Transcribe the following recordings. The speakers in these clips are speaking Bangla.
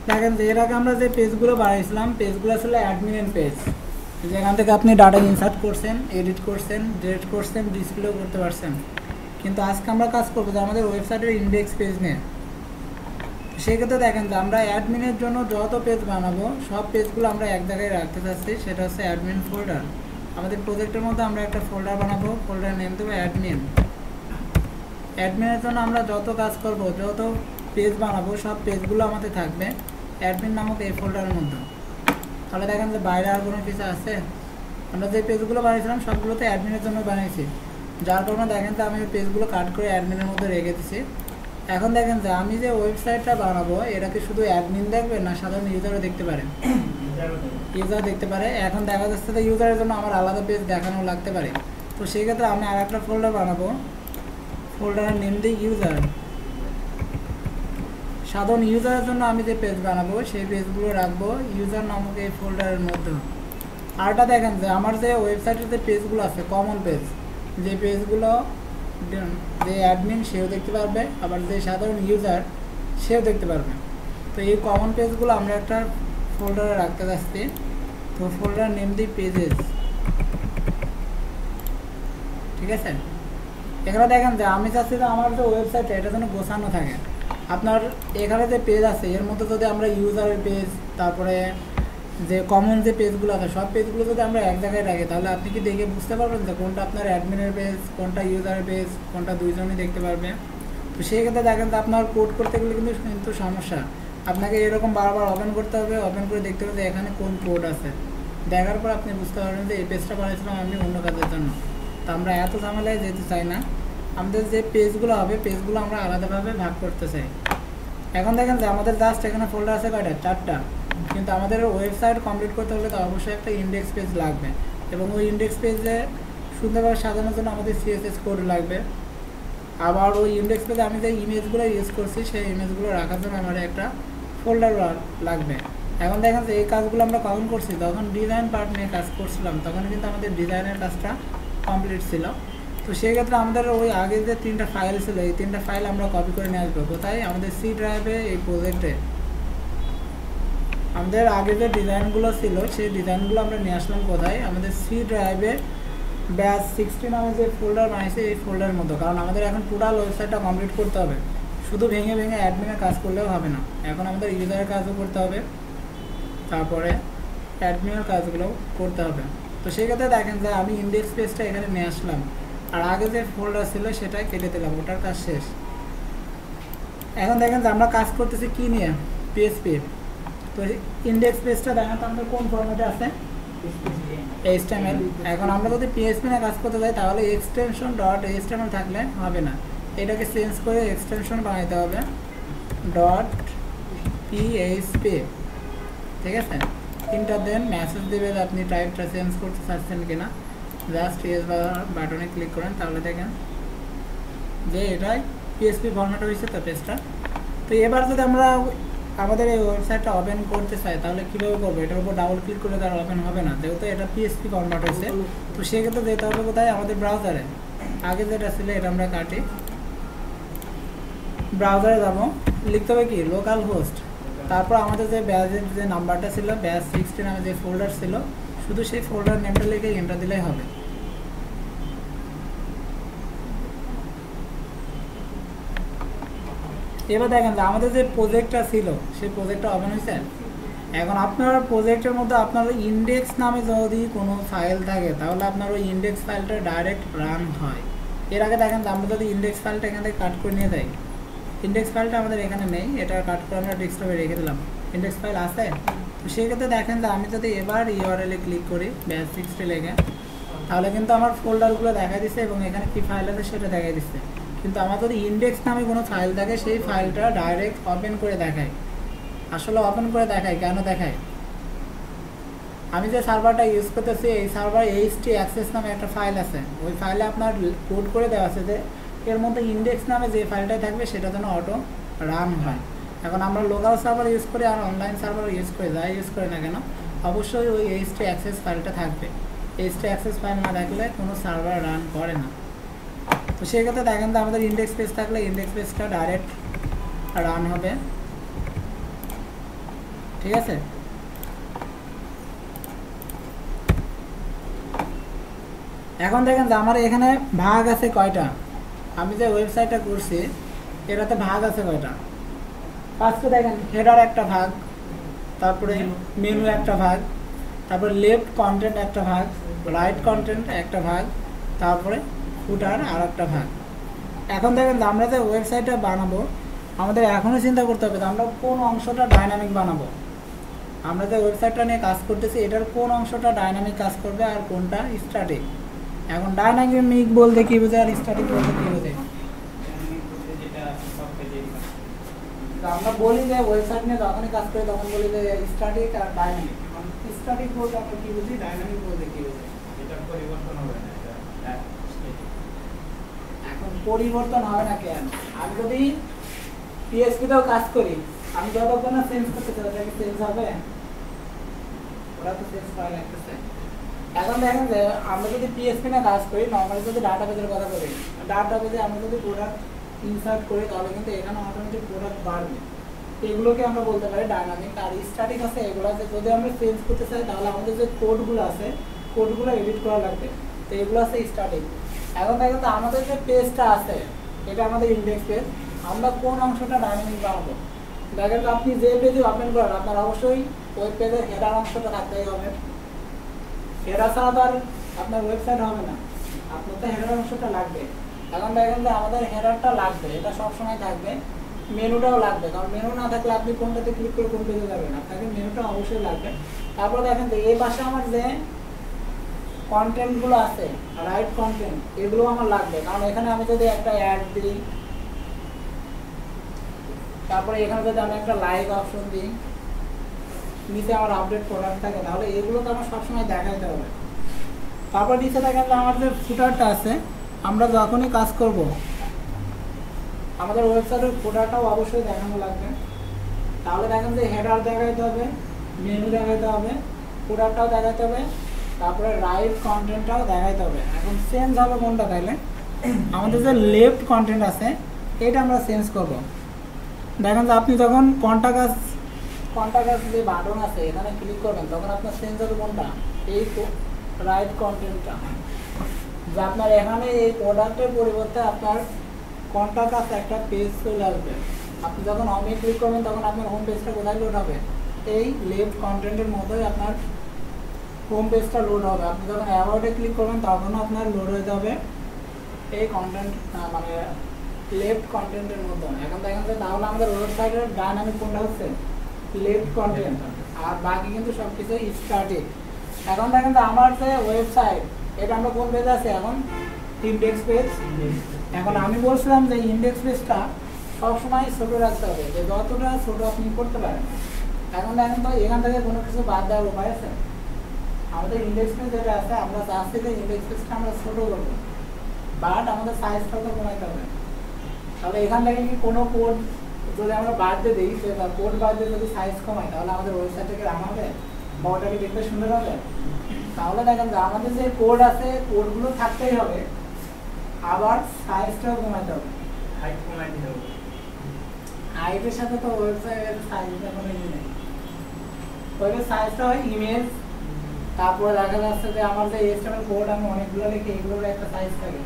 দেখেন যে এর আগে আমরা যে পেজগুলো বানাইছিলাম পেজগুলো ছিল অ্যাডমিন পেজ, যেখান থেকে আপনি ডাটা ইনসার্ট করছেন, এডিট করছেন, ডিলিট করছেন, ডিসপ্লেও করতে পারছেন। কিন্তু আজকে আমরা কাজ করবো যে আমাদের ওয়েবসাইটের ইন্ডেক্স পেজ নিয়ে। সেক্ষেত্রে দেখেন যে আমরা অ্যাডমিনের জন্য যত পেজ বানাবো সব পেজগুলো আমরা এক জায়গায় রাখতে চাচ্ছি, সেটা হচ্ছে অ্যাডমিন ফোল্ডার। আমাদের প্রজেক্টের মধ্যে আমরা একটা ফোল্ডার বানাবো, ফোল্ডার নেম দেবো অ্যাডমিন। অ্যাডমিনের জন্য আমরা যত কাজ করব, যত পেজ বানাবো সব পেজগুলো আমাদের থাকবে অ্যাডমিন নামক এই ফোল্ডারের মধ্যে। তাহলে দেখেন যে বাইরে আর কোনো কিছু আছে? আমরা যে পেজগুলো বানিয়েছিলাম সবগুলোতে অ্যাডমিনের জন্য বানিয়েছি, যার কারণে দেখেন যে আমি ওই পেজগুলো কাট করে অ্যাডমিনের মধ্যে রেখে দিচ্ছি। এখন দেখেন যে আমি যে ওয়েবসাইটটা বানাবো এটা কি শুধু অ্যাডমিন দেখবে না সাধারণ ইউজারও দেখতে পারে? ইউজার দেখতে পারে। এখন দেখা যাচ্ছে যে ইউজারের জন্য আমার আলাদা পেজ দেখানো লাগতে পারে, তো সেই ক্ষেত্রে আমি আর একটা ফোল্ডার বানাবো, ফোল্ডারের নেম দিই ইউজার। সাধারণ ইউজারের জন্য আমি যে পেজ বানাবো সেই পেজগুলো রাখবো ইউজার নামক এই ফোল্ডারের মধ্যে। আরটা দেখেন যে আমার যে ওয়েবসাইটের যে পেজগুলো আছে কমন পেজ, যে পেজগুলো যে অ্যাডমিন সেও দেখতে পারবে, আবার যে সাধারণ ইউজার সেও দেখতে পারবে। তো এই কমন পেজগুলো আমরা একটা ফোল্ডারে রাখতে যাচ্ছি, তো ফোল্ডার নেম দিই পেজেস। ঠিক আছে, এখানে দেখেন যে আমি চাচ্ছি যে আমার যে ওয়েবসাইটটা এটা যেন গোছানো থাকে। আপনার এখানে যে পেজ আছে এর মধ্যে যদি আমরা ইউজারের পেজ, তারপরে যে কমন যে পেজগুলো আছে সব পেজগুলো যদি আমরা এক জায়গায় রাখি তাহলে আপনি কি দেখে বুঝতে পারবেন যে কোনটা আপনার অ্যাডমিনের পেজ, কোনটা ইউজারের পেজ, কোনটা দুইজনই দেখতে পারবে। তো সেই ক্ষেত্রে দেখেন যে আপনার কোড করতে গেলে কিন্তু সমস্যা, আপনাকে এরকম বারবার ওপেন করতে হবে, ওপেন করে দেখতে হবে যে এখানে কোন কোড আছে। দেখার পর আপনি বুঝতে পারবেন যে এই পেজটা বানিয়েছিলাম আমি অন্য কাজের জন্য। তো আমরা এত ঝামেলায় যেতে চাই না, আমাদের যে পেজগুলো হবে পেজগুলো আমরা আলাদাভাবে ভাগ করতে চাই। এখন দেখেন যে আমাদের জাস্ট এখানে ফোল্ডার আছে কয়টা? 4টা। কিন্তু আমাদের ওয়েবসাইট কমপ্লিট করতে হলে তো অবশ্যই একটা ইন্ডেক্স পেজ লাগবে, এবং ওই ইন্ডেক্স পেজে সুন্দরভাবে সাজানোর জন্য আমাদের সিএসএস কোড লাগবে। আবার ওই ইন্ডেক্স পেজে আমি যে ইমেজগুলো ইউজ করছি সেই ইমেজগুলো রাখার জন্য আমার একটা ফোল্ডার লাগবে। এখন দেখেন যে এই কাজগুলো আমরা কখন করছি, যখন ডিজাইন পার্ট নিয়ে কাজ করছিলাম তখন কিন্তু আমাদের ডিজাইনের কাজটা কমপ্লিট ছিল। তো সেই ক্ষেত্রে আমাদের ওই আগে যে 3টা ফাইল ছিল এই 3টা ফাইল আমরা কপি করে নিয়ে আসবো কোথায়? আমাদের সি ড্রাইভে। এই প্রজেক্টে আমাদের আগে যে ডিজাইনগুলো ছিল সেই ডিজাইনগুলো আমরা নিয়ে আসলাম কোথায়? আমাদের সি ড্রাইভে ব্যাচ 60 নামে যে ফোল্ডার বানিয়েছে এই ফোল্ডারের মতো। কারণ আমাদের এখন টোটাল ওয়েবসাইটটা কমপ্লিট করতে হবে, শুধু ভেঙে ভেঙে অ্যাডমিনের কাজ করলেও হবে না, এখন আমাদের ইউজারের কাজও করতে হবে, তারপরে অ্যাডমিনের কাজগুলো করতে হবে। তো সেই ক্ষেত্রে দেখেন যে আমি ইন্ডেক্স পেজটা এখানে নিয়ে আসলাম, আর আগে যে ফোল্ডার ছিল সেটা কেটে দিলাম, ওটার কাজ শেষ। এখন দেখেন যে আমরা কাজ করতেছি কি নিয়ে? পিএসপি। তো ইন্ডেক্স পেজটা দেখেন তো আমাদের কোন ফরম্যাটে আছে? HTML। এখন আমরা যদি পিএসপি নিয়ে কাজ করতে যাই তাহলে এক্সটেনশন ডট HTML থাকলে হবে না, এটাকে চেঞ্জ করে এক্সটেনশন বানাইতে হবে ডট পিএইচপি। ঠিক আছে, ইন্টার দেন মেসেজ দেবে যে আপনি টাইপটা চেঞ্জ করতে চাচ্ছেন কিনা, জাস্ট ইয়েস বাটনে ক্লিক করেন, তাহলে দেখেন যে এটাই পিএসপি ফরম্যাট হয়েছে তো পেজটা। তো এবার যদি আমরা আমাদের এই ওয়েবসাইটটা ওপেন করতে চাই তাহলে কীভাবে করবো? এটার উপর ডাবল ক্লিক করলে তার ওপেন হবে না, যেহেতু এটা পিএসপি ফরম্যাট হয়েছে। তো সেক্ষেত্রে যেতে হবে কোথায়? আমাদের ব্রাউজারে। আগে যেটা ছিল এটা আমরা কাটি, ব্রাউজারে যাব, লিখতে হবে কি? Local host. তারপর আমাদের যে ব্যাচের যে নাম্বারটা ছিল, ব্যাচ 60 নামে যে ফোল্ডার ছিল, শুধু সেই ফোল্ডার নেমটা লিখে এন্টার দিলেই হবে। এবার দেখেন যে আমাদের যে প্রজেক্টটা ছিল সেই প্রজেক্টটা ওপেন হয়েছে। এখন আপনার প্রজেক্টের মধ্যে আপনার ইন্ডেক্স নামে যদি কোনো ফাইল থাকে তাহলে আপনার ওই ইন্ডেক্স ফাইলটা ডাইরেক্ট রান হয়। এর আগে দেখেন যে আমরা যদি ইন্ডেক্স ফাইলটা এখান থেকে কাট করে নিয়ে যাই, ইন্ডেক্স ফাইলটা আমাদের এখানে নেই, এটা কাট করে আমরা ডেস্কটপে রেখে দিলাম। ইন্ডেক্স ফাইল আছে, তো সেক্ষেত্রে দেখেন যে আমি যদি এবার ইউআরএলে ক্লিক করি ব্যাচ 60 লেগে, তাহলে কিন্তু আমার ফোল্ডারগুলো দেখা দিচ্ছে এবং এখানে কী ফাইল আছে সেটা দেখা দিচ্ছে। কিন্তু আমার যদি ইন্ডেক্স নামে কোনো ফাইল থাকে সেই ফাইলটা ডাইরেক্ট ওপেন করে দেখায়। আসলে ওপেন করে দেখায় কেন দেখায়? আমি যে সার্ভারটা ইউজ করতেছি এই সার্ভার এইচটি অ্যাক্সেস নামে একটা ফাইল আছে, ওই ফাইলে আপনার কোড করে দেওয়া আছে যে এর মধ্যে ইন্ডেক্স নামে যে ফাইলটাই থাকবে সেটা যেন অটো রান হয়। এখন আমরা লোকাল সার্ভার ইউজ করি আর অনলাইন সার্ভার ইউজ করি, যাই ইউজ করি না কেন অবশ্যই ওই এইচটি অ্যাক্সেস ফাইলটা থাকবে। এইচটি অ্যাক্সেস ফাইল না থাকলে কোনো সার্ভার রান করে না। তো সেই ক্ষেত্রে দেখেন তো আমাদের ইন্ডেক্স পেজ থাকলে ইন্ডেক্স পেজটা ডাইরেক্ট রান হবে। ঠিক আছে। এখন দেখেন যে আমার এখানে ভাগ আছে কয়টা, আমি যে ওয়েবসাইটটা করছি এটাতে ভাগ আছে কয়টা। ফার্স্টে দেখেন হেডার একটা ভাগ, তারপরে মেনু একটা ভাগ, তারপরে লেফট কন্টেন্ট একটা ভাগ, রাইট কন্টেন্ট একটা ভাগ, তারপরে ফুটার আর একটা ভাগ। এখন দেখেন যে আমরা যে ওয়েবসাইটটা বানাবো আমাদের এখনও চিন্তা করতে হবে যে আমরা কোন অংশটা ডাইনামিক বানাবো। আমরা যে ওয়েবসাইটটা নিয়ে কাজ করতেছি এটার কোন অংশটা ডাইনামিক কাজ করবে আর কোনটা স্ট্যাটিক। এখন ডাইনামিক বলতে কি বোঝায় আর স্ট্যাটিক বলতে কি বোঝায়? আমরা বলি যে ওয়েবসাইট নিয়ে যখনই কাজ করি তখন বলি যে স্ট্যাটিক আর ডাইনামিক। স্ট্যাটিক বলতে আমরা কি বুঝি, ডাইনামিক বলতে কি বুঝি? এটা পরিবর্তন হবে না, এটা এখন পরিবর্তন হবে না কেন? আমি যদি পিএসপিতেও কাজ করি, আমি যতক্ষণ না চেঞ্জ করতে চাই ওটা কি চেঞ্জ হবে? ওরা তো চেঞ্জ করা লাগতেছে। এখন দেখেন যে আমরা যদি পিএসপি না কাজ করি, নর্মালি যদি ডাটাবেজের কথা বলি, ডাটাবেজে আমরা যদি প্রোডাক্ট ইনসার্ট করি তাহলে কিন্তু এখানে অটোমেটিক প্রোডাক্ট বাড়বে। এগুলোকে আমরা বলতে পারি ডাইনামিক। আর স্ট্যাটিক আছে এগুলো আছে যদি আমরা চেঞ্জ করতে চাই তাহলে আমাদের যে কোডগুলো আছে কোডগুলো এডিট করা লাগবে, তো এগুলো আছে স্ট্যাটিক। এখন দেখেন তো আমাদের যে পেজটা আছে এটা আমাদের ইন্ডেক্স পেজ, আমরা কোন অংশটা ডাইনামিক বানাবো? দেখেন তো আপনি যে পেজে ওপেন করেন আপনার অবশ্যই ওই পেজের হেডার অংশটা থাকতেই হবে। হেডার ছাড়া তো আর আপনার ওয়েবসাইট হবে না, আপনার তো হেডার অংশটা লাগবে। এখন দেখেন যে আমাদের হেডারটা লাগবে, এটা সবসময় থাকবে। মেনুটাও লাগবে, কারণ মেনু না থাকলে আপনি কোনটাতে ক্লিক করে কোন পেজে যাবেন, আপনাকে মেনুটা অবশ্যই লাগবে। তারপর দেখেন যে এই পাশে আমার যে কন্টেন্টগুলো আছে, রাইট কন্টেন্ট, এগুলো আমার লাগবে, কারণ এখানে আমি যদি একটা অ্যাড দিই, তারপরে এখানে যদি আমি একটা লাইক অপশন দিই, নিচে আমার আপডেট প্রোডাক্ট থাকে, তাহলে এগুলো তো আমার সবসময় দেখাইতে হবে। তারপর নিচে দেখেন যে আমার যে ফুটারটা আছে, আমরা যখনই কাজ করব আমাদের ওয়েবসাইটের ফুটারটাও অবশ্যই দেখানো লাগবে। তাহলে দেখেন যে হেডার দেখাইতে হবে, মেনু দেখাইতে হবে, ফুটারটাও দেখাইতে হবে, তারপরে রাইট কন্টেন্টটাও দেখাইতে হবে। এখন চেঞ্জ হবে কোনটা? তাইলে আমাদের যে লেফট কন্টেন্ট আছে এটা আমরা চেঞ্জ করব। দেখেন যে আপনি যখন কন্টাক্ট যে বাটন আছে এখানে ক্লিক করবেন তখন আপনার চেঞ্জ হবে কোনটা? এই রাইট কন্টেন্টটা। যে আপনার এখানে এই প্রোডাক্টের পরিবর্তে আপনার কন্টাক্ট আছে একটা পেজ চলে আসবে। আপনি যখন হোমে ক্লিক করবেন তখন আপনার হোম পেজটা কোথায় লোড হবে? এই লেফট কন্টেন্টের মতোই আপনার হোম পেজটা লোড হবে। আপনি যখন অ্যাবাউটে ক্লিক করবেন তখনও আপনার লোড হয়ে যাবে এই কন্টেন্ট, মানে লেফট কন্টেন্টের মতো। এখন দেখেন যে তাহলে আমাদের ওয়েবসাইটের ডাইনামিক কোনটা হচ্ছে? লেফট কন্টেন্ট, আর বাকি কিন্তু সব কিছু স্ট্যাটিক। এখন দেখেন যে আমার যে ওয়েবসাইট এটা আমরা কোন পেজে আছে? এখন ইন্ডেক্স পেজ। এখন আমি বলছিলাম যে ইন্ডেক্স পেজটা সবসময় ছোট রাখতে হবে, যে যতটা ছোট আপনি করতে পারেন। এখন দেখেন তো এখান থেকে কোনো কিছু বাদ দেওয়ার উপায় আছে? আমাদের ইন্ডেক্স পেজ যেটা আছে আমরা চাচ্ছি যে ইন্ডেক্স পেজটা আমরা ছোট করবো, বাট আমাদের সাইজটাও তো কমাইতে হবে। তাহলে এখান থেকে কি কোনো কোড যদি আমরা বাদ দিয়ে দিই, কোড বাদ দিয়ে যদি সাইজ কমাই তাহলে আমাদের ওয়েবসাইটটাকে রান হবে বা ওটাকে দেখতে সুন্দর হবে? তাহলে দেখেন যে আমাদের যে কোড আছে কোডগুলো থাকতেই হবে, আবার সাইজটাও কমাইতে হবে। হাইট কমাই দিতে হবে। হাইটের সাথে তো ওয়েবসাইটের সাইজটা কোনো ই নেই। ওয়েবের সাইজটা হয় ইমেজ, তারপরে দেখা যাচ্ছে যে আমার যে HTML কোড আমি অনেকগুলো লিখি এগুলোর একটা সাইজ থাকে,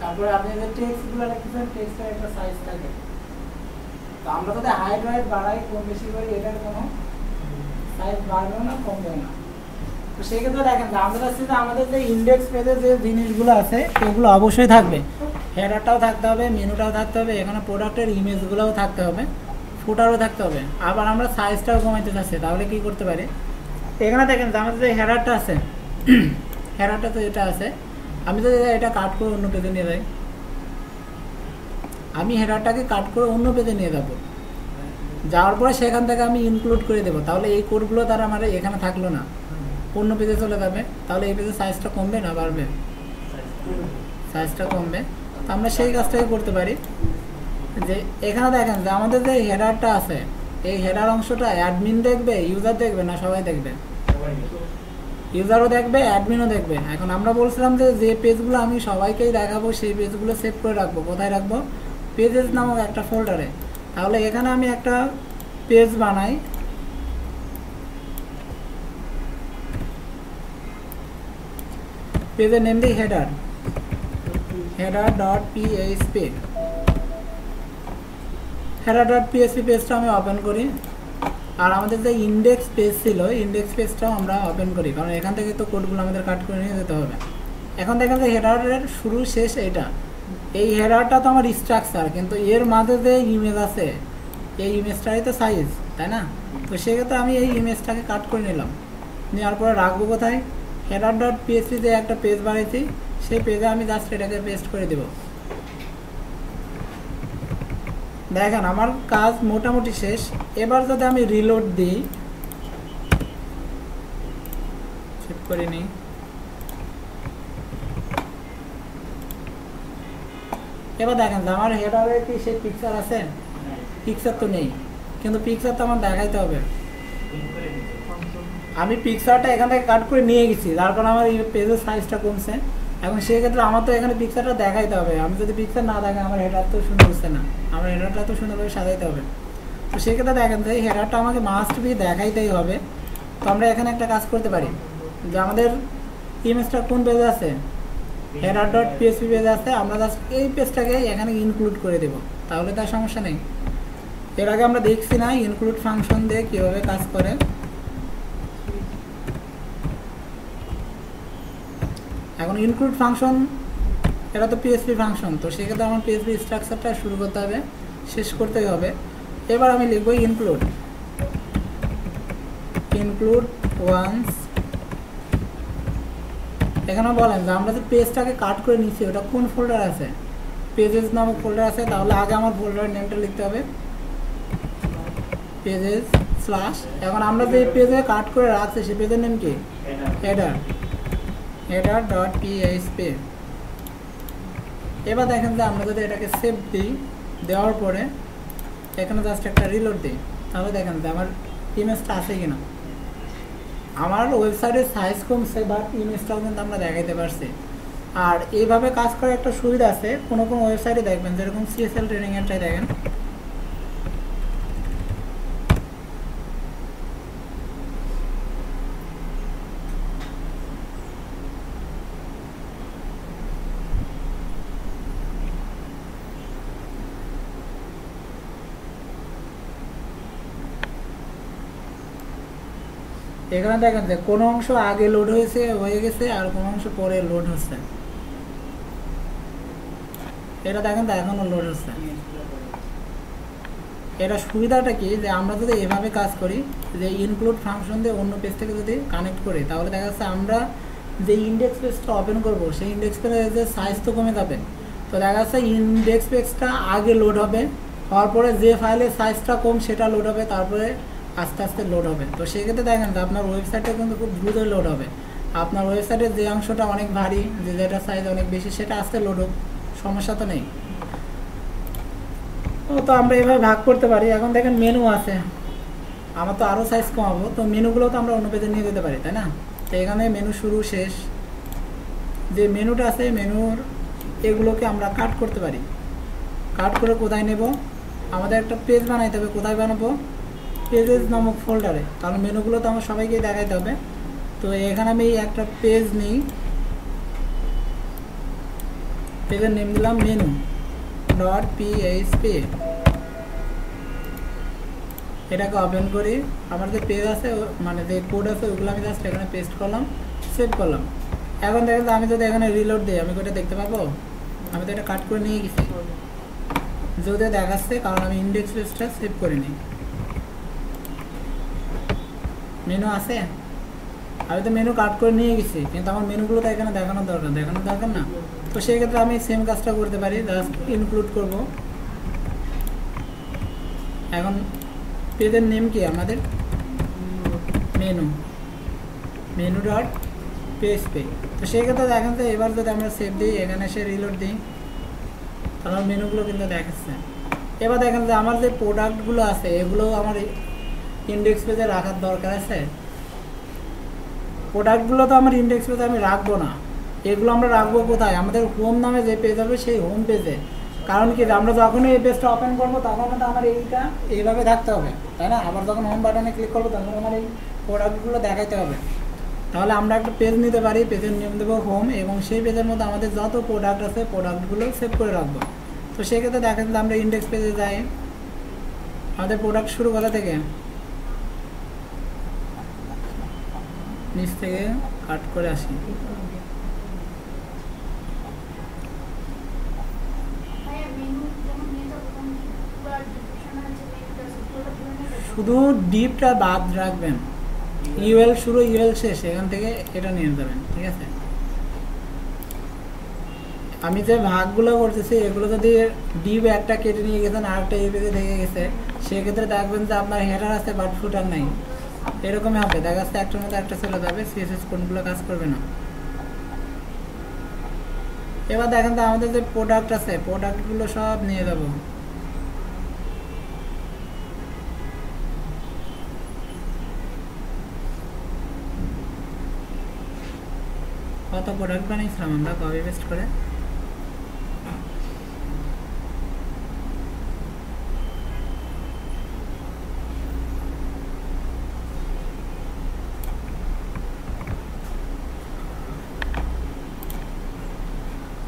তারপরে আপনি যে টেক্সটগুলো লিখেছেন টেক্সটের একটা সাইজ থাকে। তো আমরা যদি হাইট ওয়েট বাড়াই কম বেশি করি এটার কোনো সাইজ বাড়বেও না কমবেও না। তো সেক্ষেত্রে দেখেন যে আমরা চাচ্ছি যে আমাদের যে ইন্ডেক্স পেজে যে জিনিসগুলো আছে এগুলো অবশ্যই থাকবে। হেডারটাও থাকতে হবে, মেনুটাও থাকতে হবে, এখানে প্রোডাক্টের ইমেজগুলোও থাকতে হবে, ফুটারও থাকতে হবে। আবার আমরা সাইজটাও কমাইতে চাচ্ছি, তাহলে কি করতে পারি? এখানে দেখেন যে আমাদের যে হেডারটা আছে, হেডারটা তো এটা আছে, আমি যদি এটা কাট করে অন্য পেজে নিয়ে যাই, আমি হেডারটাকে কাট করে অন্য পেজে নিয়ে যাব, যাওয়ার পরে সেখান থেকে আমি ইনক্লুড করে দেবো, তাহলে এই কোডগুলো তার আমার এখানে থাকলো না, অন্য পেজে চলে যাবে। তাহলে এই পেজের সাইজটা কমবে না বাড়বে? সাইজটা কমবে। তো আমরা সেই কাজটাই করতে পারি যে এখানে দেখেন যে আমাদের যে হেডারটা আছে এই হেডার অংশটা অ্যাডমিন দেখবে, ইউজার দেখবে না সবাই দেখবে? ইউজারও দেখবে, অ্যাডমিনও দেখবে। এখন আমরা বলছিলাম যে যে পেজগুলো আমি সবাইকেই দেখাবো সেই পেজগুলো সেভ করে রাখবো। কোথায় রাখবো? পেজেস নামক একটা ফোল্ডারে। তাহলে এখানে আমি একটা পেজ বানাই, পেজের নেম দিই header dot PHP. Header dot PHP পেজটা আমি ওপেন করি। আর আমাদের যে ইন্ডেক্স পেজ ছিল, ইন্ডেক্স পেজটাও আমরা ওপেন করি, কারণ এখান থেকে তো কোডগুলো আমাদের কাট করে নিয়ে যেতে হবে। এখন দেখেন যে হেডারের শুরু শেষ এটা, এই হেডারটা তো আমার স্ট্রাকচার, কিন্তু এর মাঝে যে ইমেজ আছে এই ইমেজটাই তো সাইজ, তাই না? তো সেক্ষেত্রে আমি এই ইমেজটাকে কাট করে নিলাম, নেওয়ার পরে রাখবো কোথায়? হেডার ডট পিএইচপি যে একটা পেজ বানিয়েছি সেই পেজে আমি জাস্ট এটাকে পেস্ট করে দেব। দেখেন আমার কাজ মোটামুটি শেষ। এবার যদি আমি রিলোড দিই, চেক করে নিই, এবার দেখেন যে আমার হেডারে কি সেই পিকচার আছে? পিকচার তো নেই, কিন্তু পিকচার তো আমার দেখাইতে হবে। আমি পিকচারটা এখান থেকে কাট করে নিয়ে গেছি, যার কারণে আমার এই পেজের সাইজটা কমছে। এখন সেক্ষেত্রে আমার তো এখানে পিকচারটা দেখাইতে হবে। আমি যদি পিকচার না দেখাই আমার হেডার তো সুন্দর হচ্ছে না, আমার হেডারটা তো সুন্দরভাবে সাজাইতে হবে। তো সেক্ষেত্রে দেখেন যে হেডারটা আমাকে মাস্ট বি দেখাইতেই হবে। তো আমরা এখানে একটা কাজ করতে পারি, যে আমাদের ইমেজটা কোন পেজে আছে? হেডার ডট পিএইচপি পেজে আছে। আমরা জাস্ট এই পেজটাকে এখানে ইনক্লুড করে দেব, তাহলে তার সমস্যা নেই। এর আগে আমরা দেখছি না ইনক্লুড ফাংশন দিয়ে কীভাবে কাজ করে। এখন ইনক্লুড ফাংশন এটা তো পিএইচপি ফাংশন, তো সেক্ষেত্রে আমার পিএইচপি স্ট্রাকচারটা শুরু করতে হবে, শেষ করতেই হবে। এবার আমি লিখবো ইনক্লুড ওয়ান্স। এখানে বলেন যে আমরা যে পেজটাকে কাট করে নিচ্ছি ওটা কোন ফোল্ডার আছে? পেজেস নামক ফোল্ডার আছে। তাহলে আগে আমার ফোল্ডারের নেমটা লিখতে হবে, পেজেস স্ল্যাশ। এখন আমরা যে পেজে কাট করে রাখছি সেই পেজের নেম কি? Header dot PHP. এবার দেখেন যে আমরা যদি এটাকে সেভ দিই, দেওয়ার পরে এখানে জাস্ট একটা রিলোড দিই, তাহলে দেখেন যে আমার ইমেজটা আছে কিনা। আমার ওয়েবসাইটের সাইজ কমছে, বাট ইমেজটাও কিন্তু আমরা দেখাইতে পারছি। আর এইভাবে কাজ করার একটা সুবিধা আছে, কোনো কোনো ওয়েবসাইটে দেখবেন যেরকম সিএসএল ট্রেনিংয়েরটাই দেখেন, এখানে দেখেন যে কোনো অংশ আগে লোড হয়ে গেছে আর কোনো অংশ পরে লোড হচ্ছে। এটা দেখেন তো এখনো লোড হচ্ছে। এটা সুবিধাটা কি, যে আমরা যদি এভাবে কাজ করি, যে ইনক্লুড ফাংশন দিয়ে অন্য পেজ থেকে যদি কানেক্ট করি, তাহলে দেখা যাচ্ছে আমরা যে ইন্ডেক্স পেজটা ওপেন করব সেই ইন্ডেক্স পেজের সাইজ তো কমে যাবে। তো দেখা যাচ্ছে ইন্ডেক্স পেজটা আগে লোড হবে, হওয়ার পরে যে ফাইলের সাইজটা কম সেটা লোড হবে, তারপরে আস্তে আস্তে লোড হবে। তো সেক্ষেত্রে দেখেন যে আপনার ওয়েবসাইটে কিন্তু খুব দ্রুত লোড হবে। আপনার ওয়েবসাইটের যে অংশটা অনেক ভারী, যেটা সাইজ অনেক বেশি, সেটা আস্তে লোড হোক, সমস্যা তো নেই। তো আমরা এভাবে ভাগ করতে পারি। এখন দেখেন মেনু আছে, আমার তো আরও সাইজ কমাবো, তো মেনুগুলো তো আমরা অন্য পেজে নিয়ে যেতে পারি, তাই না? তো এখানে মেনু শুরু শেষ যে মেনুটা আছে, মেনুর এগুলোকে আমরা কাট করতে পারি। কাট করে কোথায় নেব? আমাদের একটা পেজ বানাইতে হবে। কোথায় বানাবো? পেজেস নামক ফোল্ডারে, কারণ মেনুগুলো তো আমার সবাইকে দেখাইতে হবে। তো এখানে আমি একটা পেজ নিই, পেজের নেম দিলাম মেনু ডট পিএইচপি। এটাকে ওপেন করি। আমার যে পেজ আছে, মানে যে কোড আছে, ওগুলো আমি জাস্ট এখানে পেস্ট করলাম, সেভ করলাম। এখন দেখেন আমি যদি এখানে রিলোড দিই, আমি কোটা দেখতে পাবো? আমি তো এটা কাট করে নিয়ে গেছি, যদিও দেখাচ্ছে কারণ আমি ইন্ডেক্স পেজটা সেভ করিনি। মেনু আছে, আমি তো মেনু কাট করে নিয়ে গেছি, কিন্তু আমার মেনুগুলো তো এখানে দেখানোর দরকার না। তো সেই ক্ষেত্রে আমি সেম কাজটা করতে পারি, জাস্ট ইনক্লুড করব। এখন পেজের নেম কি আমাদের? Menu dot PHP. তো সেই ক্ষেত্রে দেখেন তো এবার যদি আমরা সেভ দিই, এখানে এসে রিলোড দিই, তাহলে মেনুগুলো কিন্তু দেখাচ্ছে। এবার দেখেন যে আমার যে প্রোডাক্টগুলো আছে এগুলো আমার ইন্ডেক্স পেজে রাখার দরকার আছে। প্রোডাক্টগুলো তো আমার ইন্ডেক্স পেজে আমি রাখবো না, এগুলো আমরা রাখবো কোথায়? আমাদের হোম নামে যে পেজ হবে সেই হোম পেজে। কারণ কি, আমরা যখনই এই পেজটা ওপেন করবো তখন কিন্তু আমার এইটা এইভাবে থাকতে হবে, তাই না? আবার যখন হোম বাটনে ক্লিক করবো তখন আমার এই প্রোডাক্টগুলো দেখাইতে হবে। তাহলে আমরা একটা পেজ নিতে পারি, পেজের নেম দেবো হোম, এবং সেই পেজের মধ্যে আমাদের যত প্রোডাক্ট আছে প্রোডাক্টগুলো সেভ করে রাখবো। তো সেক্ষেত্রে দেখেন যে আমরা ইন্ডেক্স পেজে যাই, আমাদের প্রোডাক্ট শুরু কোথা থেকে, নিচ থেকে কাট করে আসি। শুধু ডিপটা বাদ রাখবেন, ইউএল শুরু ইউএল শেষ, এখান থেকে এটা নিয়ে যাবেন, ঠিক আছে। আমি যে ভাগগুলো করতেছি এগুলো যদি ডিপ একটা কেটে নিয়ে গেছেন আর একটা এই পেজে থেকে গেছে, সেক্ষেত্রে দেখবেন যে আপনার হেডার আছে বাট ফুটার নাই, এরকমই হবে। দেখা যাচ্ছে একটার মধ্যে একটা চলে যাবে, সিএসএস কোডগুলো কাজ করবে না। এবার দেখেন তো আমাদের যে প্রোডাক্ট আছে প্রোডাক্টগুলো সব নিয়ে যাব। কত প্রোডাক্ট বানিয়েছিলাম আমরা কপি পেস্ট করে,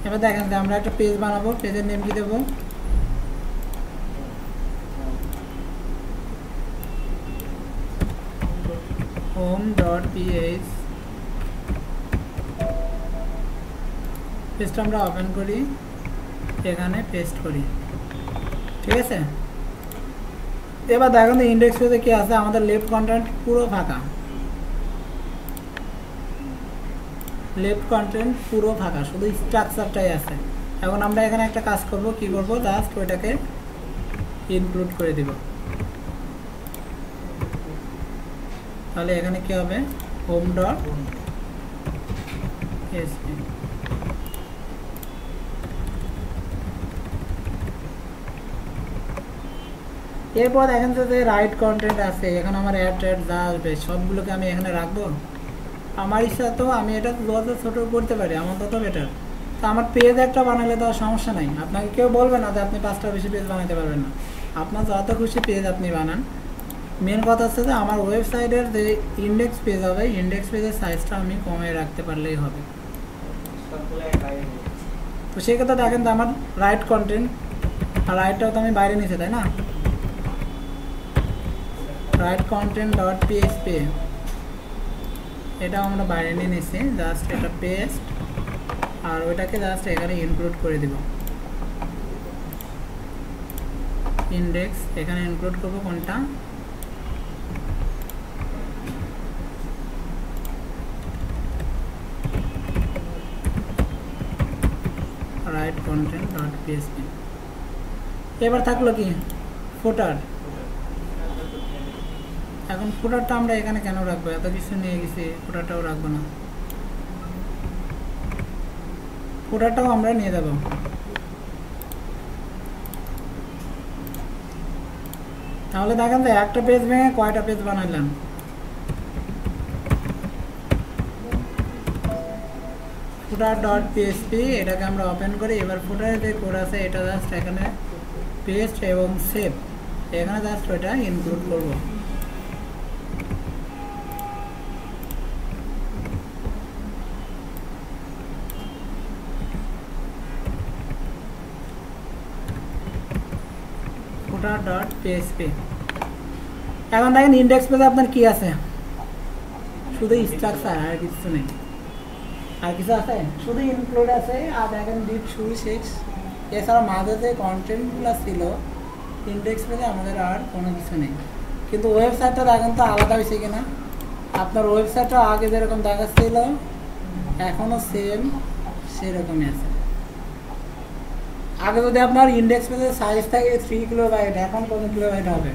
এবার দেখেন যে আমরা একটা পেজ বানাবো, পেজের নেম কি দেবো, home.ph। পেজটা আমরা ওপেন করি, এখানে পেস্ট করি, ঠিক আছে। এবার দেখেন তো ইন্ডেক্স পেজে কি আছে, আমাদের লেফট কন্টেন্ট পুরো ফাঁকা, লেফট কন্টেন্ট পুরো ফাঁকা, শুধু স্ট্রাকচারটাই আছে। এখন আমরা এখানে একটা কাজ করব, কি করব, জাস্ট ওইটাকে ইনক্লুড করে দিব। তাহলে এখানে কি হবে, home.php। এরপর দেখেন যে রাইট কন্টেন্ট আছে, এখানে আমার অ্যাড যা আসবে সবগুলোকে আমি এখানে রাখবো। আমার ইচ্ছা তো আমি এটা যত ছোট করতে পারি আমার তত বেটার। তো আমার পেজ একটা বানালে তো সমস্যা নাই, আপনাকে কেউ বলবে না যে আপনি 5টা বেশি পেজ বানাতে পারবেন না, আপনার যত খুশি পেজ আপনি বানান। মেন কথা হচ্ছে যে আমার ওয়েবসাইটের যে ইন্ডেক্স পেজ হবে, ইন্ডেক্স পেজের সাইজটা আমি কমিয়ে রাখতে পারলেই হবে। তো সেক্ষেত্রে দেখেন তো আমার রাইট কন্টেন্ট, আর রাইটটাও তো আমি বাইরে নিয়েছি তাই না, রাইট কন্টেন্ট ডট পিএইচপি, এটাও আমরা বাইরে নিয়ে নিচ্ছি, জাস্ট এটা পেস্ট, আর ওইটাকে জাস্ট এখানে ইনক্লুড করে দিব। ইন্ডেক্স এখানে ইনক্লুড করব কোনটা, রাইট কন্টেন্ট ডট পিএইচপি। এবার থাকলো কি ফুটার। এখন ফুটারটা আমরা এখানে কেন রাখবো, এত কিছু নিয়ে গেছি, ফুটারটাও রাখবো না, ফুটারটাও আমরা নিয়ে যাব। তাহলে দেখেন যে একটা পেজ ভেঙে কয়টা পেজ বানাইলাম। ফুটার ডট পিএইচপি এটাকে আমরা ওপেন করি। এবার ফুটারে যে কোড আছে এটা জাস্ট এখানে পেস্ট এবং সেভ, এখানে জাস্ট ওইটা ইনক্লুড করব। ফুটার ডট পিএইচপি। এখন দেখেন ইন্ডেক্স পেজে আপনার কি আছে, শুধু স্ট্রাকচার, আর কিছু নেই। আর কিছু আছে, শুধু ইনক্লুড আছে, আর দেখেন ডিপ শুরু শেষ। এছাড়া মাঝে যে কন্টেন্টগুলো ছিল ইন্ডেক্স পেজে আমাদের আর কোনো কিছু নেই। কিন্তু ওয়েবসাইটটা দেখেন তো আলাদা হয়েছে কিনা, আপনার ওয়েবসাইটটা আগে যেরকম দেখাচ্ছিল এখনও সেম সেরকমই আছে। আগে যদি আপনার ইন্ডেক্স পেজের সাইজ থাকে 3 কিলোবাইট, এখন কত কিলোবাইট হবে,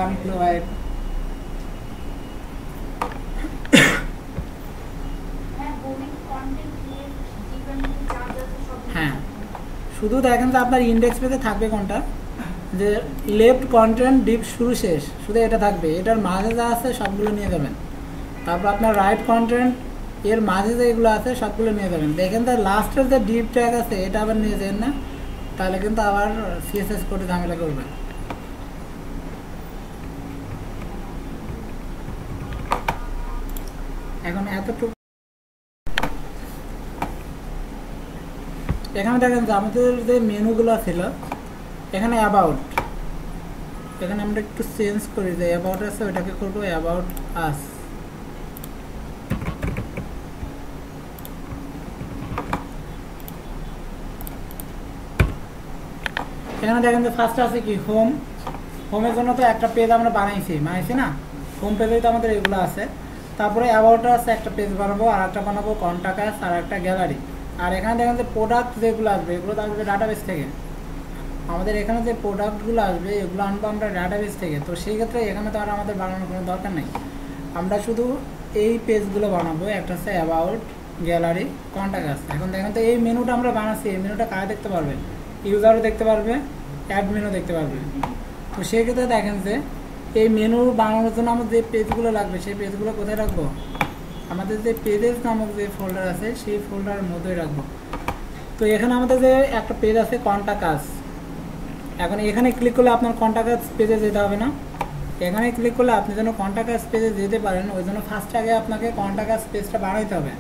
1 কিলোবাইট। হ্যাঁ, শুধু দেখেন যে আপনার ইন্ডেক্স পেজে থাকবে কোনটা, যে লেফট কন্টেন্ট ডিপ শুরু শেষ, শুধু এটা থাকবে, এটার মাঝে যা আছে সবগুলো নিয়ে যাবেন। তারপর আপনার রাইট কন্টেন্ট এর মাঝে যেগুলো আছে সবগুলো নিয়ে যাবেন। দেখেন তার লাস্টের যে ডিপ ট্যাগ আছে এটা আবার নিয়ে যাবেন না, তাহলে কিন্তু আবার সিএসএস কোডে ঝামেলা করবেন। এখন এতটুকু এখানে দেখেন যে আমাদের যে মেনুগুলো ছিল এখানে অ্যাবাউট, এখানে আমরা একটু চেঞ্জ করি যে অ্যাবাউট আছে ওইটাকে করবো অ্যাবাউট আস। এখানে দেখেন যে ফার্স্ট আছে কি হোম, হোমের জন্য তো একটা পেজ আমরা বানাইছি না, হোম পেজেই তো আমাদের এগুলো আছে। তারপরে অ্যাবাউট আছে একটা পেজ বানাবো, আর একটা বানাবো কন্টাক্ট আস, আর একটা গ্যালারি। আর এখানে দেখেন যে প্রোডাক্ট যেগুলো আসবে এগুলো তো আসবে ডাটাবেস থেকে। আমাদের এখানে যে প্রোডাক্টগুলো আসবে এগুলো আনবো আমরা ডাটাবেস থেকে। তো সেই ক্ষেত্রে এখানে তো আর আমাদের বানানোর কোনো দরকার নেই, আমরা শুধু এই পেজগুলো বানাবো। একটা আছে অ্যাবাউট, গ্যালারি, কন্টাক্ট আস। এখন দেখেন তো এই মেনুটা আমরা বানাচ্ছি, এই মেনুটা কারা দেখতে পারবে? ইউজারও দেখতে পারবে, অ্যাডমিনও দেখতে পারবে। তো সেই ক্ষেত্রে দেখেন যে এই মেনু বানানোর জন্য আমাদের যে পেজগুলো লাগবে সেই পেজগুলো কোথায় রাখবো? আমাদের যে পেজেস নামক যে ফোল্ডার আছে সেই ফোল্ডারের মধ্যেই রাখবো। তো এখানে আমাদের যে একটা পেজ আছে কন্টাক্ট আস, এখন এখানে ক্লিক করলে আপনার কন্টাক্ট আস পেজে যেতে হবে না। এখানে ক্লিক করলে আপনি যেন কন্টাক্ট আস পেজে যেতে পারেন ওই জন্য ফার্স্ট আগে আপনাকে কন্টাক্ট আস পেজটা বানাইতে হবে।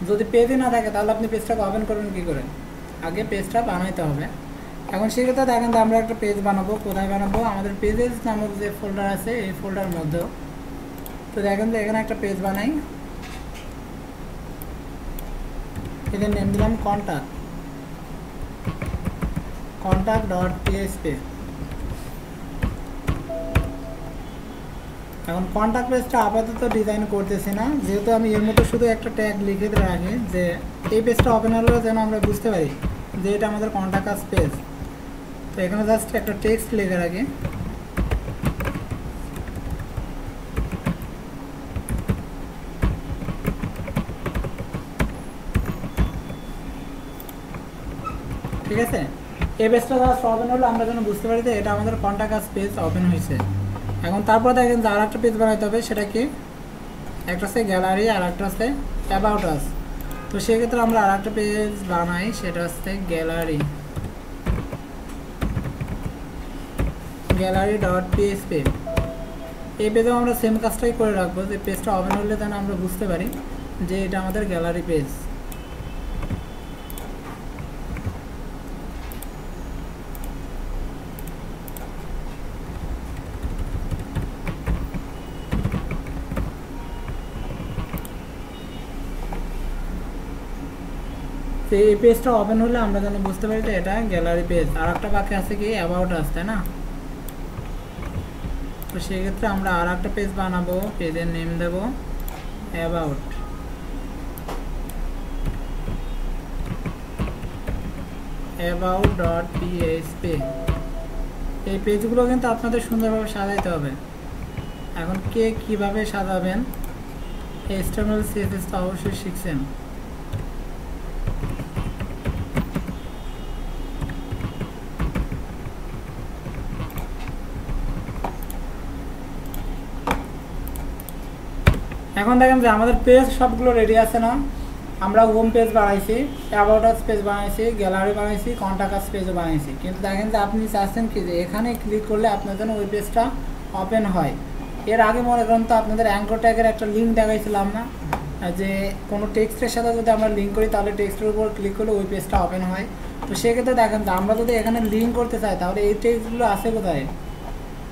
যদি পেজই না থাকে তাহলে আপনি পেজটাকে ওপেন করবেন কী করে? আগে পেজটা বানাইতে হবে। এখন সেক্ষেত্রে দেখেন যে আমরা একটা পেজ বানাবো, কোথায় বানাবো? আমাদের পেজেস নামক যে ফোল্ডার আছে এই ফোল্ডার মধ্যেও। তো দেখেন যে এখানে একটা পেজ বানাই, এদের নেম দিলাম contact.php। এখন কন্টাক্ট পেজটা আপাতত ডিজাইন করতেছি না, যেহেতু আমি এর মধ্যে শুধু একটা ট্যাগ লিখে রাখি যে এই পেজটা ওপেন হলেও যেন আমরা বুঝতে পারি যে এটা আমাদের কন্টাক্ট আস পেজ। তো এখানে জাস্ট একটা টেক্সট লিখে রাখি, ঠিক আছে? এই পেজটা জাস্ট ওপেন হলে আমরা যেন বুঝতে পারি যে এটা আমাদের কন্টাক্ট আস পেজ ওপেন হয়েছে। এখন তারপর দেখেন যে আর একটা পেজ বানাইতে হবে, সেটা কি? একটা আছে গ্যালারি আর একটা আছে অ্যাবাউট আস। তো সেক্ষেত্রে আমরা আর একটা পেজ বানাই, সেটা হচ্ছে গ্যালারি.php। এই পেজেও আমরা সেম কাজটাই করে রাখবো, যে পেজটা ওপেন হলে যেন আমরা বুঝতে পারি যে এটা আমাদের গ্যালারি পেজ। এই পেজটা ওপেন হলে আমরা যেন বুঝতে পারি যে এটা গ্যালারি পেজ। আর একটা বাকি আছে কি? অ্যাবাউট আস, তাই না? তো সেক্ষেত্রে আমরা আর একটা পেজ বানাবো, পেজের নেম দেব about.php। এই পেজগুলো কিন্তু আপনাদের সুন্দরভাবে সাজাইতে হবে। এখন কে কিভাবে সাজাবেন? HTML CSS তো অবশ্যই শিখছেন। এখন দেখেন যে আমাদের পেজ সবগুলো রেডি আছে না? আমরা হোম পেজ বানাইছি, অ্যাবাউট আস পেজ বানাইছি, গ্যালারি বানাইছি, কন্টাক্ট আস পেজও বানাইছি। কিন্তু দেখেন যে আপনি চাচ্ছেন কি যে এখানে ক্লিক করলে আপনার জন্য ওই পেজটা ওপেন হয়। এর আগে মনে করেন তো আপনাদের অ্যাঙ্কর ট্যাগের একটা লিঙ্ক দেখাইছিলাম না, যে কোনো টেক্সটের সাথে যদি আমরা লিঙ্ক করি তাহলে টেক্সটের উপর ক্লিক করলে ওই পেজটা ওপেন হয়। তো সেক্ষেত্রে দেখেন যে আমরা যদি এখানে লিঙ্ক করতে চাই তাহলে এই টেক্সটগুলো আছে কোথায়?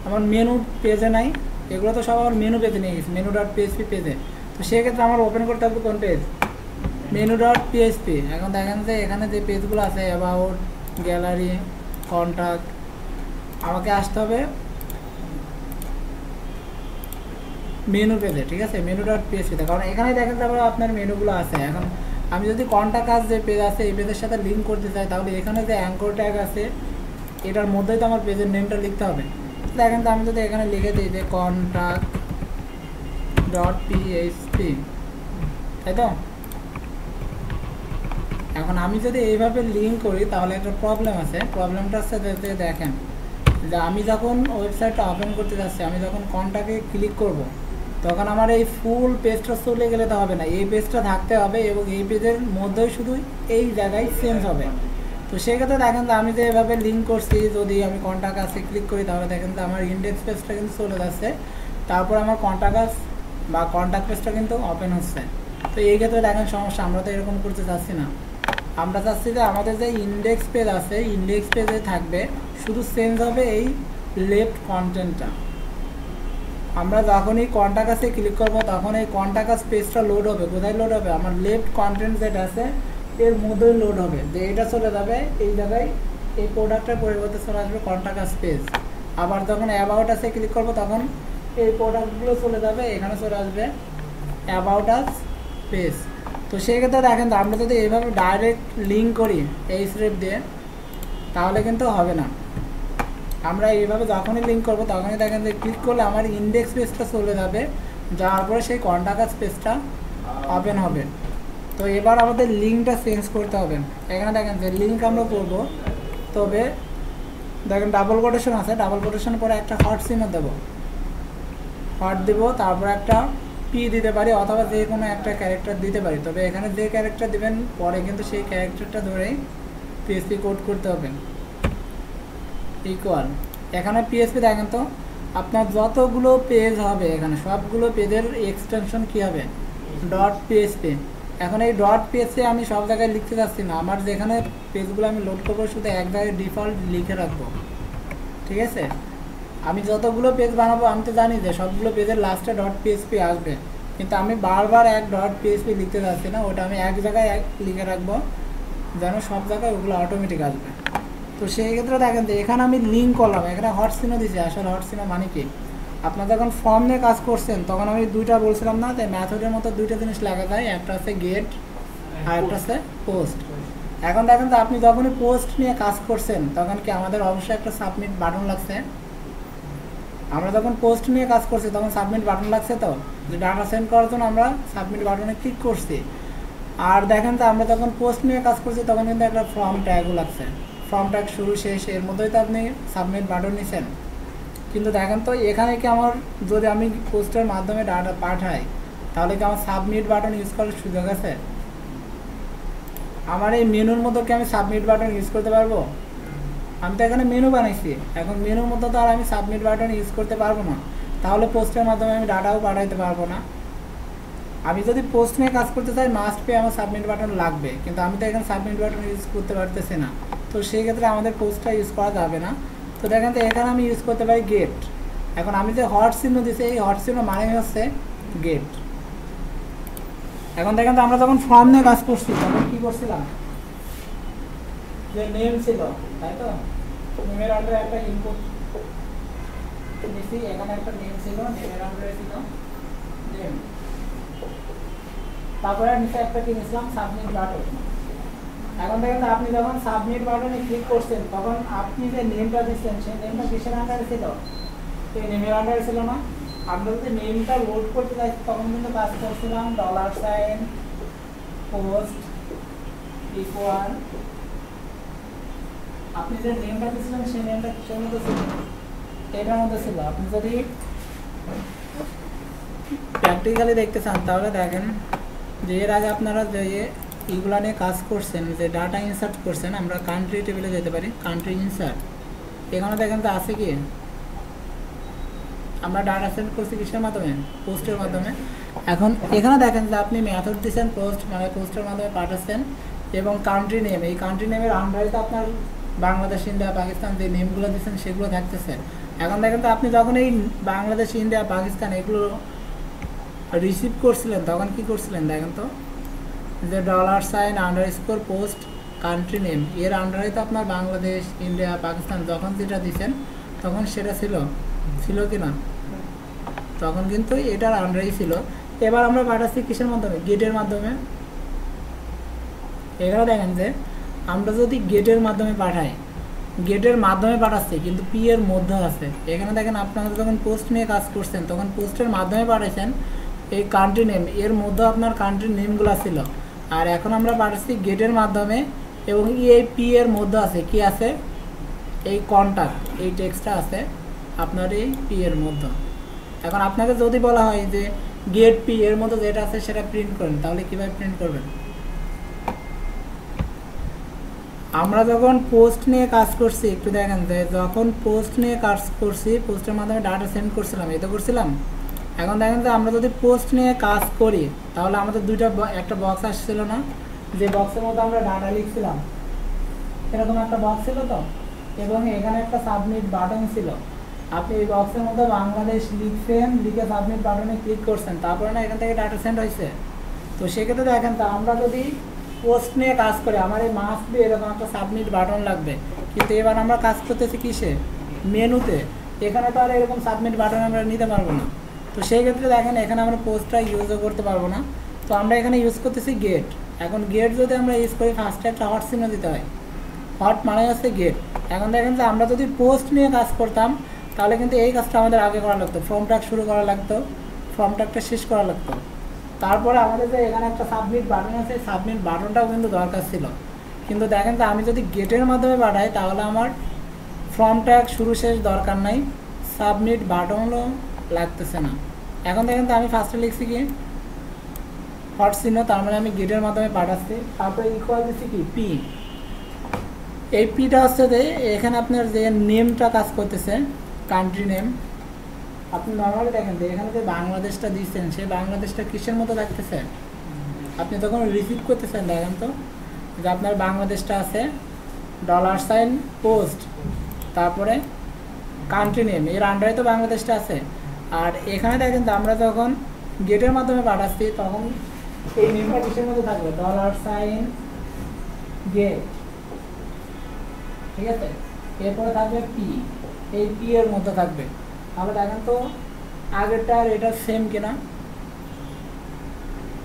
আমার মেনু পেজে নাই, এগুলো তো সব আমার মেনু পেজে নিয়ে গেছি, menu.php পেজে। তো সেক্ষেত্রে আমার ওপেন করতে হবে কোন পেজ? menu.php। এখন দেখেন যে এখানে যে পেজগুলো আছে অ্যাবাউট, গ্যালারি, কন্টাক্ট, আমাকে আসতে হবে মেনু পেজে, ঠিক আছে? menu.php তে, কারণ এখানে দেখেন তারপরে আপনার মেনুগুলো আছে। এখন আমি যদি কন্টাক্ট আস যে পেজ আছে এই পেজের সাথে লিঙ্ক করতে চাই তাহলে এখানে যে অ্যাঙ্কর ট্যাগ আছে এটার মধ্যেই তো আমার পেজের নেমটা লিখতে হবে। দেখেন তো আমি যদি এখানে লিখে দিই যে contact.php, তাই তো? এখন আমি যদি এইভাবে লিঙ্ক করি তাহলে একটা প্রবলেম আছে। প্রবলেমটা হচ্ছে যে দেখেন যে আমি যখন ওয়েবসাইটটা ওপেন করতে যাচ্ছি, আমি যখন কন্টাক্টে ক্লিক করব তখন আমার এই ফুল পেজটা চলে গেলে তো হবে না, এই পেজটা থাকতে হবে এবং এই পেজের মধ্যেই শুধু এই জায়গায় চেঞ্জ হবে। তো সেক্ষেত্রে দেখেন যে আমি যে এভাবে লিঙ্ক করছি, যদি আমি কন্টাক্ট আসে ক্লিক করি তাহলে দেখেন যে আমার ইন্ডেক্স পেজটা কিন্তু চলে যাচ্ছে, তারপর আমার কন্টাক্ট আস বা কন্ট্যাক্ট পেজটা কিন্তু ওপেন হচ্ছে। তো এই ক্ষেত্রে দেখেন সমস্যা, আমরা তো এরকম করতে চাচ্ছি না। আমরা চাচ্ছি যে আমাদের যে ইন্ডেক্স পেজ আছে, ইন্ডেক্স পেজে থাকবে, শুধু চেঞ্জ হবে এই লেফট কন্টেন্টটা। আমরা যখনই কন্ট্যাক্টে ক্লিক করব তখন এই কন্ট্যাক্ট পেজটা লোড হবে। কোথায় লোড হবে? আমার লেফট কন্টেন্ট যেটা আছে এর মধ্যেই লোড হবে, যে এটা চলে যাবে এই জায়গায়, এই প্রোডাক্টের পরিবর্তে চলে আসবে কন্ট্যাক্ট পেজ। আবার যখন অ্যাবাউট আছে ক্লিক করব তখন এই প্রোডাক্টগুলো চলে যাবে, এখানে চলে আসবে অ্যাবাউট আস পেজ। তো সেই ক্ষেত্রে দেখেন তো আমরা যদি এইভাবে ডাইরেক্ট লিঙ্ক করি এই স্টেপ দিয়ে তাহলে কিন্তু হবে না। আমরা এইভাবে যখনই লিঙ্ক করব তখনই দেখেন যে ক্লিক করলে আমার ইন্ডেক্স পেজটা চলে যাবে, যাওয়ার পরে সেই কন্ট্যাক্ট পেজটা ওপেন হবে। তো এবার আমাদের লিঙ্কটা চেঞ্জ করতে হবে। এখানে দেখেন যে লিঙ্ক আমরা করব, তবে দেখেন ডাবল কোটেশন আছে, ডাবল কোটেশন পরে একটা হট চিহ্ন দেবো, হট দেবো, তারপর একটা পি দিতে পারি অথবা যে কোনো একটা ক্যারেক্টার দিতে পারি। তবে এখানে যে ক্যারেক্টার দিবেন পরে কিন্তু সেই ক্যারেক্টারটা ধরেই পিএসপি কোড করতে হবে। ইকুয়াল এখানে পিএসপি দেখেন তো আপনার যতগুলো পেজ হবে এখানে সবগুলো পেজের এক্সটেনশন কী হবে? Dot PSP. এখন এই ডট পিএসপি আমি সব জায়গায় লিখতে চাচ্ছি না, আমার যেখানে পেজগুলো আমি লোড করবো শুধু এক জায়গায় ডিফল্ট লিখে রাখবো, ঠিক আছে? আমি যতগুলো পেজ বানাবো আমি তো জানি যে সবগুলো পেজের লাস্টে ডট পিএসপি আসবে, কিন্তু আমি বারবার এক ডট পিএসপি লিখতে চাচ্ছি না, ওটা আমি এক জায়গায় এক লিখে রাখবো যেন সব জায়গায় ওগুলো অটোমেটিক আসবে। তো সেই ক্ষেত্রে দেখেন যে এখানে আমি লিঙ্ক করলাম, এখানে হট চিহ্ন দিয়েছি। আসলে হট চিহ্ন মানে কি? আপনারা যখন ফর্ম নিয়ে কাজ করছেন তখন আমি দুইটা বলছিলাম না যে ম্যাথডের মতো দুইটা জিনিস লাগা যায়, একটা আছে গেট আর একটা আছে পোস্ট। এখন দেখেন তো আপনি যখনই পোস্ট নিয়ে কাজ করছেন তখন কি আমাদের অবশ্যই একটা সাবমিট বাটন লাগছে। আমরা যখন পোস্ট নিয়ে কাজ করছি তখন সাবমিট বাটন লাগছে, তো যে ডাটা সেন্ড করার জন্য আমরা সাবমিট বাটনে ক্লিক করছি। আর দেখেন তো আমরা যখন পোস্ট নিয়ে কাজ করছি তখন কিন্তু একটা ফর্ম ট্যাগও লাগছে, ফর্ম ট্যাগ শুরু শেষ এর মধ্যেই তো আপনি সাবমিট বাটন নিছেন। কিন্তু দেখেন তো এখানে কি আমার যদি আমি পোস্টের মাধ্যমে ডাটা পাঠাই তাহলে কি আমার সাবমিট বাটন ইউজ করার সুযোগ আছে? আমার এই মেনুর মধ্যে কি আমি সাবমিট বাটন ইউজ করতে পারবো? আমি তো এখানে মেনু বানাইছি, এখন মেনুর মধ্যে তো আর আমি সাবমিট বাটন ইউজ করতে পারবো না, তাহলে পোস্টের মাধ্যমে আমি ডাটাও পাঠাইতে পারবো না। আমি যদি পোস্ট নিয়ে কাজ করতে চাই মাস্ট পে আমার সাবমিট বাটন লাগবে, কিন্তু আমি তো এখানে সাবমিট বাটন ইউজ করতে পারতেছি না, তো সেই ক্ষেত্রে আমাদের পোস্টটা ইউজ করা যাবে না। তো দেখেন তো এখানে আমি ইউজ করতে পারি গেট। এখন আমি যে হট চিহ্ন দিচ্ছি এই হট চিহ্ন মানে হচ্ছে গেট। এখন দেখেন তো আমরা যখন ফর্ম নিয়ে কাজ করছি তখন কি করছিলাম, যে নেম ছিল তাই তো, নেমের আন্ডারে একটা ইনপুট দিছি, এখানে একটা নেম ছিল, নেমের আন্ডারে ছিল নেম, তারপরে নিচে একটা কি নিছিলাম সাবমিট বাটন। এখন দেখেন আপনি যখন সাবমিট বাটনে ক্লিক করছেন তখন আপনি যে নেমটা দিচ্ছেন সেই নেমটা কিসের আন্ডারে ছিল? এই নেমের আন্ডারে ছিল না? আমরা যদি নেমটা লোড করতে চাই তখন কিন্তু কাজ করছিলাম $, পোস্ট ইকুয়াল, আপনি যে নেমটা দিয়েছিলেন সেই নেমটা কিসের মধ্যে ছিল? এটার মধ্যে ছিল। আপনি যদি প্র্যাকটিক্যালি দেখতে চান তাহলে দেখেন যে এর আগে আপনারা যে এইগুলো নিয়ে কাজ করছেন, যে ডাটা ইনসার্ট করছেন, আমরা কান্ট্রি টেবিলে যেতে পারি, কান্ট্রি ইনসার্ট, এখানে দেখেন তো আছে কি আমরা ডাটা সেন্ড করছি কিসের মাধ্যমে? পোস্টের মাধ্যমে। এখন এখানে দেখেন যে আপনি মেথড দিচ্ছেন পোস্ট, মানে পোস্টের মাধ্যমে পাঠাচ্ছেন, এবং কান্ট্রি নেম, এই কান্ট্রি নেমের আন্ডারে তো আপনার বাংলাদেশ, ইন্ডিয়া, পাকিস্তান যে নেমগুলো দিচ্ছেন সেগুলো থাকতেছে। এখন দেখেন তো আপনি যখন এই বাংলাদেশ, ইন্ডিয়া, পাকিস্তান এগুলো রিসিভ করছিলেন তখন কি করছিলেন দেখেন তো, যে $_ পোস্ট কান্ট্রি নেম এর আন্ডারে তো আপনার বাংলাদেশ, ইন্ডিয়া, পাকিস্তান যখন যেটা দিচ্ছেন তখন সেটা ছিল কি না? তখন কিন্তু এটার আন্ডারেই ছিল। এবার আমরা পাঠাচ্ছি কিসের মাধ্যমে? গেটের মাধ্যমে। এখানে দেখেন যে আমরা যদি গেটের মাধ্যমে পাঠাই, গেটের মাধ্যমে পাঠাচ্ছি কিন্তু পি এর মধ্যে আছে। এখানে দেখেন আপনারা যখন পোস্ট নিয়ে কাজ করছেন তখন পোস্টের মাধ্যমে পাঠাইছেন এই কান্ট্রি নেম, এর মধ্যে আপনার কান্ট্রির নেমগুলো ছিল। আর এখন আমরা পাঠাচ্ছি গেটের মাধ্যমে এবং এই পি এর মধ্যে আছে কি আছে? এই কন্ট্যাক্ট, এই টেক্সটটা আছে আপনার এই পি এর মধ্যে। এখন আপনাকে যদি বলা হয় যে গেট পি এর মধ্যে যেটা আছে সেটা প্রিন্ট করেন, তাহলে কীভাবে প্রিন্ট করবেন? আমরা যখন পোস্ট নিয়ে কাজ করছি একটু দেখেন যে যখন পোস্ট নিয়ে কাজ করছি পোস্টের মাধ্যমে ডাটা সেন্ড করছিলাম, এই তো করছিলাম। এখন দেখেন যে আমরা যদি পোস্ট নিয়ে কাজ করি তাহলে আমাদের একটা বক্স আসছিল না, যে বক্সের মধ্যে আমরা ডাটা লিখছিলাম, এরকম একটা বক্স ছিল তো, এবং এখানে একটা সাবমিট বাটন ছিল। আপনি এই বক্সের মধ্যে বাংলাদেশ লিখছেন, লিখে সাবমিট বাটনে ক্লিক করছেন, তারপরে না এখান থেকে ডাটা সেন্ড হয়েছে। তো সেক্ষেত্রে দেখেন তো আমরা যদি পোস্ট নিয়ে কাজ করি, আমার এই মাস্ট বি এরকম একটা সাবমিট বাটন লাগবে, কিন্তু এবার আমরা কাজ করতেছি কিসে, মেনুতে। এখানে তো আর এরকম সাবমিট বাটন আমরা নিতে পারবো না। তো সেই ক্ষেত্রে দেখেন এখানে আমরা পোস্টটা ইউজও করতে পারবো না। তো আমরা এখানে ইউজ করতেছি গেট। এখন গেট যদি আমরা ইউজ করি, ফার্স্টে একটা হট চিহ্ন দিতে হয়। হট মানে হচ্ছে গেট। এখন দেখেন যে আমরা যদি পোস্ট নিয়ে কাজ করতাম তাহলে কিন্তু এই কাজটা আমাদের আগে করা লাগতো, ফর্ম ট্যাগ শুরু করা লাগতো, ফর্ম ট্যাগটা শেষ করা লাগতো। তারপরে আমাদের যে এখানে একটা সাবমিট বাটন আছে, সাবমিট বাটনটাও কিন্তু দরকার ছিল। কিন্তু দেখেন তো আমি যদি গেটের মাধ্যমে পাঠাই তাহলে আমার ফর্ম ট্যাগ শুরু শেষ দরকার নাই, সাবমিট বাটনও লাগতেছে না। এখন দেখেন তো আমি ফার্স্টে লিখছি কি হট চিহ্ন, তার মানে আমি গেটের মাধ্যমে পাঠাচ্ছি। তারপরে ইকুয়াল দিচ্ছি কি পি। এই পিটা হচ্ছে যে এখানে আপনার যে নেমটা কাজ করতেছে, কান্ট্রি নেম। আপনি নর্মালি দেখেন যে এখানে যে বাংলাদেশটা দিচ্ছেন, সেই বাংলাদেশটা কিসের মতো লাগতেছে। আপনি যখন রিসিভ করতেছেন দেখেন তো যে আপনার বাংলাদেশটা আছে $, পোস্ট, তারপরে কান্ট্রি নেম, এর আন্ডারে তো বাংলাদেশটা আছে। আর এখানে দেখেন তো আমরা যখন গেটের মাধ্যমে পাঠাচ্ছি তখন এই নেমটা কিসের মধ্যে থাকবে, $গেট, ঠিক আছে। এরপরে থাকবে পি, এই পি এর মধ্যে থাকবে। তাহলে দেখেন তো আগেরটা আর এটা সেম কিনা।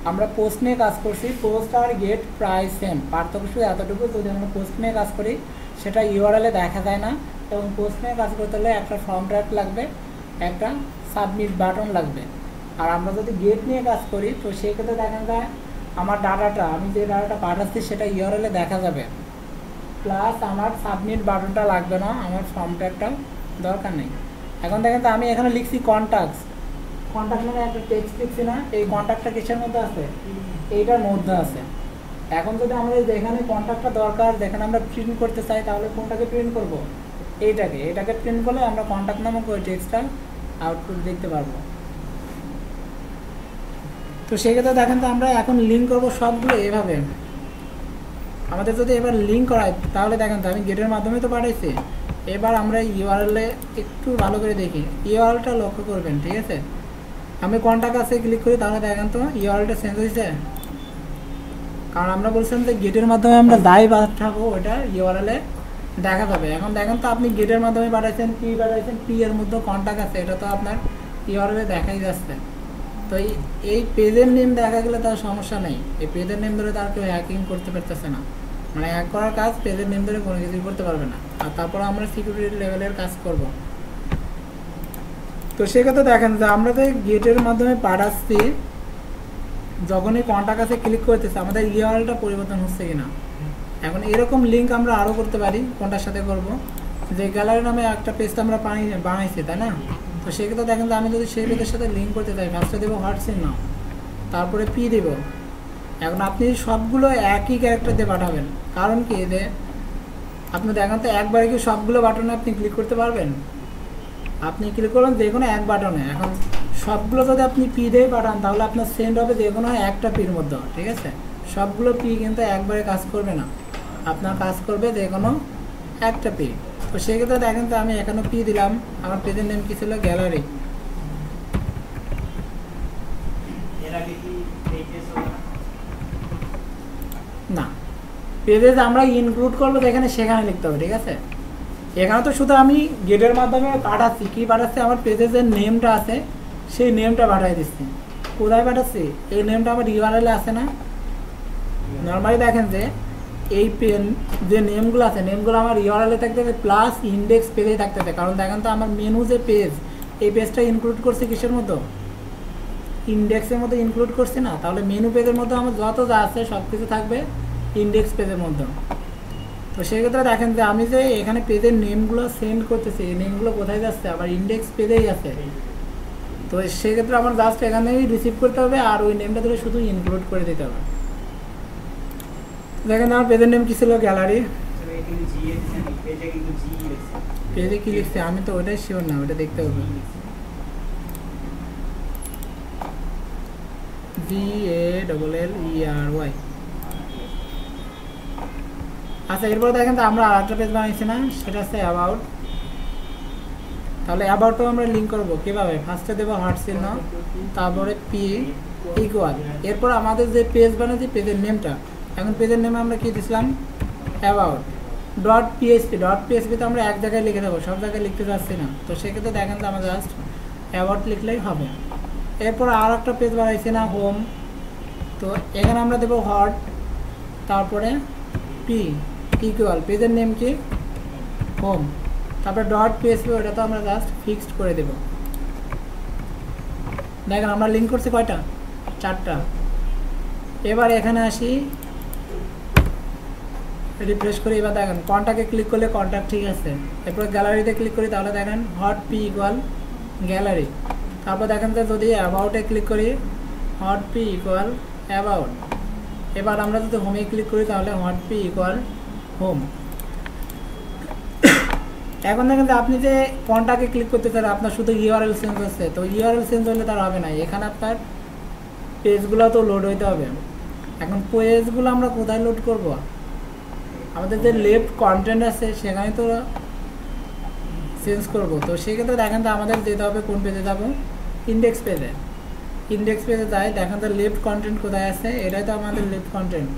আমরা পোস্ট নিয়ে কাজ করছি, পোস্ট আর গেট প্রায় সেম, পার্থক্য শুধু এতটুকু, যদি আমরা পোস্ট নিয়ে কাজ করি সেটা ইউআরএলে দেখা যায় না, এবং পোস্ট নিয়ে কাজ করতে হলে একটা ফর্ম ট্যাগ লাগবে, একটা সাবমিট বাটন লাগবে। আর আমরা যদি গেট নিয়ে কাজ করি তো সেক্ষেত্রে দেখা যায় আমার ডাটাটা, আমি যে ডাটাটা পাঠাচ্ছি সেটা ইউআরএলে দেখা যাবে, প্লাস আমার সাবমিট বাটনটা লাগবে না, আমার ফর্ম ট্যাগটাও দরকার নেই। এখন দেখেন তো আমি এখানে লিখছি কন্ট্যাক্টস, কন্ট্যাক্ট মানে একটা টেক্সট লিখছি না, এই কন্ট্যাক্টটা কিসের মধ্যে আছে, এইটার মধ্যে আছে। এখন যদি আমরা যেখানে কন্ট্যাক্টটা দরকার, যেখানে আমরা প্রিন্ট করতে চাই, তাহলে কোনটাকে প্রিন্ট করব, এটাকে প্রিন্ট করলে আমরা কন্ট্যাক্ট নামক ওই টেক্সটটা আউটপুট দেখতে পারবো। তো সেক্ষেত্রে দেখেন তো আমরা এখন লিঙ্ক করবো সবগুলো এভাবে। আমাদের যদি এবার লিঙ্ক করায় তাহলে দেখেন তো আমি গেটের মাধ্যমে তো পাঠাইছি, এবার আমরা ইউআরএলে একটু ভালো করে দেখি, ইউআরএলটা লক্ষ্য করবেন, ঠিক আছে। আমি কন্ট্যাক্ট আছে ক্লিক করি, তাহলে দেখেন তো ইউআরএলটা চেঞ্জ হয়েছে, কারণ আমরা বলছিলাম যে গেটের মাধ্যমে আমরা যাই পাঠাবো ওটা ইউআরএলে দেখা যাবে। এখন দেখেন তো আপনি গেটের মাধ্যমে পাঠাইছেন, পি এর মধ্যে কন্ট্যাক্ট আছে, এটা তো আপনার ইউআরএলে দেখাই যাচ্ছে। তো এই পেজের নেম দেখা গেলে তার সমস্যা নেই, এই পেজের নেম ধরে তার কেউ হ্যাকিং করতে পারতেছে না, মানে হ্যাক করার কাজ পেজের নেম ধরে কোনো কিছুই করতে পারবে না। আর তারপর আমরা সিকিউরিটি লেভেলের কাজ করব। তো সেক্ষেত্রে দেখেন যে আমরা যে গেটের মাধ্যমে পাঠাচ্ছি, যখনই কন্ট্যাক্ট আছে ক্লিক করতেছে আমাদের ইউআরএলটা পরিবর্তন হচ্ছে কিনা। এখন এরকম লিঙ্ক আমরা আরও করতে পারি, কোনটার সাথে করব, যে গ্যালারি নামে একটা পেজ তো আমরা বানাইছি, তাই না। তো সেক্ষেত্রে দেখেন যে আমি যদি সেই পেজের সাথে লিঙ্ক করতে চাই, ফার্স্টে দেবো হোয়াটসঅ্যাপ নাও, তারপরে পি দেব। এখন আপনি সবগুলো একই ক্যারেক্টার দিয়ে পাঠাবেন, কারণ কি যে আপনি দেখেন তো একবারে কি সবগুলো বাটনে আপনি ক্লিক করতে পারবেন, আপনি ক্লিক করবেন যে কোনো এক বাটনে। এখন সবগুলো যদি আপনি পি দিয়ে পাঠান তাহলে আপনার সেন্ড হবে যে কোনো একটা পির মধ্যে, ঠিক আছে। সবগুলো পি কিন্তু একবারে কাজ করবে না, আপনার কাজ করবে যে কোনো একটা পি। তো সেক্ষেত্রে দেখেন তো আমি এখানে পি দিলাম, আমার পেজের নেম কি ছিল, গ্যালারি। না, পেজে আমরা ইনক্লুড করবো এখানে, সেখানে লিখতে হবে, ঠিক আছে। এখানে তো শুধু আমি গেটের মাধ্যমে পাঠাচ্ছি, কি পাঠাচ্ছি, আমার পেজে যে নেমটা আছে সেই নেমটা পাঠাই দিচ্ছি। কোথায় পাঠাচ্ছি, এই নেমটা আমার ইউআরএলে আছে না। নর্মালি দেখেন যে এই যে নেমগুলো আছে, নেমগুলো আমার ইউআরএলে থাকতে হবে, প্লাস ইন্ডেক্স পেজেই থাকতে হবে। কারণ দেখেন তো আমার মেনু যে পেজ, এই পেজটা ইনক্লুড করছে কিসের মতো, ইন্ডেক্সের মধ্যে ইনক্লুড করছি না। তাহলে মেনু পেজের মধ্যে আমার যত যা আছে সব কিছু থাকবে ইন্ডেক্স পেজের মধ্যে। তো সেক্ষেত্রে দেখেন যে আমি যে এখানে পেজের নেমগুলো সেন্ড করতেছি, এই নেমগুলো কোথায় যাচ্ছে, আবার ইন্ডেক্স পেজেই আছে। তো সেক্ষেত্রে আমার জাস্ট এখানেই রিসিভ করতে হবে, আর ওই নেমটা ধরে শুধু ইনক্লুড করে দিতে হবে। দেখেন আমার পেজের নেম কি ছিল, গ্যালারি। পেজে কি লিখছে আমি তো ওটাই শিওর না, ওটা দেখতে হবে। GALLERY। আচ্ছা, এরপর দেখেন তো আমরা আরেকটা পেজ বানাইছি না, সেটা হচ্ছে অ্যাবাউট। তাহলে অ্যাবাউটও আমরা লিঙ্ক করব কীভাবে? ফার্স্টে দেবো হার্ট চিহ্ন, তারপরে পি ইকুয়াল, এরপর আমাদের যে পেজ বানাচ্ছি পেজের নেমটা, এখন পেজের নেমে আমরা কি দিছিলাম? About dot PHP. ডট পিএইচপিতে আমরা এক জায়গায় লিখে দেবো, সব জায়গায় লিখতে যাচ্ছি না। তো সেক্ষেত্রে দেখেন তো আমরা জাস্ট অ্যাবাউট লিখলেই হবে। এরপর আর একটা পেজ বানাইছি না, হোম। তো এখানে আমরা দেবো হট, তারপরে পি ইকুয়াল, পেজের নেম কি? হোম, তারপরে ডট পিএইচপি, ওটা তো আমরা জাস্ট ফিক্সড করে দেব। দেখেন আমরা লিঙ্ক করছি কয়টা? 4টা। এবার এখানে আসি, রিফ্রেশ করি। এবার দেখেন কন্ট্যাক্টে ক্লিক করলে কন্ট্যাক্ট ঠিক আছে। এরপর গ্যালারিতে ক্লিক করি, তাহলে দেখেন হট পি ইকুয়াল গ্যালারি। তারপর দেখেন যে যদি অ্যাবাউটে ক্লিক করি, হট পি ইকুয়াল অ্যাবাউট। এবার আমরা যদি হোমে ক্লিক করি, তাহলে হট পি ইকুয়াল হোম। এখন দেখেন যে আপনি যে কন্ট্যাক্টে ক্লিক করতে চান, আপনার শুধু ইউআরএল চেঞ্জ হচ্ছে। তো ইউআরএল চেঞ্জ হলে তার হবে না, এখানে আপনার পেজগুলো তো লোড হইতে হবে। এখন পেজগুলো আমরা কোথায় লোড করব? আমাদের যে লেফট কন্টেন্ট আছে সেখানে তো চেঞ্জ করব। তো সেক্ষেত্রে দেখেন তো আমাদের যেতে হবে কোন পেজে যাব? ইন্ডেক্স পেজে। ইন্ডেক্স পেজে যাই, দেখেন তো লেফট কন্টেন্ট কোথায় আছে, এটাই তো আমাদের লেফট কন্টেন্ট।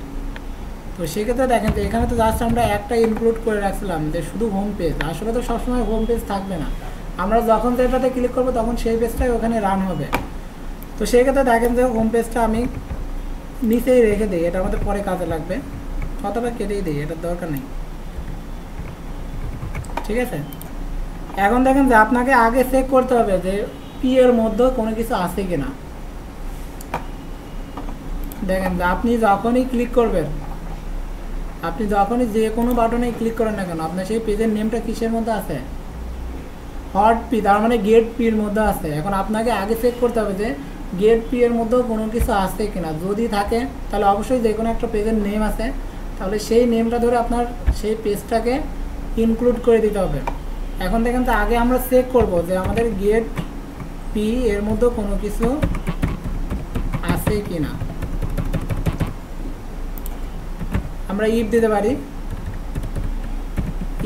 তো সেক্ষেত্রে দেখেন তো এখানে তো জাস্ট আমরা একটা ইনক্লুড করে রাখছিলাম যে শুধু হোম পেজ। আসলে তো সবসময় হোম পেজ থাকবে না, আমরা যখন যেটাতে ক্লিক করবো তখন সেই পেজটাই ওখানে রান হবে। তো সেই ক্ষেত্রে দেখেন যে হোম পেজটা আমি নিচেই রেখে দিই, এটা আমাদের পরে কাজে লাগবে, অথবা কেটেই দিই, এটার দরকার নেই। ঠিক আছে, এখন দেখেন যে আপনাকে আগে চেক করতে হবে যে পি এর মধ্যে কোনো কিছু আছে কিনা। দেখেন যে আপনি যখনই ক্লিক করবেন, আপনি যখনই যে কোনো বাটনে ক্লিক করেন না কেন, আপনার সেই পেজের নেমটা কিসের মধ্যে আছে? হট পি, তার মানে গেট পি এর মধ্যে আছে। এখন আপনাকে আগে চেক করতে হবে যে গেট পি এর মধ্যেও কোনো কিছু আছে কিনা। যদি থাকে তাহলে অবশ্যই যে কোনো একটা পেজের নেম আছে, তাহলে সেই নেমটা ধরে আপনার সেই পেজটাকে ইনক্লুড করে দিতে হবে। এখন দেখেন তো আগে আমরা চেক করব যে আমাদের গেট পি এর মধ্যে কোনো কিছু আছে কিনা। আমরা ইফ দিতে পারি,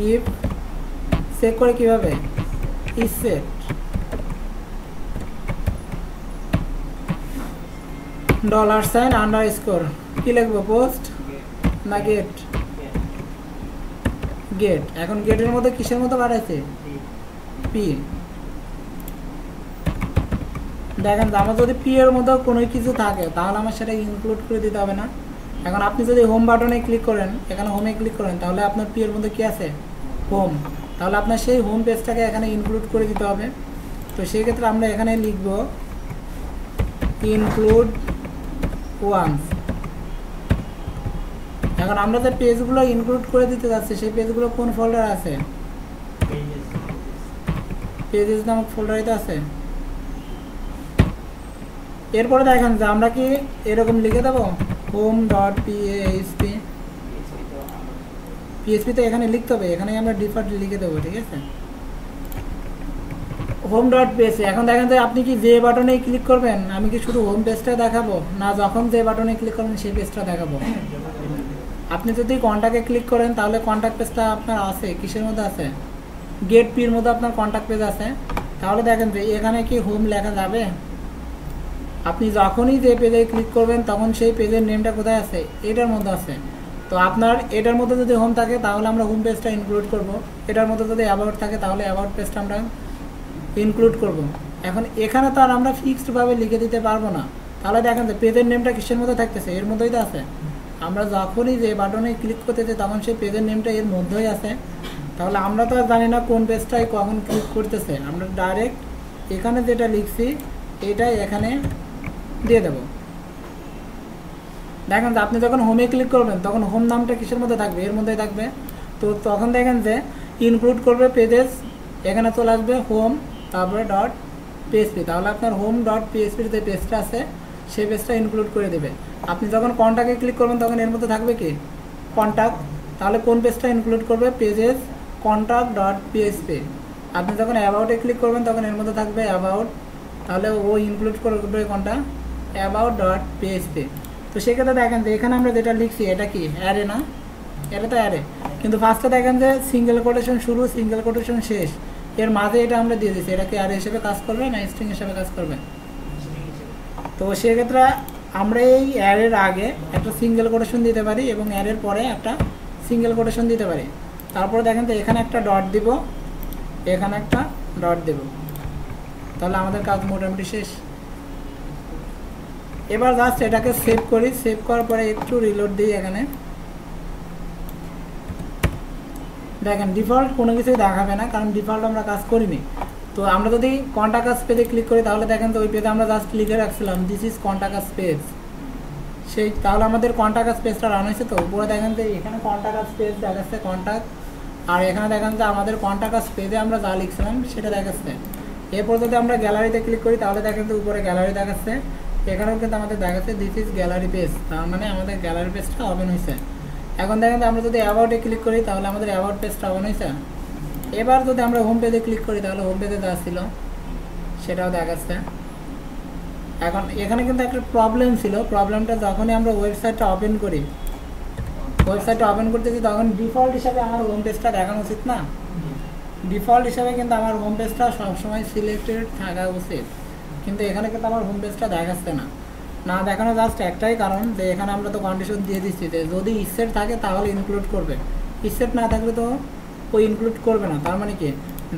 ইফ চেক করে কিভাবে? ইফ সেট $_ কি লিখবো? পোস্ট না গেট? গেট। এখন গেটের মধ্যে কিসের মতো বাড়াইছে? পি। দেখেন আমার যদি পি এর মধ্যে কোনো কিছু থাকে তাহলে আমার সেটা ইনক্লুড করে দিতে হবে না। এখন আপনি যদি হোম বাটনে ক্লিক করেন, এখানে হোমে ক্লিক করেন, তাহলে আপনার পি এর মধ্যে কি আছে? হোম। তাহলে আপনার সেই হোম পেজটাকে এখানে ইনক্লুড করে দিতে হবে। তো সেই ক্ষেত্রে আমরা এখানে লিখব ইনক্লুড ওয়ান্স। এখন আমরা যে পেজগুলো ইনক্লুড করে দিতে যাচ্ছি সেই পেজগুলো কোন ফোল্ডার আছে? পেজেস নামক ফোল্ডারে আছে। এরপরে দেখেন যে আমরা কি এরকম লিখে দেবো হোম ডট পিএইচপি। পিএইচপি তো এখানে লিখতে হবে, এখানে আমরা ডিফল্ট লিখে দেবো। ঠিক আছে, হোম ডট পিএইচপি। এখন দেখেন যে আপনি কি যে বাটনে ক্লিক করবেন, আমি কি শুধু হোম পেজটা দেখাবো না যখন যে বাটনে ক্লিক করবেন সেই পেজটা দেখাবো? আপনি যদি কন্ট্যাক্টে ক্লিক করেন তাহলে কন্ট্যাক্ট পেজটা আপনার আছে কিসের মধ্যে আছে? গেট পির মধ্যে আপনার কন্ট্যাক্ট পেজ আছে। তাহলে দেখেন যে এখানে কি হোম লেখা যাবে? আপনি যখনই যে পেজে ক্লিক করবেন তখন সেই পেজের নেমটা কোথায় আছে? এটার মধ্যে আছে। তো আপনার এটার মধ্যে যদি হোম থাকে তাহলে আমরা হোম পেজটা ইনক্লুড করব, এটার মধ্যে যদি অ্যাবাউট থাকে তাহলে অ্যাবাউট পেজটা আমরা ইনক্লুড করব। এখন এখানে তো আর আমরা ফিক্সডভাবে লিখে দিতে পারবো না। তাহলে দেখেন যে পেজের নেমটা কিসের মধ্যে থাকতেছে? এর মধ্যেই তো আছে। আমরা যখনই যে বাটনে ক্লিক করতেছি তখন সেই পেজের নেমটা এর মধ্যেই আছে। তাহলে আমরা তো আর জানি না কোন পেজটাই কখন ক্লিক করতেছে, আমরা ডাইরেক্ট এখানে যেটা লিখছি এটাই এখানে দিয়ে দেব। দেখেন যে আপনি যখন হোমে ক্লিক করবেন তখন হোম নামটা কিসের মধ্যে থাকবে? এর মধ্যেই থাকবে। তো তখন দেখেন যে ইনক্লুড করবে পেজেস, এখানে চলে আসবে হোম তারপরে ডট পিএইচপি। তাহলে আপনার হোম ডট পিএইচপির যে পেজটা আছে সেই পেজটা ইনক্লুড করে দেবে। আপনি যখন কন্ট্যাক্টে ক্লিক করবেন তখন এর মধ্যে থাকবে কি? কন্ট্যাক্ট। তাহলে কোন পেজটা ইনক্লুড করবে? Pages contact dot PHP. আপনি যখন অ্যাবাউটে ক্লিক করবেন তখন এর মধ্যে থাকবে অ্যাবাউট, তাহলে ও ইনক্লুড করবে কোনটা? About dot PHP. তো সেক্ষেত্রে দেখেন যে এখানে আমরা যেটা লিখছি এটা কি অ্যারে না, এটা তো অ্যারে, কিন্তু ফার্স্টে দেখেন যে সিঙ্গেল কোটেশন শুরু সিঙ্গেল কোটেশন শেষ, এর মাঝে এটা আমরা দিয়ে দিচ্ছি, এটা কি অ্যারে হিসেবে কাজ করবে না স্ট্রিং হিসেবে কাজ করবে? তো সেক্ষেত্রে আমরা এই অ্যারের আগে একটা সিঙ্গেল কোটেশন দিতে পারি এবং অ্যারের পরে একটা সিঙ্গেল কোটেশন দিতে পারি। তারপরে দেখেন তো এখানে একটা ডট দিব, এখানে একটা ডট দেব, তাহলে আমাদের কাজ মোটামুটি শেষ। এবার জাস্ট এটাকে সেভ করি, সেভ করার পরে একটু রিলোড দিই। এখানে দেখেন ডিফল্ট কোনো কিছুই দেখাবে না, কারণ ডিফল্ট আমরা কাজ করিনি। তো আমরা যদি কন্টাক্ট আস পেজে ক্লিক করি তাহলে দেখেন তো ওই পেজে আমরা জাস্ট লিখে রাখছিলাম this is contact us page, সেই তাহলে আমাদের কন্টাক্ট আস পেজটা রান হয়েছে। তো উপরে দেখেন যে এখানে কন্টাক্ট আস পেজ দেখাচ্ছে কন্টাক্ট, আর এখানে দেখেন যে আমাদের কন্টাক্ট আস পেজে আমরা যা লিখছিলাম সেটা দেখাচ্ছে। এরপর যদি আমরা গ্যালারিতে ক্লিক করি তাহলে দেখেন যে উপরে গ্যালারি দেখাচ্ছে, এখানেও কিন্তু আমাদের দেখাচ্ছে দিস ইজ গ্যালারি পেজ, তার মানে আমাদের গ্যালারি পেজটা ওপেন হয়েছে। এখন দেখেন যে আমরা যদি অ্যাবাউটে ক্লিক করি তাহলে আমাদের অ্যাবাউট পেজটা ওপেন হয়েছে। এবার যদি আমরা হোম পেজে ক্লিক করি তাহলে হোম পেজে যা ছিল সেটাও দেখাচ্ছে। এখন এখানে কিন্তু একটা প্রবলেম ছিল, প্রবলেমটা যখনই আমরা ওয়েবসাইটটা ওপেন করি, ওয়েবসাইটটা ওপেন করতেছি তখন ডিফল্ট হিসাবে আমার হোম পেজটা দেখানো উচিত না, ডিফল্ট হিসাবে কিন্তু আমার হোম পেজটা সবসময় সিলেক্টেড থাকা উচিত, কিন্তু এখানে কিন্তু আমার হোম পেজটা দেখাচ্ছে না। না দেখানো জাস্ট একটাই কারণ যে এখানে আমরা তো কন্ডিশন দিয়ে দিচ্ছি যে যদি ইসেট থাকে তাহলে ইনক্লুড করবে, ইসেট না থাকলে তো ওই ইনক্লুড করবে না। তার মানে কি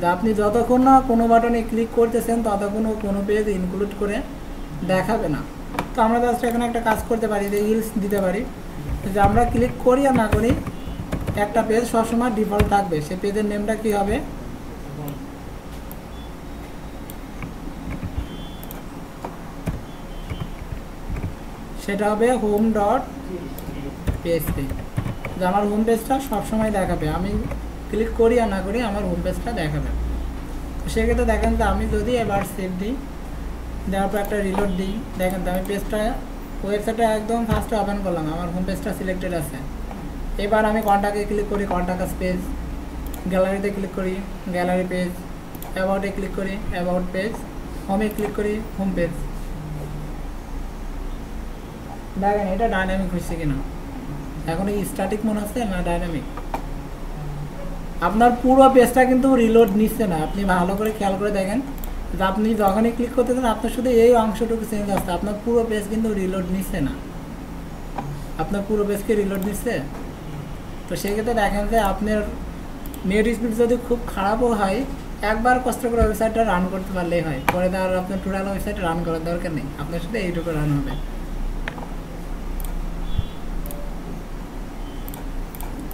যে আপনি যতক্ষণ না কোনো বাটনে ক্লিক করতেছেন ততক্ষণ কোনো পেজ ইনক্লুড করে দেখাবে না। তো আমরা জাস্ট এখানে একটা কাজ করতে পারি যে ইলস দিতে পারি যে আমরা ক্লিক করি আর না করি একটা পেজ সবসময় ডিফল্ট থাকবে, সে পেজের নেমটা কি হবে, সেটা হবে হোম ডট পিএইচপি, যে আমার হোম পেজটা সবসময় দেখাবে, আমি ক্লিক করি আর না করি আমার হোম পেজটা দেখাবে। তো সেক্ষেত্রে দেখেন যে আমি যদি এবার সেভ দিই, দেওয়ার পর একটা রিলোড দিই, দেখেন তো আমি পেজটা ওয়েবসাইটটা একদম ফার্স্টে ওপেন করলাম, আমার হোম পেজটা সিলেক্টেড আছে। এবার আমি কন্টাক্টে ক্লিক করি কন্টাক্ট আস পেজ, গ্যালারিতে ক্লিক করি গ্যালারি পেজ, অ্যাবাউটে ক্লিক করি অ্যাবাউট পেজ, হোমে ক্লিক করি হোম পেজ। দেখেন এটা ডাইনামিক হচ্ছে কিনা, এখন এই স্ট্যাটিক মনে হচ্ছে না ডাইনামিক। আপনার পুরো পেজটা কিন্তু রিলোড নিচ্ছে না, আপনি ভালো করে খেয়াল করে দেখেন যে আপনি যখনই ক্লিক করতেছেন আপনার শুধু এই অংশটুকু চেঞ্জ আসছে, আপনার পুরো পেজ কিন্তু রিলোড নিচ্ছে না, আপনার পুরো পেজকে রিলোড নিচ্ছে। তো সেক্ষেত্রে দেখেন যে আপনার নেট স্পিড যদি খুব খারাপও হয় একবার কষ্ট করে ওয়েবসাইটটা রান করতে পারলেই হয়, পরে তার আপনার টোটাল ওয়েবসাইট রান করার দরকার নেই, আপনার শুধু এইটুকু রান হবে।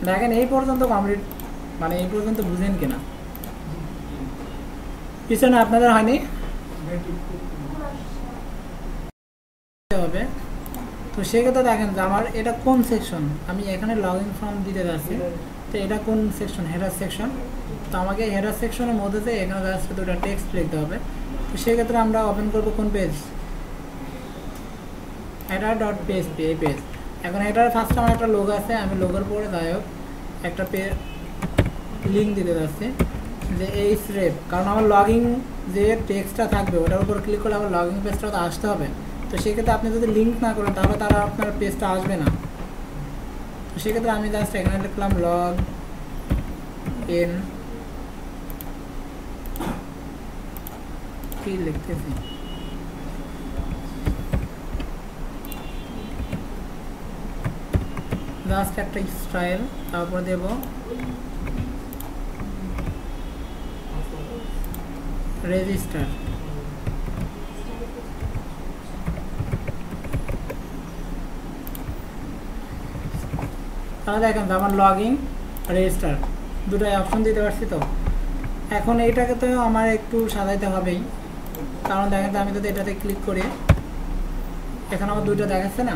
দেখেন এই পর্যন্ত কমপ্লিট, মানে এই পর্যন্ত বুঝেন কিনা, পিছনে আপনাদের হয়নি হবে। তো সেক্ষেত্রে দেখেন যে আমার এটা কোন সেকশন, আমি এখানে লগ ইন ফর্ম দিতে যাচ্ছি, তো এটা কোন সেকশন, হেডার সেকশন। তো আমাকে হেডার সেকশনের মধ্যে দিয়ে এখানে যাচ্ছে দুটো টেক্সট লিখতে হবে। তো সেক্ষেত্রে আমরা ওপেন করবো কোন পেজ, হেডার ডট পিএইচপি, এই পেজ। এখন এটার ফার্স্ট আমার একটা লোগো আছে, আমি লোগোর পরে যাই হোক একটা লিঙ্ক দিতে যাচ্ছি যে এই রেপ, কারণ আমার লগইন যে টেক্সটটা থাকবে ওটার উপর ক্লিক করলে আমার লগইন পেজটা তো আসতে হবে। তো সেক্ষেত্রে আপনি যদি লিঙ্ক না করেন তাহলে তারা আপনার পেজটা আসবে না। তো সেক্ষেত্রে আমি জাস্ট এখানে লিখলাম লগ ইন, কি লিখতেছি, জাস্ট একটা স্টাইল, তারপর দেব রেজিস্টার। তাহলে দেখেন আমার লগ ইন রেজিস্টার দুটোই অপশন দিতে পারছি। তো এখন এইটাকে তো আমার একটু সাজাইতে হবেই, কারণ দেখেন আমি যদি এটাতে ক্লিক করি এখানে আমার দুইটা দেখাচ্ছে না,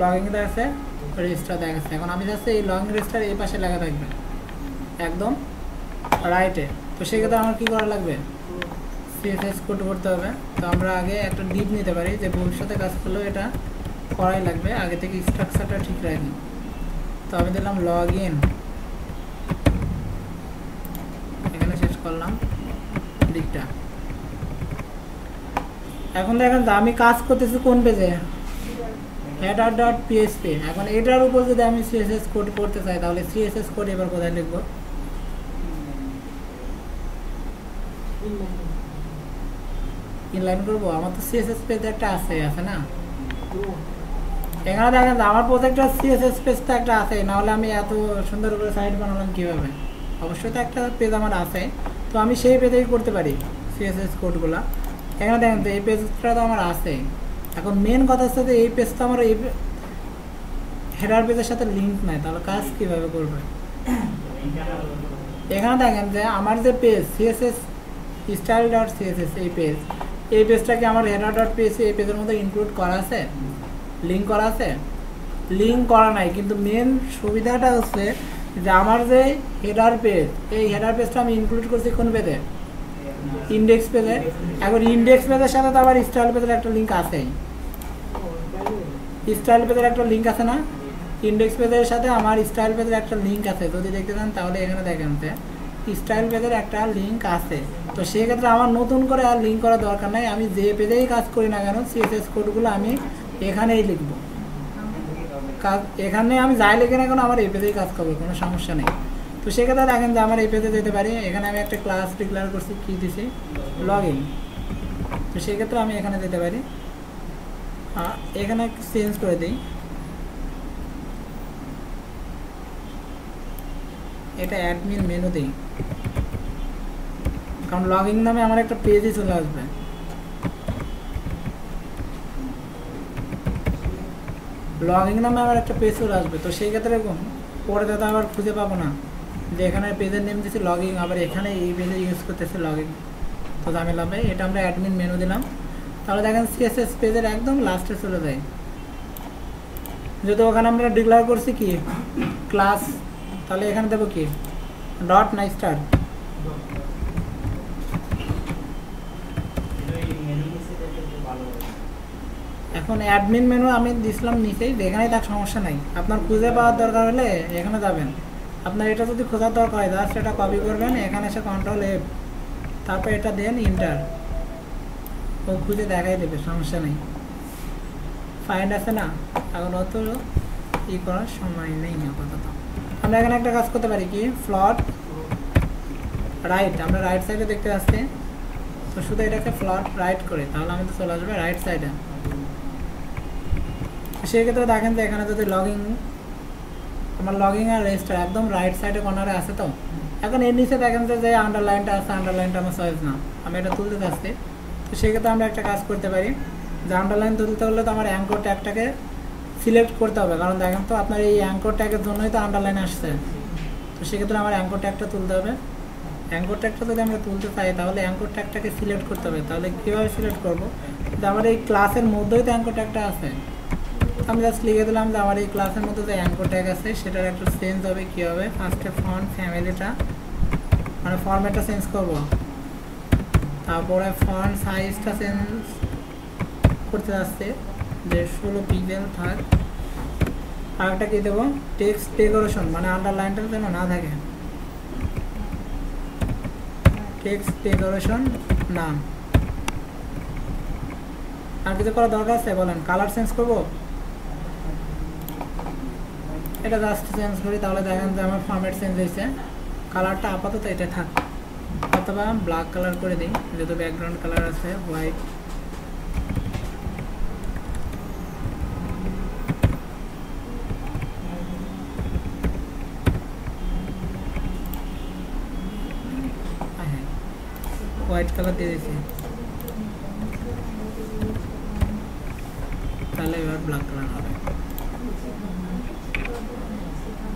লগ ইন দেখাচ্ছে রেজিস্টার দেখাচ্ছে। এখন আমি যাচ্ছি এই লগ ইন রেজিস্টার এই পাশে লেখা থাকবে একদম রাইটে। তো সেক্ষেত্রে আমার কী করা লাগবে, সিএসএস কোড করতে হবে। তো আমরা আগে একটা ডিপ নিতে পারি যে ভবিষ্যতে কাজ করলেও এটা করাই লাগবে, আগে থেকে স্ট্রাকচারটা ঠিক রাখি। তো আমি দিলাম লগ ইন, এখানে শেষ করলাম ডিপটা। এখন দেখেন যে আমি কাজ করতেছি কোন পেজে, header.php। এখন এটার উপর যদি আমি সিএসএস কোড করতে চাই তাহলে সিএসএস কোড এবার কোথায় লিখবো? ইনলাইন করবো। আমার তো সিএসএস পেজ একটা আছে না? এখানে দেখেন আমার প্রত্যেকটা সিএসএস পেজ তো একটা আছে, না হলে আমি এত সুন্দর করে সাইট বানালাম কিভাবে? অবশ্যই তো একটা পেজ আমার আছে, তো আমি সেই পেজেই করতে পারি সিএসএস কোডগুলো। এখানে দেখেন তো এই পেজটা তো আমার আছে। এখন মেন কথা হচ্ছে যে এই পেজটা আমার এই হেডার পেজের সাথে লিঙ্ক নাই, তাহলে কাজ কিভাবে করবে? এখানে দেখেন যে আমার যে পেজ সিএসএস style.css এই পেজটাকে আমার header.php এই পেজের মধ্যে ইনক্লুড করা আছে, লিঙ্ক করা আছে? লিঙ্ক করা নাই, কিন্তু মেন সুবিধাটা হচ্ছে যে আমার যে হেডার পেজ, এই হেডার পেজটা আমি ইনক্লুড করছি কোন পেজে? ইন্ডেক্স পেজে। এখন ইন্ডেক্স পেজের সাথে তো আবার স্টাইল পেজের একটা লিঙ্ক আছে, স্টাইল পেজের একটা লিঙ্ক আছে না? ইন্ডেক্স পেজের সাথে আমার স্টাইল পেজের একটা লিঙ্ক আছে, যদি দেখতে চান তাহলে এখানে দেখেন যে স্টাইল পেজের একটা লিঙ্ক আছে। তো সেক্ষেত্রে আমার নতুন করে আর লিঙ্ক করার দরকার নাই, আমি যে পেজেই কাজ করি না কেন সিএসএস কোডগুলো আমি এখানেই লিখবো। কাজ এখানে আমি যাই লিখে না কেন আমার এই পেজেই কাজ করবো, কোনো সমস্যা নেই। তো সেক্ষেত্রে দেখেন যে আমার এই পেজে যেতে পারি। এখানে আমি একটা ক্লাস ডিক্লেয়ার করছি, কি দিছি? Log in. তো সেক্ষেত্রে আমি এখানে যেতে পারি, এখানে একটু চেঞ্জ করে দিই, এটা অ্যাডমিন মেনু দিই, কারণ লগ ইন নামে আমার একটা পেজই চলে আসবে। লগ ইন নামে আমার একটা পেজ চলে আসবে, তো সেই ক্ষেত্রে পরে দাদা আবার খুঁজে পাবো না যে এখানে পেজের নেম দিচ্ছি লগ ইন, আবার এখানে এই পেজে ইউজ করতেছে লগ ইন, তো ঝামেলা হবে। এটা আমরা অ্যাডমিন মেনু দিলাম, তাহলে দেখেন সিএসএস পেজের একদম লাস্টে চলে যায়। যেহেতু ওখানে আমরা ডিক্লেয়ার করছি কি ক্লাস, তাহলে এখানে দেবো কি ডট না স্টার? এখন অ্যাডমিন মেনু আমি দিছিলাম নিচেই, এখানেই তার সমস্যা নাই। আপনার খুঁজে পাওয়ার দরকার হলে এখানে যাবেন, আপনার এটা যদি খোঁজার দরকার হয় জাস্ট এটা কপি করবেন, এখানে এসে কন্ট্রোল F, তারপর এটা দেন ইন্টার, ও খুঁজে দেখাই দেবে, সমস্যা নেই। ফাইন্ড আছে না? এখন অত ই করার সময় নেই আপাতত। আমরা এখানে একটা কাজ করতে পারি কি ফ্লট রাইট, আমরা রাইট সাইডে দেখতে আসছি, তো শুধু এটাকে ফ্লট রাইট করে তাহলে আমি তো চলে আসবে রাইট সাইডে। সেক্ষেত্রে দেখেন যে এখানে যদি লগিং, আমার লগিং আর রেজিস্টার একদম রাইট সাইডে কর্নারে আছে। তো এখন এর নিচে দেখেন যে আন্ডারলাইনটা আছে, আন্ডারলাইনটা আমার চয়েস না, আমি এটা তুলতে চাচ্ছি। তো সেক্ষেত্রে আমরা একটা কাজ করতে পারি যে আন্ডারলাইন তুলতে হলে তো আমার অ্যাঙ্কর ট্যাগটাকে সিলেক্ট করতে হবে, কারণ দেখেন তো আপনার এই অ্যাঙ্কর ট্যাগের জন্যই তো আন্ডারলাইন আসছে। তো সেক্ষেত্রে আমার অ্যাঙ্কর ট্যাগটা তুলতে হবে। অ্যাঙ্কর ট্যাগটা যদি আমরা তুলতে চাই তাহলে অ্যাঙ্কর ট্যাগটাকে সিলেক্ট করতে হবে। তাহলে কীভাবে সিলেক্ট করবো? যে আমার এই ক্লাসের মধ্যেই তো অ্যাঙ্কর ট্যাগটা আছে, আমি জাস্ট লিখে দিলাম যে আমার এই ক্লাসের মধ্যে যে অ্যাঙ্কর ট্যাগ আছে সেটার একটা চেঞ্জ হবে। কী হবে? ফার্স্টে ফন্ট ফ্যামিলিটা মানে ফরম্যাটটা চেঞ্জ করবো, তারপরে ফন্ট সাইজটা চেঞ্জ করতে যাচ্ছে যে 16 পিক্সেল থাক। আরেকটা কী দেবো? টেক্সট ডেকোরেশন, মানে আন্ডারলাইনটা যেন না থাকে, টেক্সট ডেকোরেশন নাম। আর কিছু করার দরকার আছে বলেন? কালার চেঞ্জ করবো, এটা জাস্ট চেঞ্জ করি, তাহলে দেখেন যে আমার ফরম্যাট চেঞ্জ হয়েছে। কালারটা আপাতত এটা থাক, অথবা ব্ল্যাক কালার করে দিই, যেহেতু ব্যাকগ্রাউন্ড কালার আছে হোয়াইট। হোয়াইট কালার দিয়ে দিয়েছি, তাহলে এবার ব্ল্যাক কালার হবে।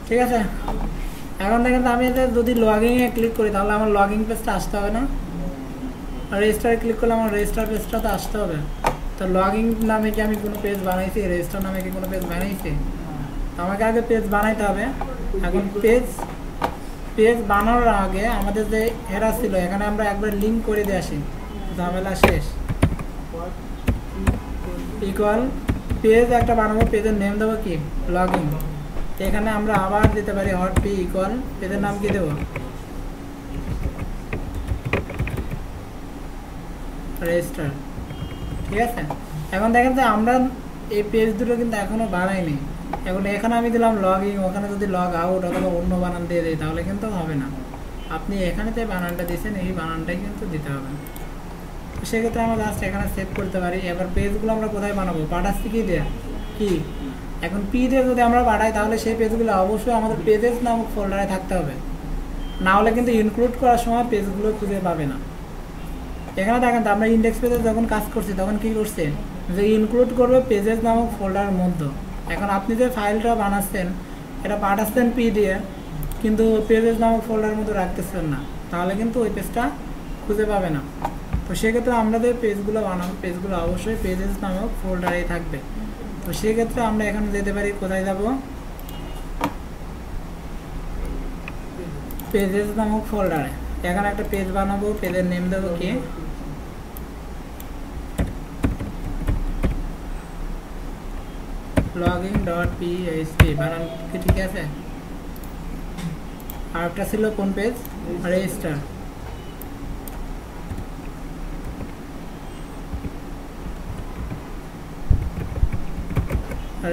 ঠিক আছে, এখন দেখেন আমি যদি লগিংয়ে ক্লিক করি তাহলে আমার লগিং পেজটা আসতে হবে না, আর রেজিস্টারে ক্লিক করলে আমার রেজিস্টার পেজটা তো আসতে হবে। তো লগিং নামে কি আমি কোনো পেজ বানাইছি? রেজিস্টার নামে কি কোনো পেজ বানাইছি? আমাকে আগে পেজ বানাইতে হবে। এখন পেজ বানানোর আগে আমাদের যে হেডার ছিল এখানে আমরা একবার লিঙ্ক করে দিয়ে আসি, ঝামেলা শেষ। ইকুয়াল পেজ একটা বানাবো, পেজের নেম দেবো কি লগিং। এখানে আমরা আবার দিতে পারি হট পি ইকুয়াল পেজের নাম কি দেবো রেজিস্টার। ঠিক আছে। এখন দেখেন যে আমরা এই পেজ দুটো কিন্তু এখনও বানাইনি। এখন এখানে আমি দিলাম লগ ইন, ওখানে যদি লগ আউট অথবা অন্য বানান দিয়ে দিই তাহলে কিন্তু হবে না। আপনি এখানে যে বানানটা দিয়েছেন এই বানানটাই কিন্তু দিতে হবে। তো সেক্ষেত্রে আমরা জাস্ট এখানে সেভ করতে পারি। এবার পেজগুলো আমরা কোথায় বানাবো? পাঠাচ্ছি কি দেয়া কি, এখন পি দিয়ে যদি আমরা পাঠাই তাহলে সেই পেজগুলো অবশ্যই আমাদের পেজেস নামক ফোল্ডারে থাকতে হবে, না হলে কিন্তু ইনক্লুড করার সময় পেজগুলো খুঁজে পাবে না। এখানে দেখেন তো আমরা ইন্ডেক্স পেজে যখন কাজ করছি তখন কি করছে যে ইনক্লুড করবে পেজেস নামক ফোল্ডারের মধ্যে। এখন আপনি যে ফাইলটা বানাচ্ছেন এটা পাঠাচ্ছেন পি দিয়ে, কিন্তু পেজেস নামক ফোল্ডারের মধ্যে রাখতেছেন না, তাহলে কিন্তু ওই পেজটা খুঁজে পাবে না। তো সেক্ষেত্রে আমরা যে পেজগুলো বানাবো পেজগুলো অবশ্যই পেজেস নামক ফোল্ডারেই থাকবে। তো সেক্ষেত্রে আমরা এখানে যেতে পারি, কোথায় যাব? পেজেস নামক ফোল্ডারে। এখানে একটা পেজ বানাবো, পেজের নেম দেবো কি login.php, বানান কি ঠিক আছে? আর একটা ছিল কোন পেজ? রেজিস্টার।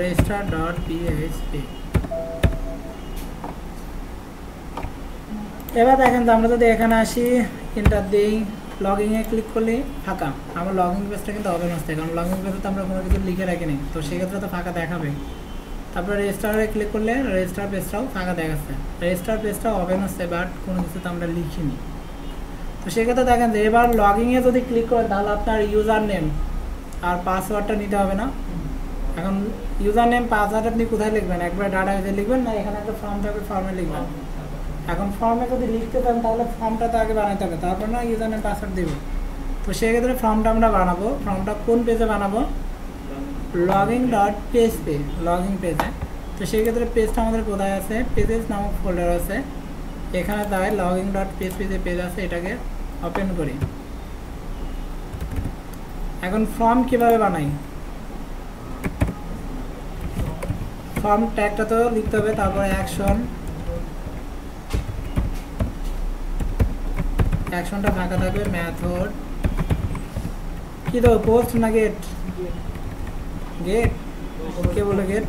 register.php। এবার দেখেন তো আমরা যদি এখানে আসি, এন্টার দিই, লগইনে ক্লিক করলে ফাঁকা। আমার লগইন পেজটা কিন্তু ওপেন হচ্ছে, কারণ লগইন পেজে তো আমরা কোনো কিছু লিখে রাখিনি, তো সেক্ষেত্রে তো ফাঁকা দেখাবে। তারপরে রেজিস্টারে ক্লিক করলে রেজিস্টার পেজটাও ফাঁকা দেখাচ্ছে, রেজিস্টার পেজটাও ওপেন হচ্ছে, বাট কোনো কিছু তো আমরা লিখিনি। তো সেক্ষেত্রে দেখেন যে এবার লগইনে যদি ক্লিক করেন তাহলে আপনার ইউজার নেম আর পাসওয়ার্ডটা নিতে হবে না। এখন ইউজার নেম পাসওয়ার্ড আপনি কোথায় লিখবেন? একবার ডাটাবেজে লিখবেন, না এখানে একটা ফর্ম থাকবে ফর্মে লিখবেন। এখন ফর্মে যদি লিখতে চান তাহলে ফর্মটা তো আগে বানাতে হবে, তারপর না ইউজার নেম পাসওয়ার্ড দেব। তো সেক্ষেত্রে ফর্মটা আমরা বানাবো। ফর্মটা কোন পেজে বানাবো? login.php, লগইন পেজে। তো সেক্ষেত্রে পেজটা আমাদের কোথায় আছে? পেজেস নামক ফোল্ডার আছে, এখানে তাই login.php যে পেজ আছে এটাকে ওপেন করি। এখন ফর্ম কিভাবে বানাই? ফর্ম ট্যাগটা তো লিখতে হবে, তারপরে অ্যাকশনটা ফাঁকা থাকবে, মেথড কি দেবো? পোস্ট না গেট? গেট, কে বলে গেট?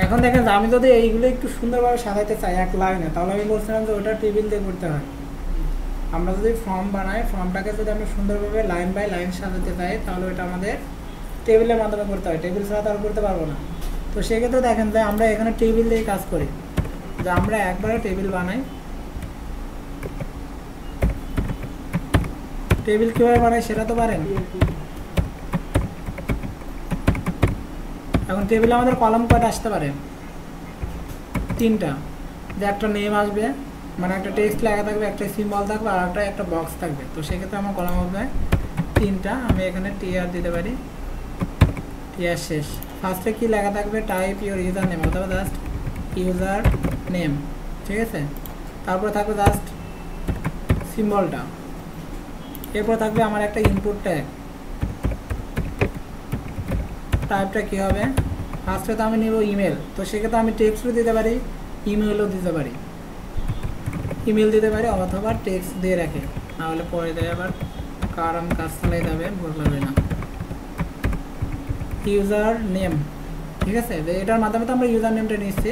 এখন দেখেন আমি যদি এইগুলো একটু সুন্দরভাবে সাজাইতে চাই এক লাইনে, তাহলে আমি বলছিলাম যে ওটা টেবিল দিয়ে করতে হয়। আমরা যদি ফর্ম বানাই, ফর্মটাকে যদি আমরা সুন্দরভাবে লাইন বাই লাইন সাজাতে চাই তাহলে ওটা আমাদের টেবিলের মাধ্যমে করতে হয়, টেবিল ছাড়া তো আর করতে পারবো না। তো সেক্ষেত্রে দেখেন যে আমরা এখানে টেবিল দিয়ে কাজ করি, যে আমরা একবারে টেবিল বানাই। টেবিল কীভাবে বানাই সেটা তো পারেন। এখন টেবিলে আমাদের কলাম কয়টা আসতে পারে? 3টা। যে একটা নেম আসবে, মানে একটা টেক্সট লেখা থাকবে, একটা সিম্বল থাকবে, আর একটা বক্স থাকবে। তো সেক্ষেত্রে আমার কলাম হবে 3টা। আমি এখানে টিআর দিতে পারি, টিআর শেষ। ফার্স্টে কি লেখা থাকবে? টাইপ ইউর ইউজার নেম, অথবা জাস্ট ইউজার নেম, ঠিক আছে। তারপরে থাকবে জাস্ট সিম্বলটা। এরপর থাকবে আমার একটা ইনপুট ট্যাগ। টাইপটা কী হবে? ফার্স্টে তো আমি নেব ইমেল, তো সেক্ষেত্রে আমি টেক্সটও দিতে পারি, ইমেলও দিতে পারি। ইমেল দিতে পারি অথবা টেক্সট দিয়ে রাখে, নাহলে পরে দেয় আবার কারণ কাজ চালাই যাবে, বলবে না। ইউজার নেম, ঠিক আছে, এটার মাধ্যমে তো আমরা ইউজার নেমটা নিচ্ছি।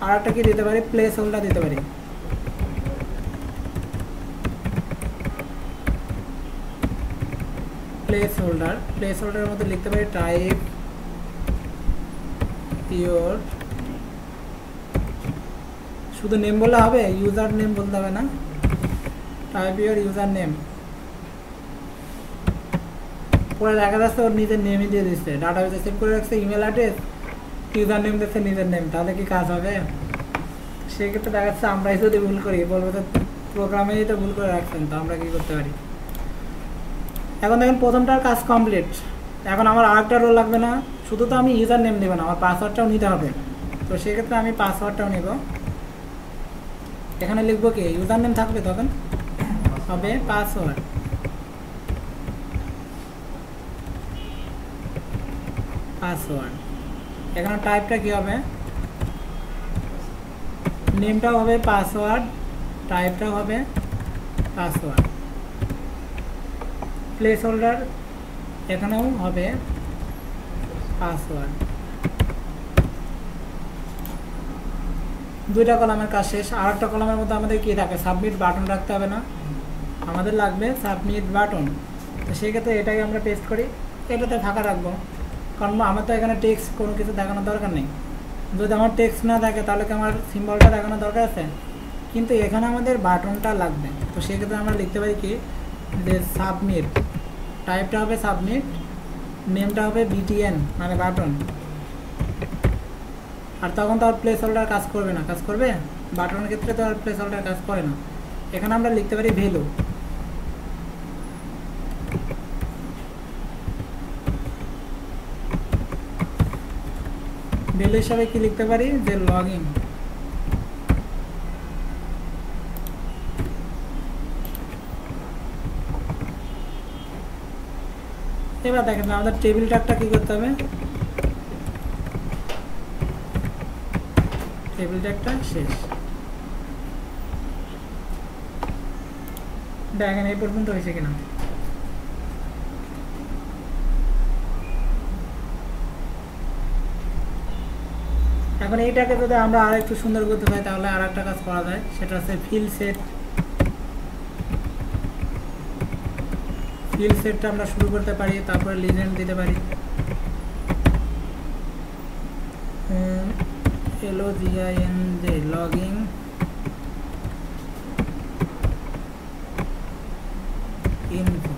আর একটা কি দিতে পারি? প্লেস হোল্ডার দিতে পারি। প্লেস হোল্ডারের মধ্যে লিখতে পারি টাইপ ইউর, শুধু নেম বললে হবে, ইউজার নেম বলতে হবে না। টাইপ ইউর ইউজার নেম, পরে দেখা যাচ্ছে ওর নিজের নেমই দিয়ে দিচ্ছে, ডাটাবেসে সেভ করে রাখছে ইমেল অ্যাড্রেস, ইউজার নেম দিচ্ছে নিজের নেম, তাহলে কি কাজ হবে? সেক্ষেত্রে দেখা যাচ্ছে আমরাই যদি ভুল করি, বলবো তো প্রোগ্রামেই তো ভুল করে রাখছেন, তো আমরা কি করতে পারি? এখন দেখেন প্রথমটার কাজ কমপ্লিট। এখন আমার আরেকটা রোল লাগবে না, শুধু তো আমি ইউজার নেম দেবো না, আমার পাসওয়ার্ডটাও নিতে হবে। তো সেক্ষেত্রে আমি পাসওয়ার্ডটাও নেব। এখানে লিখবো কি? ইউজার নেম থাকবে, তখন হবে পাসওয়ার্ড। এখানে টাইপটা কি হবে? নেমটাও হবে পাসওয়ার্ড, টাইপটাও হবে পাসওয়ার্ড। প্লেস হোল্ডার এখানেও হবে পাসওয়ার্ড। দুইটা কলামের কাজ শেষ। আর একটা কলামের মধ্যে আমাদের কি থাকে, সাবমিট বাটন রাখতে হবে না, আমাদের লাগবে সাবমিট বাটন। তো সেক্ষেত্রে এটাকে আমরা পেস্ট করি, এটাতে ফাঁকা রাখবো, কারণ আমার তো এখানে টেক্সট কোনো কিছু দেখানোর দরকার নেই। যদি আমার টেক্সট না থাকে তাহলে কি আমার সিম্বলটা দেখানোর দরকার আছে, কিন্তু এখানে আমাদের বাটনটা লাগবে। তো সেক্ষেত্রে আমরা লিখতে পারি কি যে সাবমিট, টাইপটা হবে সাবমিট, নেমটা হবে BTN মানে বাটন। আর তখন তো আর প্লেস হোল্ডার কাজ করবে না, কাজ করবে বাটনের ক্ষেত্রে তো আর প্লেস হোল্ডার কাজ করে না। এখানে আমরা লিখতে পারি ভ্যালু, ভ্যালু হিসাবে কি লিখতে পারি যে লগইন। এবার দেখেন আমাদের টেবিল ট্যাগটা কি করতে হবে, টেবিল ট্যাগটা শেষ। দেখেন এই পর্যন্ত হয়েছে কিনা। এখন এইটাকে যদি আমরা আর একটু সুন্দর করতে চাই তাহলে আর একটা কাজ করা যায়, সেটা হচ্ছে ফিল সেট। ফিল সেটটা আমরা শুরু করতে পারি, তারপরে লিজেন্ড দিতে পারি, LOGINJ লগইন ইনফো।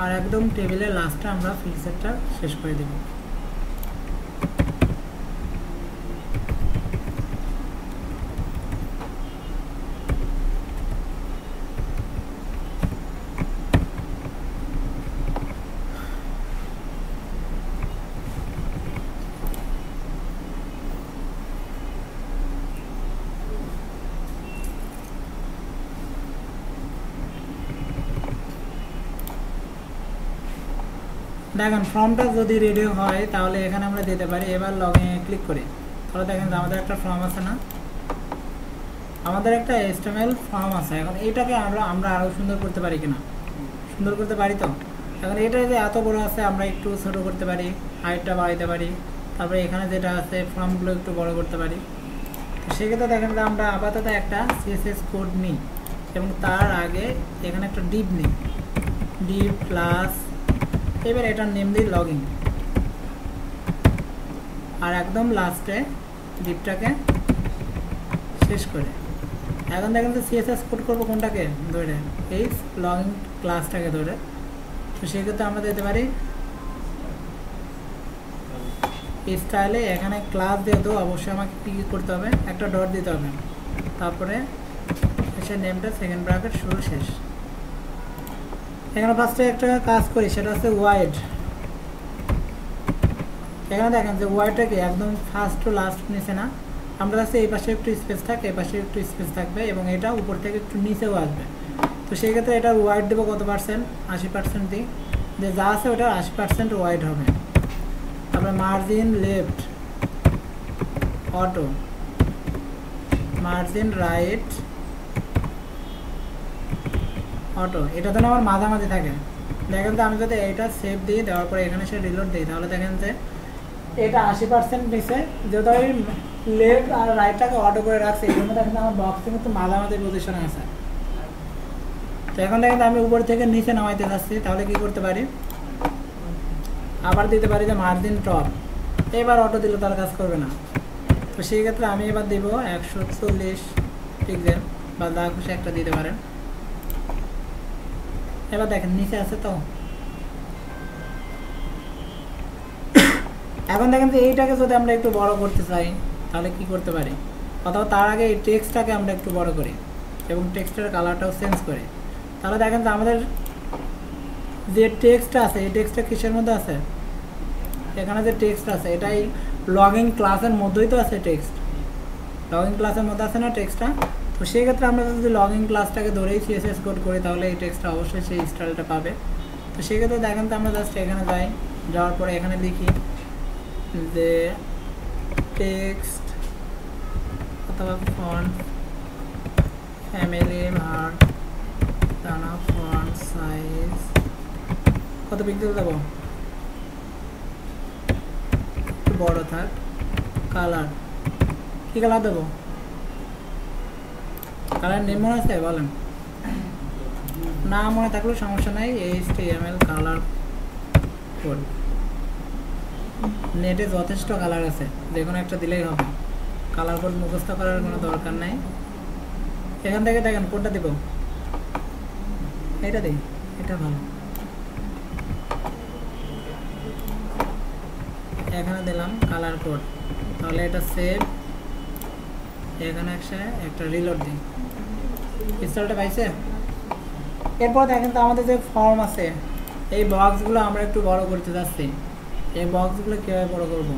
আর একদম টেবিলের লাস্টে আমরা ফিল সেটটা শেষ করে দেব। দেখেন ফর্মটা যদি রেডি হয় তাহলে এখানে আমরা দিতে পারি। এবার লগইনে ক্লিক করি, তাহলে দেখেন যে আমাদের একটা ফর্ম আছে না, আমাদের একটা HTML ফর্ম আছে। এখন এইটাকে আমরা আরও সুন্দর করতে পারি কিনা, সুন্দর করতে পারি। তো এখন এটা যে এত বড় আছে আমরা একটু ছোট করতে পারি, হাইটটা বাড়াইতে পারি, তারপরে এখানে যেটা আছে ফর্মগুলো একটু বড় করতে পারি। তো সেক্ষেত্রে দেখেন যে আমরা আপাতত একটা CSS কোড নিই এবং তার আগে এখানে একটা ডিপ নিই, ডিপ প্লাস, এবার এটার নেম দিই লগইন। আর একদম লাস্টে ডিপটাকে শেষ করে এখন দেখেন যে CSS কোড করবো কোনটাকে ধরে, এই লগইন ক্লাসটাকে ধরে। তো সেক্ষেত্রে আমরা দিতে পারি স্টাইলে, এখানে ক্লাস যেহেতু অবশ্যই আমাকে কী করতে হবে, একটা ডট দিতে হবে, তারপরে এসে নেমটা সেকেন্ড ব্র্যাকেট শুরু শেষ। এখানে ফার্স্টে একটা কাজ করি, সেটা হচ্ছে ওয়াইড। এখানে দেখেন যে ওয়াইডটা কি একদম ফার্স্ট টু লাস্ট নিচে না, আমরা কাছে এই পাশে একটু স্পেস থাকে, এই পাশে একটু স্পেস থাকবে এবং এটা উপর থেকে একটু নিচেও আসবে। তো সেই ক্ষেত্রে এটার ওয়াইড দেবো কত পার্সেন্ট, 80% দিই, যে যা আছে ওটা 80% ওয়াইড হবে। তারপরে margin left auto, margin right auto, এটা যেন আমার মাঝামাঝি থাকে। দেখেন তো আমি যদি এটা সেভ দিই, দেওয়ার পরে এখানে সে রিলোড দিই, তাহলে দেখেন যে এটা 80% নিচে, যেহেতু আমি লেফট আর রাইটটাকে অটো করে রাখছি এই জন্য দেখেন আমার বক্সে কিন্তু মাঝামাঝি পজিশনে আছে। তো এখন দেখেন আমি উপর থেকে নিচে নামাইতে যাচ্ছি, তাহলে কি করতে পারি, আবার দিতে পারি যে মার্জিন টপ। এবার অটো দিলে তার কাজ করবে না। তো সেই ক্ষেত্রে আমি এবার দিব 140 পিক্সেল বা যা খুশি একটা দিতে পারেন। এবার দেখেন নিচে আছে। তো এখন দেখেন যে এইটাকে যদি আমরা একটু বড় করতে চাই তাহলে কি করতে পারি, অথবা তার আগে এই টেক্সটটাকে আমরা একটু বড় করি এবং টেক্সটের কালারটাও চেঞ্জ করি। তাহলে দেখেন যে আমাদের যে টেক্সট আছে এই টেক্সটটা কিসের মধ্যে আছে, এখানে যে টেক্সট আছে এটাই লগইন ক্লাসের মধ্যেই তো আছে, টেক্সট লগইন ক্লাসের মধ্যে আছে না টেক্সটটা। তো সেই ক্ষেত্রে আমরা যদি লগইন ক্লাসটাকে ধরেই CSS কোড করি তাহলে এই টেক্সটটা অবশ্যই সেই স্টাইলটা পাবে। তো সেক্ষেত্রে দেখেন তো আমরা জাস্ট এখানে যাই, যাওয়ার পরে এখানে লিখি যে টেক্সট অথবা ফন্ট ফ্যামিলি ভার্ব টানা ফন্ট সাইজ কত পিক্সেল দেবো, একটু বড় থাক। কালার কি কালার দেবো, কালার নেম মনে আছে বলেন, না মনে থাকলেও সমস্যা নাই। HTML কালার কোড, নেটে যথেষ্ট কালার আছে, যে কোনো একটা দিলেই হবে, কালার কোড মুখস্থ করার কোনো দরকার নাই। এখান থেকে দেখেন কোডটা দেব, এটা দিই, এটা ভালো। এখানে দিলাম কালার কোড, তাহলে এটা সেভ, এখানে একটা রিলোড দিই, ইনস্টলটা পাইছে। এরপর দেখেন তো আমাদের যে ফর্ম আছে, এই বক্সগুলো আমরা একটু বড় করতে যাচ্ছি। এই বক্সগুলো কীভাবে বড় করব,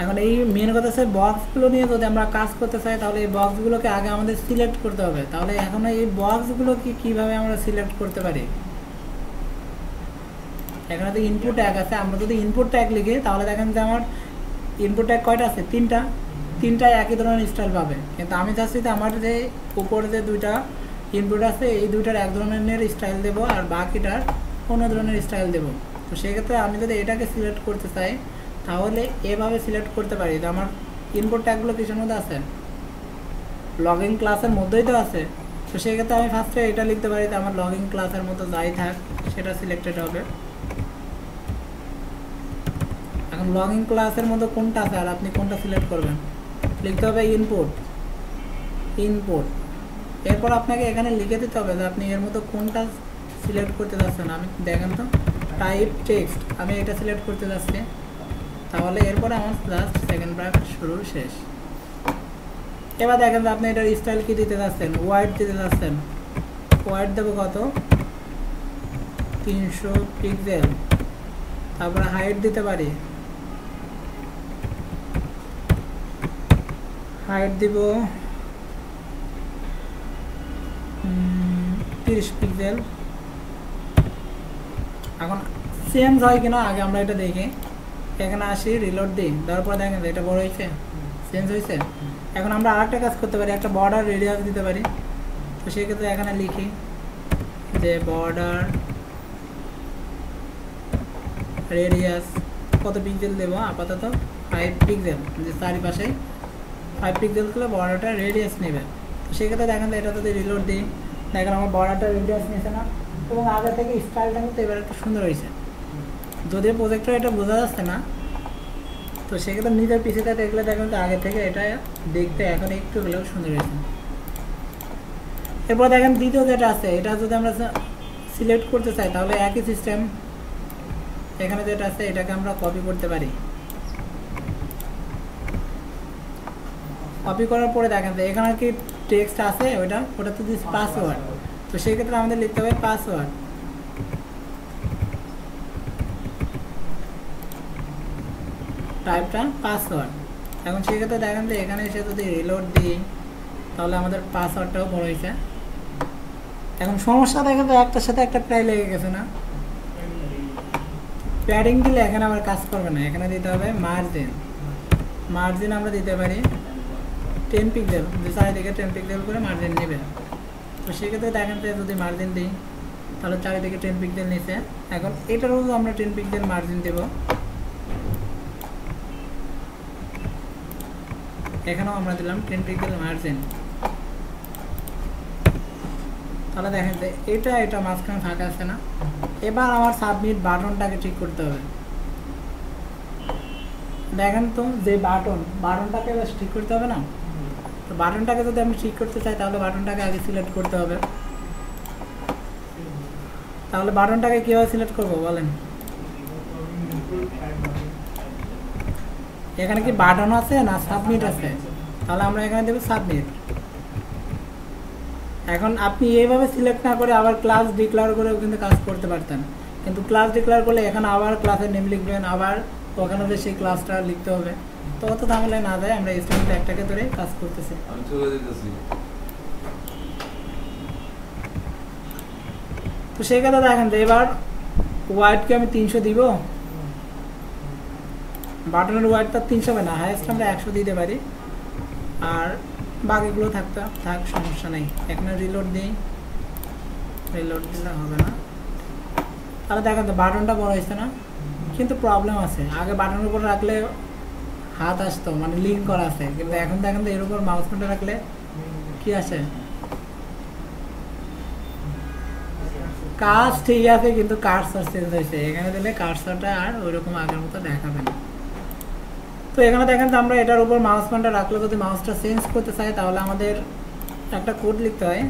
এখন এই মেন কথা হচ্ছে বক্সগুলো নিয়ে যদি আমরা কাজ করতে চাই তাহলে এই বক্সগুলোকে আগে আমাদের সিলেক্ট করতে হবে। তাহলে এখন এই বক্সগুলো কীভাবে আমরা সিলেক্ট করতে পারি, এখানে তো ইনপুট ট্যাগ আছে, আমরা যদি ইনপুট ট্যাগ লিখি তাহলে দেখেন যে আমার ইনপুট ট্যাগ কয়টা আছে, তিনটায় একই ধরনের স্টাইল পাবে। কিন্তু আমি চাচ্ছি যে আমার যে উপরে যে দুইটা ইনপুট আছে এই দুইটার এক ধরনের স্টাইল দেবো আর বাকিটার অন্য ধরনের স্টাইল দেবো। তো সেক্ষেত্রে আমি যদি এটাকে সিলেক্ট করতে চাই তাহলে এভাবে সিলেক্ট করতে পারি যে আমার ইনপুট ট্যাগগুলো কিসের মধ্যে আছে, লগইন ক্লাসের মধ্যেই তো আছে। তো সেক্ষেত্রে আমি ফার্স্টে এটা লিখতে পারি যে আমার লগইন ক্লাসের মতো যাই থাক সেটা সিলেক্টেড হবে। এখন লগইন ক্লাসের মধ্যে কোনটা আছে আর আপনি কোনটা সিলেক্ট করবেন, লিখতে হবে ইনপুট। এরপর আপনাকে এখানে লিখে দিতে হবে যে আপনি এর মতো কোনটা সিলেক্ট করতে যাচ্ছেন। আমি দেখেন তো টাইপ টেক্সট, আমি এটা সিলেক্ট করতে যাচ্ছি। তাহলে এরপর আমার জাস্ট সেকেন্ড ব্র্যাকেট শুরু শেষ। এবার দেখেন যে আপনি এটার স্টাইল কি দিতে যাচ্ছেন, ওয়াইড দিতে যাচ্ছেন, ওয়াইড দেবো কত 300 পিক্সেল। তারপরে হাইট দিতে পারি, হাইট দিব 30 পিক্সেল। এখন চেঞ্জ হয় কিনা আগে আমরা এটা দেখি, এখানে আসি রিলোড দিই, তারপর দেখেন এটা বড় হয়েছে, চেঞ্জ হয়েছে। এখন আমরা আরেকটা কাজ করতে পারি, একটা বর্ডার রেডিয়াস দিতে পারি। তো সেক্ষেত্রে এখানে লিখি যে বর্ডার রেডিয়াস কত পিক্সেল দেবো, আপাতত 5 পিক্সেল, যে চারিপাশে 5 পিক্সেল করলে বর্ডারটা রেডিয়াস নেবে। তো সেক্ষেত্রে দেখেন এটা যদি রিলোড দিই দেখেন আমার বর্ডারটা রেডিয়াস নিয়েছে না, এবং আগে থেকে স্টাইলটা কিন্তু এবার একটু সুন্দর হয়েছে। যদিও প্রজেক্টর এটা বোঝা যাচ্ছে না, তো সেক্ষেত্রে নিজের পিছিয়ে দেখলে দেখবেন তো আগে থেকে এটা দেখতে এখন একটু হলেও সুন্দর হয়েছে। এরপর দেখেন দ্বিতীয় যেটা আছে, এটা যদি আমরা সিলেক্ট করতে চাই তাহলে একই সিস্টেম, এখানে যেটা আছে এটাকে আমরা কপি করতে পারি। কপি করার পরে দেখেন যে এখানে কি টেক্সট আছে, ওটা তো দিস পাসওয়ার্ড। তো সেক্ষেত্রে আমাদের লিখতে হবে পাসওয়ার্ড, টাইপটা পাসওয়ার্ড। এখন সেক্ষেত্রে দেখেন যে এখানে এসে যদি রিলোড দিই তাহলে আমাদের পাসওয়ার্ডটাও বড় হয়েছে। এখন সমস্যা দেখেন যে একটার সাথে একটা প্রায় লেগে গেছে না, প্যাডিং দিলে এখানে আবার কাজ করবে না। এখানে দিতে হবে মার্জিন আমরা দিতে পারি 10 পিক্সেল, যে চারিদিকে 10 পিক্সেল করে মার্জিন নেবে। তো সেক্ষেত্রে দেখেন যে যদি মার্জিন দিই তাহলে চারিদিকে 10 পিক্সেল নিচে। এখন এটারও আমরা 10 পিক্সেল মার্জিন দেব, এখানেও আমরা দিলাম 10 পিক্সেল মার্জিন। তাহলে দেখেন যে এটা মাঝখানে ফাঁকা আছে না। এবার আমার সাবমিট বাটনটাকে ঠিক করতে হবে। দেখেন তো যে বাটনটাকে এবার ঠিক করতে হবে না। তো বাটনটাকে যদি আমি ঠিক করতে চাই তাহলে বাটনটাকে আগে সিলেক্ট করতে হবে। তাহলে বাটনটাকে কীভাবে সিলেক্ট করবো বলেন, এখানে কি বাটন আছে না সাবমিট আছে, তাহলে আমরা এখানে দেবো সাবমিট। এখন আপনি এইভাবে সিলেক্ট না করে আবার ক্লাস ডিক্লেয়ার করেও কিন্তু কাজ করতে পারতেন, কিন্তু ক্লাস ডিক্লেয়ার করলে এখানে আবার ক্লাসের নেম লিখবেন, আবার ওখানে যে সেই ক্লাসটা লিখতে হবে। তো অত ঝামেলায় না যায়, আমরা স্টুডেন্ট একটাকে ধরে কাজ করতেছি। তো সেই কথা দেখেন যে এবার ওয়াইডকে আমি 300 দিব, বাটনের ওয়াইড তো 300 হবে না, হাইয়েস্ট আমরা 100 দিতে পারি, আর বাকিগুলো থাক, সমস্যা নেই। এখানে রিলোড দিই, রিলোড দিলে হবে না। তাহলে দেখেন তো বাটনটা বড় হয়েছে না, কিন্তু প্রবলেম আছে, আগে বাটনের উপর রাখলে হাত আসতো, মানে লিঙ্ক করা আছে, কিন্তু এখন দেখেন তো এর উপর মাউস পয়েন্টার রাখলে কি আসে, কাজ ঠিক আছে কিন্তু কার্সর চেঞ্জ হয়েছে, এখানে দিলে কার্সরটা আর ওইরকম আগের মতো দেখাবে না। তো এখানে দেখেন তো আমরা এটার উপর মাউস পয়েন্টার রাখলে যদি মাউসটা চেঞ্জ করতে চাই তাহলে আমাদের একটা কোড লিখতে হয়।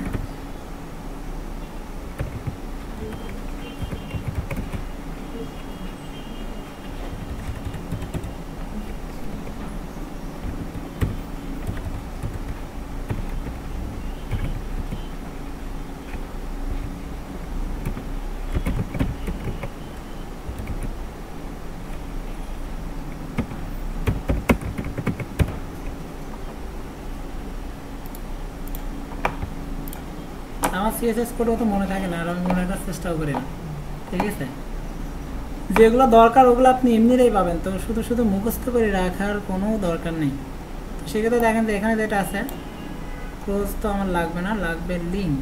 আমার সিএসএস কোডও তো মনে থাকে না, আর আমি মনে রাখার চেষ্টাও করি না, ঠিক আছে। যেগুলো দরকার ওগুলো আপনি এমনিতেই পাবেন, তো শুধু শুধু মুখস্থ করে রাখার কোনো দরকার নেই। তো সেক্ষেত্রে দেখেন যে এখানে যেটা আছে ক্লোজ তো আমার লাগবে না, লাগবে লিঙ্ক।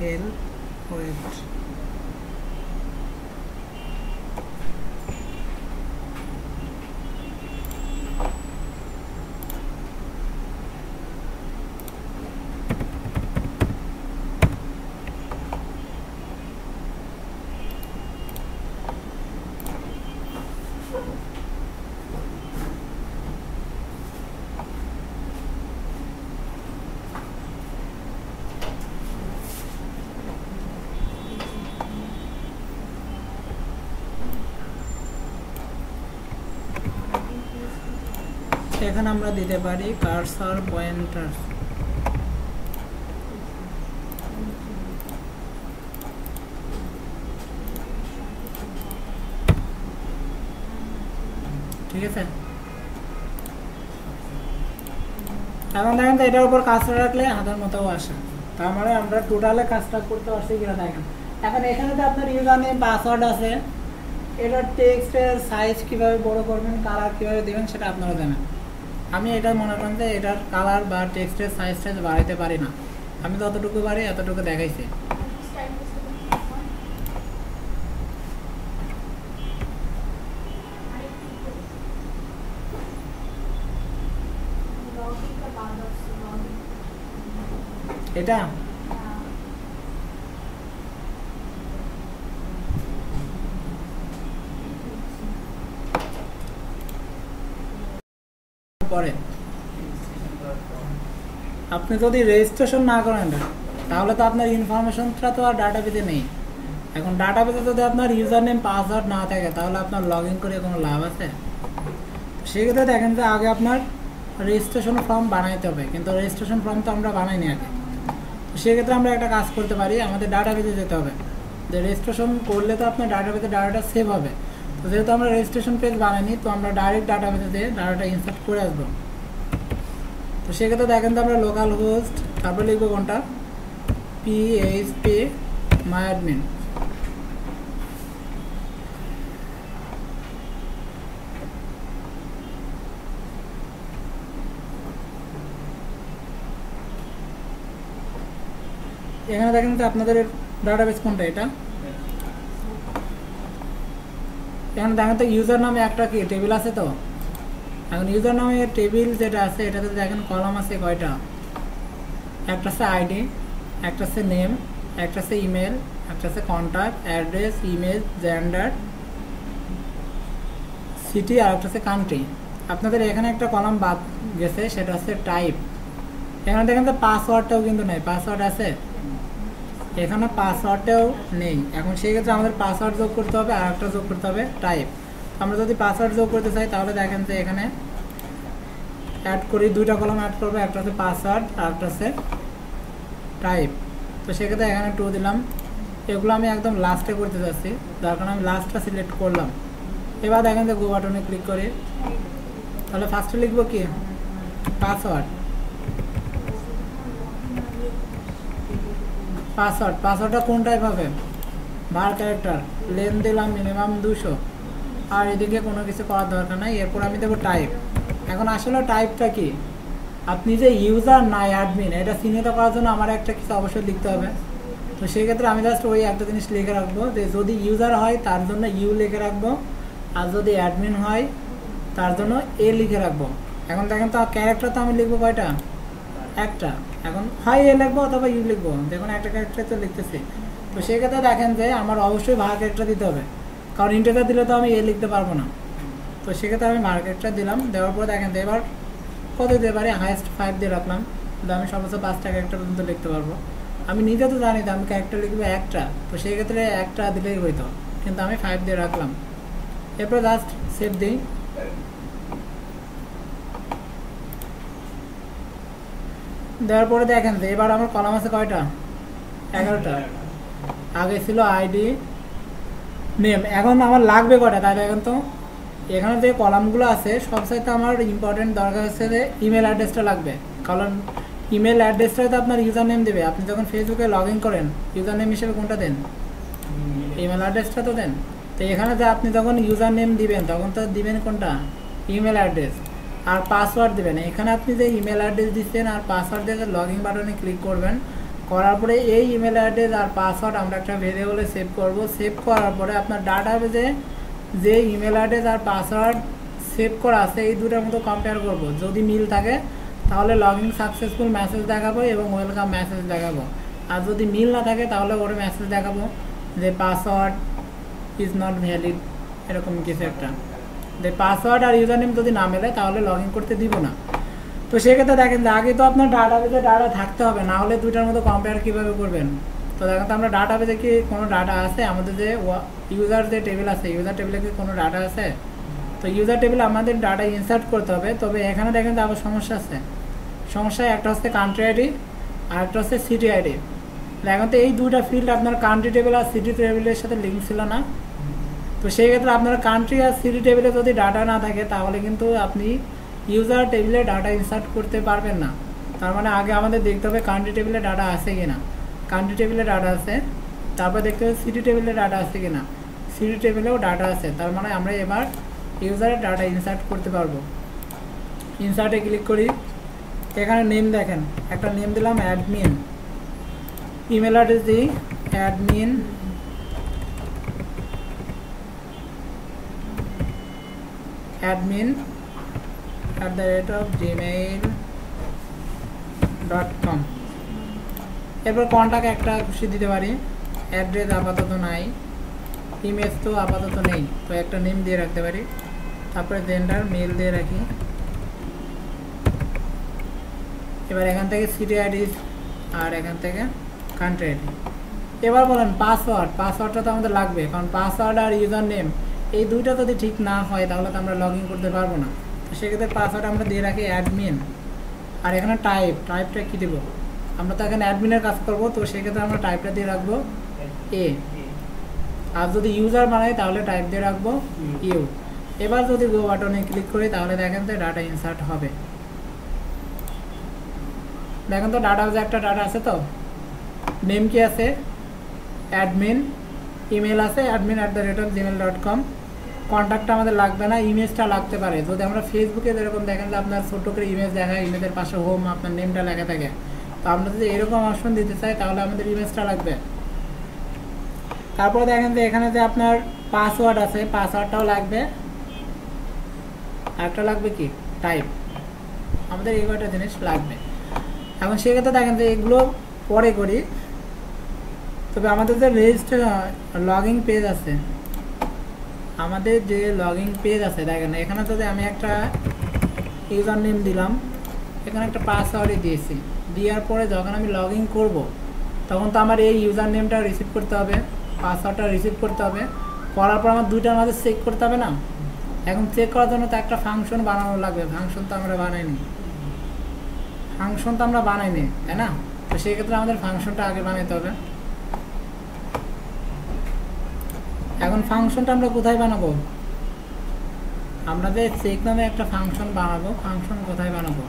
হেল্প ওয়েট, এখানে আমরা দিতে পারি কার্সর পয়েন্টার। ঠিক আছে, এখন দেখেন তো এটার উপর কাজটা রাখলে হাতের মতো আসে, তার মানে আমরা টোটালে কাজটা করতে পারছি কিনা দেখেন। এখন এখানে তো আপনার ইউজার নেম পাসওয়ার্ড আছে, এটার টেক্সটের সাইজ কীভাবে বড় করবেন, কালার কীভাবে দেবেন সেটা আপনারা জানেন। আমি এটা মনে করেন যে এটার কালার বা টেক্সটের সাইজটা বাড়াইতে পারি না, আমি যতটুকু পারি এতটুকু দেখাইছি। এটা পরে আপনি যদি রেজিস্ট্রেশন না করেন তাহলে তো আপনার ইনফরমেশনটা তো আর ডাটাবেসে নেই। এখন ডাটাবেসে যদি আপনার ইউজার নেম পাসওয়ার্ড না থাকে তাহলে আপনার লগ ইন করে কোনো লাভ আছে? সেক্ষেত্রে দেখেন যে আগে আপনার রেজিস্ট্রেশন ফর্ম বানাইতে হবে, কিন্তু রেজিস্ট্রেশন ফর্ম তো আমরা বানাইনি আগে। সেক্ষেত্রে আমরা একটা কাজ করতে পারি, আমাদের ডাটাবেসে যেতে হবে, যে রেজিস্ট্রেশন করলে তো আপনার ডাটাবেসে ডাটাটা সেভ হবে। তো যেহেতু আমরা রেজিস্ট্রেশন পেজ বানাইনি, তো আমরা ডাইরেক্ট ডাটাবেসে দিয়ে ডাটাটা ইনসার্ট করে আসবো। তো সেক্ষেত্রে দেখেন তো আমরা লোকাল হোস্ট, তারপরে লিখবো কোনটা, PHP myadmin। এখানে দেখেন তো আপনাদের ডাটাবেস কোনটা, এটা এখানে দেখেন তো ইউজার নামে একটা কি টেবিল আছে। তো এখন ইউজার নামে টেবিল যেটা আছে এটাতে দেখেন কলাম আছে কয়টা, একটা আছে আইডি, একটা আছে নেম, একটা আছে ইমেল, একটা আছে contact, address, image, gender, city, আর একটা আছে কান্ট্রি। আপনাদের এখানে একটা কলাম বাদ গেছে, সেটা হচ্ছে টাইপ। এখানে দেখেন তো পাসওয়ার্ডটাও কিন্তু নেই, পাসওয়ার্ড আছে এখানে, পাসওয়ার্ডটাও নেই। এখন সেই ক্ষেত্রে আমাদের পাসওয়ার্ড যোগ করতে হবে, আর একটা যোগ করতে হবে টাইপ। আমরা যদি পাসওয়ার্ড যোগ করতে চাই তাহলে দেখেন যে এখানে অ্যাড করি, দুইটা কলাম অ্যাড করবো, একটা হচ্ছে পাসওয়ার্ড আর একটা হচ্ছে টাইপ। তো সেক্ষেত্রে এখানে 2 দিলাম। এগুলো আমি একদম লাস্টে করতে চাচ্ছি, যার কারণে আমি লাস্টটা সিলেক্ট করলাম। এবার দেখেন যে গো বাটনে ক্লিক করি, তাহলে ফার্স্টে লিখবো কি পাসওয়ার্ড, পাসওয়ার্ডটা কোন টাইপ হবে? var ক্যারেক্টার, লেন দিলাম মিনিমাম 200, আর এদিকে কোনো কিছু করার দরকার নাই। এরপর আমি দেবো টাইপ। এখন আসলে টাইপটা কি, আপনি যে ইউজার না অ্যাডমিন এটা চিহ্নিত করার জন্য আমার একটা কিছু অবশ্যই লিখতে হবে। তো সেই ক্ষেত্রে আমি জাস্ট ওই একটা জিনিস লিখে রাখবো যে যদি ইউজার হয় তার জন্য ইউ লিখে রাখবো, আর যদি অ্যাডমিন হয় তার জন্য এ লিখে রাখবো। এখন দেখেন তো ক্যারেক্টার তো আমি লিখবো কয়টা? একটা। এখন হয় এ লিখবো অথবা ইউ লিখবো, দেখুন একটা ক্যারেক্টার তো লিখতেছি। তো সেই ক্ষেত্রে দেখেন যে আমার অবশ্যই var ক্যারেক্টার দিতে হবে, কারণ ইন্টিজার দিলে তো আমি এ লিখতে পারবো না। তো সেক্ষেত্রে আমি var ক্যারেক্টার দিলাম, দেওয়ার পর দেখেন যে এবার কত দিতে পারি, হাইয়েস্ট 5 দিয়ে রাখলাম, তাহলে আমি সর্বোচ্চ 5টা ক্যারেক্টার পর্যন্ত লিখতে পারবো। আমি নিজে তো জানি তো আমি ক্যারেক্টার লিখবো একটা, তো সেই ক্ষেত্রে একটা দিলেই হইতো, কিন্তু আমি 5 দিয়ে রাখলাম। এরপর জাস্ট সেভ দিই। দেওয়ার পরে দেখেন যে এবার আমার কলাম আছে কয়টা? 11টা। আগে ছিল আইডি নেম, এখন আমার লাগবে কয়টা? তাহলে এখন তো এখানে যে কলামগুলো আছে সবচাইতে আমার ইম্পর্টেন্ট দরকার হচ্ছে যে ইমেল অ্যাড্রেসটা লাগবে, কারণ ইমেল অ্যাড্রেসটাই তো আপনার ইউজার নেম দেবে। আপনি যখন ফেসবুকে লগ ইন করেন ইউজার নেম হিসেবে কোনটা দেন? ইমেল অ্যাড্রেসটা তো দেন। তো এখানে যে আপনি যখন ইউজার নেম দিবেন তখন তো দিবেন কোনটা? Email address. আর পাসওয়ার্ড দেবেন, এখানে আপনি যে ইমেল অ্যাড্রেস দিচ্ছেন আর পাসওয়ার্ড দিয়ে লগ ইন বাটনে ক্লিক করবেন, করার পরে এই ইমেল অ্যাড্রেস আর পাসওয়ার্ড আমরা একটা ভেরিয়েবলে সেভ করব। সেভ করার পরে আপনার ডাটাবেজে যে ইমেল অ্যাড্রেস আর পাসওয়ার্ড সেভ করা আছে এই দুটোর মতো কম্পেয়ার করব। যদি মিল থাকে তাহলে লগ ইন সাকসেসফুল মেসেজ দেখাবো এবং ওয়েলকাম মেসেজ দেখাবো, আর যদি মিল না থাকে তাহলে ওর মেসেজ দেখাবো যে পাসওয়ার্ড ইজ নট ভ্যালিড, এরকম কিছু একটা। যে পাসওয়ার্ড আর ইউজার নেম যদি না মেলে তাহলে লগ ইন করতে দিব না। তো সেক্ষেত্রে দেখেন যে আগে তো আপনার ডাটাবেজে ডাটা থাকতে হবে, না হলে দুইটার মতো কম্পেয়ার কীভাবে করবেন? তো দেখেন তো আমরা ডাটাবেজে কি কোনো ডাটা আছে? আমাদের যে ইউজার যে টেবিল আছে, ইউজার টেবিলে কি কোনো ডাটা আছে? তো ইউজার টেবিলে আমাদের ডাটা ইনসার্ট করতে হবে। তবে এখানে দেখেন যে আবার সমস্যা আছে। সমস্যা একটা হচ্ছে কান্ট্রি আইডি আর একটা হচ্ছে সিটি আইডি। এখন তো এই দুইটা ফিল্ড আপনার কান্ট্রি টেবিল আর সিটি টেবিলের সাথে লিঙ্ক ছিল না। তো সেই ক্ষেত্রে আপনার কান্ট্রি আর সিটি টেবিলে যদি ডাটা না থাকে তাহলে কিন্তু আপনি ইউজার টেবিলে ডাটা ইনসার্ট করতে পারবেন না। তার মানে আগে আমাদের দেখতে হবে কান্ট্রি টেবিলে ডাটা আছে কি না। কান্ট্রি টেবিলে ডাটা আছে, তারপর দেখতে হবে সিটি টেবিলে ডাটা আছে কি না। সিটি টেবিলেও ডাটা আছে, তার মানে আমরা এবার ইউজারের ডাটা ইনসার্ট করতে পারবো। ইনসার্টে ক্লিক করি, এখানে নেম দেখেন, একটা নেম দিলাম অ্যাডমিন, ইমেল অ্যাড্রেস দিই অ্যাডমিন @gmail.com। এরপর কন্ট্যাক্ট একটা খুশি দিতে পারি, অ্যাড্রেস আপাতত নাই, ইমেজ তো আপাতত নেই, তো একটা নেম দিয়ে রাখতে পারি। তারপরে জেন্ডার মেল দিয়ে রাখি। এবার এখান থেকে সিটি আইডি আর এখান থেকে কান্ট্রি আইডি। এবার বলেন পাসওয়ার্ডটা তো আমাদের লাগবে, কারণ পাসওয়ার্ড আর ইউজার নেম এই দুইটা যদি ঠিক না হয় তাহলে তো আমরা লগ ইন করতে পারবো না। তো সেক্ষেত্রে পাসওয়ার্ড আমরা দিয়ে রাখি অ্যাডমিন। আর এখানে টাইপটা কী দেবো? আমরা তো এখানে অ্যাডমিনের কাজ করবো, তো সেক্ষেত্রে আমরা টাইপটা দিয়ে রাখবো এ। আর যদি ইউজার বানাই তাহলে টাইপ দিয়ে রাখবো ইউ। এবার যদি গো বাটনে ক্লিক করি তাহলে দেখেন তো ডাটা ইনসার্ট হবে। দেখেন তো ডাটাবেজে একটা ডাটা আছে, তো নেম কি আছে? অ্যাডমিন, ইমেল আছে admin@gmail.com। কন্ট্যাক্টটা আমাদের লাগবে না, ইমেজটা লাগতে পারে। যদি আমরা ফেসবুকে যেরকম দেখেন যে আপনার ছোট্ট করে ইমেজ দেখায়, ইমেজের পাশে হোম আপনার নেমটা লেখা থাকে, তো আমরা যদি এরকম অপশন দিতে চাই তাহলে আমাদের ইমেজটা লাগবে। তারপর দেখেন যে এখানে যে আপনার পাসওয়ার্ড আছে, পাসওয়ার্ডটাও লাগবে। আরেকটা লাগবে কি? টাইপ। আমাদের এই কয়টা জিনিস লাগবে। এখন সেক্ষেত্রে দেখেন যে এগুলো পরে করি। তবে আমাদের যে রেজিস্টার লগইন পেজ আছে, আমাদের যে লগইন পেজ আছে দেখেন এখানে যদি আমি একটা ইউজার নেম দিলাম, এখানে একটা পাসওয়ার্ডই দিয়েছি, দেওয়ার পরে যখন আমি লগ ইন করবো তখন তো আমার এই ইউজার নেমটা রিসিভ করতে হবে, পাসওয়ার্ডটা রিসিভ করতে হবে। করার পর আমার দুইটার মাঝে চেক করতে হবে না? এখন চেক করার জন্য তো একটা ফাংশন বানানো লাগবে। ফাংশন তো আমরা বানাইনি, তাই না? তো সেই ক্ষেত্রে আমাদের ফাংশনটা আগে বানাইতে হবে। এখন ফাংশনটা আমরা কোথায় বানাবো? আমরা যে চেক নামে একটা ফাংশন বানাবো, ফাংশন কোথায় বানাবো?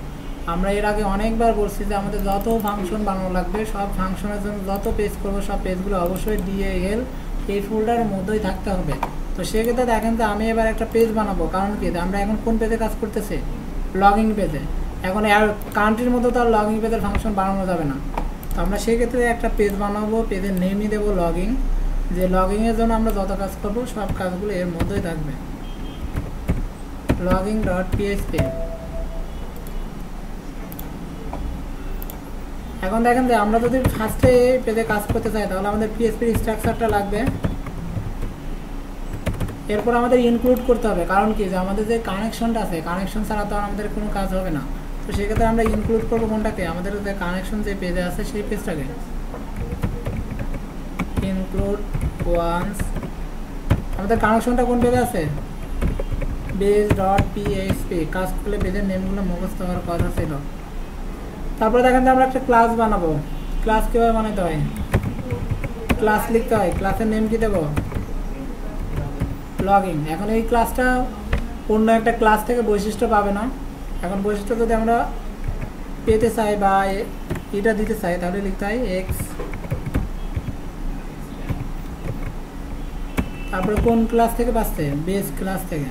আমরা এর আগে অনেকবার বলছি যে আমাদের যত ফাংশন বানানো লাগবে সব ফাংশনের জন্য যত পেজ করবো সব পেজগুলো অবশ্যই DAL এই ফোল্ডারের মধ্যেই থাকতে হবে। তো সেক্ষেত্রে দেখেন যে আমি এবার একটা পেজ বানাবো, কারণ কি আমরা এখন কোন পেজে কাজ করতেছি, লগইন পেজে। এখন কান্ট্রির মধ্যে তো আর লগইন পেজের ফাংশন বানানো যাবে না। তো আমরা সেক্ষেত্রে একটা পেজ বানাবো, পেজের নেমই দেবো লগইন, যে লগইনের জন্য আমরা যত কাজ করবো সব কাজগুলো এর মধ্যেই থাকবে, login.php। এখন দেখেন যে আমরা যদি ফার্স্টে পেজে কাজ করতে চাই তাহলে আমাদের PHP স্ট্রাকচারটা লাগবে, এরপর আমাদের ইনক্লুড করতে হবে, কারণ কি যে আমাদের যে কানেকশনটা আছে কানেকশন ছাড়া তো আমাদের কোনো কাজ হবে না। তো সেক্ষেত্রে আমরা ইনক্লুড করবো কোনটাকে, আমাদের যে কানেকশন যে পেজে আছে সেই পেজটাকে, ইনক্লুড ওয়ান্স। আমাদের কানেকশনটা কোন পেজে আছে, base.php। কাজ করলে পেজের নেমগুলো মুখস্থ হওয়ার কথা ছিল। তারপরে দেখেন যে আমরা একটা ক্লাস বানাবো। ক্লাস কীভাবে বানাতে হয়, ক্লাস লিখতে হয়, ক্লাসের নেম কি দেবো, লগইন। এখন এই ক্লাসটা অন্য একটা ক্লাস থেকে বৈশিষ্ট্য পাবে না। এখন বৈশিষ্ট্য যদি আমরা পেতে চাই বা এটা দিতে চাই তাহলে লিখতে হয় এক্স, তারপরে কোন ক্লাস থেকে পাচ্ছে, বেস ক্লাস থেকে।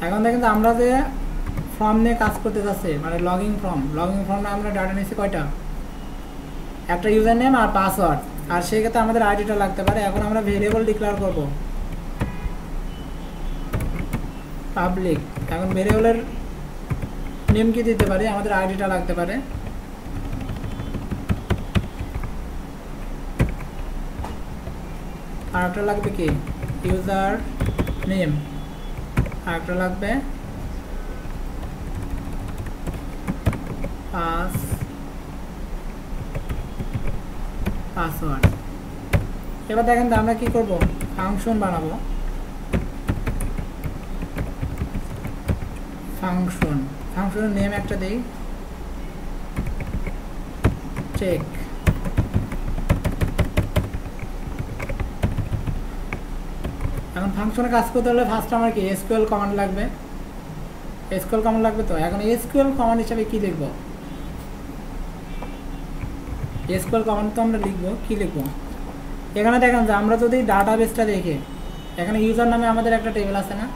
এখন দেখেন আমরা যে ফর্ম নিয়ে কাজ করতে যাচ্ছি, মানে লগইন ফর্মে আমরা ডাটা নিচ্ছি কয়টা, একটা ইউজার নেম আর পাসওয়ার্ড, আর সেক্ষেত্রে আমাদের আইডিটা লাগতে পারে। এখন আমরা ভেরিয়েবল ডিক্লেয়ার করব পাবলিক। এখন ভেরিয়েবলের নেম কি দিতে পারি, আমাদের আইডিটা লাগতে পারে। আর একটা লাগবে কি, ইউজার নেম, আর একটা লাগবে পাসওয়ার্ড। এবার দেখেন আমরা কি করব, ফাংশন বানাবো। ফাংশনের নেম একটা দেই, চেক। এখন ফাংশনে কাজ করতে হলে ফার্স্ট আমার কি SQL কমান্ড লাগবে, তো এখন SQL কমান্ড হিসাবে কি লিখব, SQL কমান্ড তো আমরা লিখবো, কি লিখবো। এখানে দেখেন যে আমরা যদি ডাটাবেসটা দেখি, এখানে ইউজার নামে আমাদের একটা টেবিল আছে না।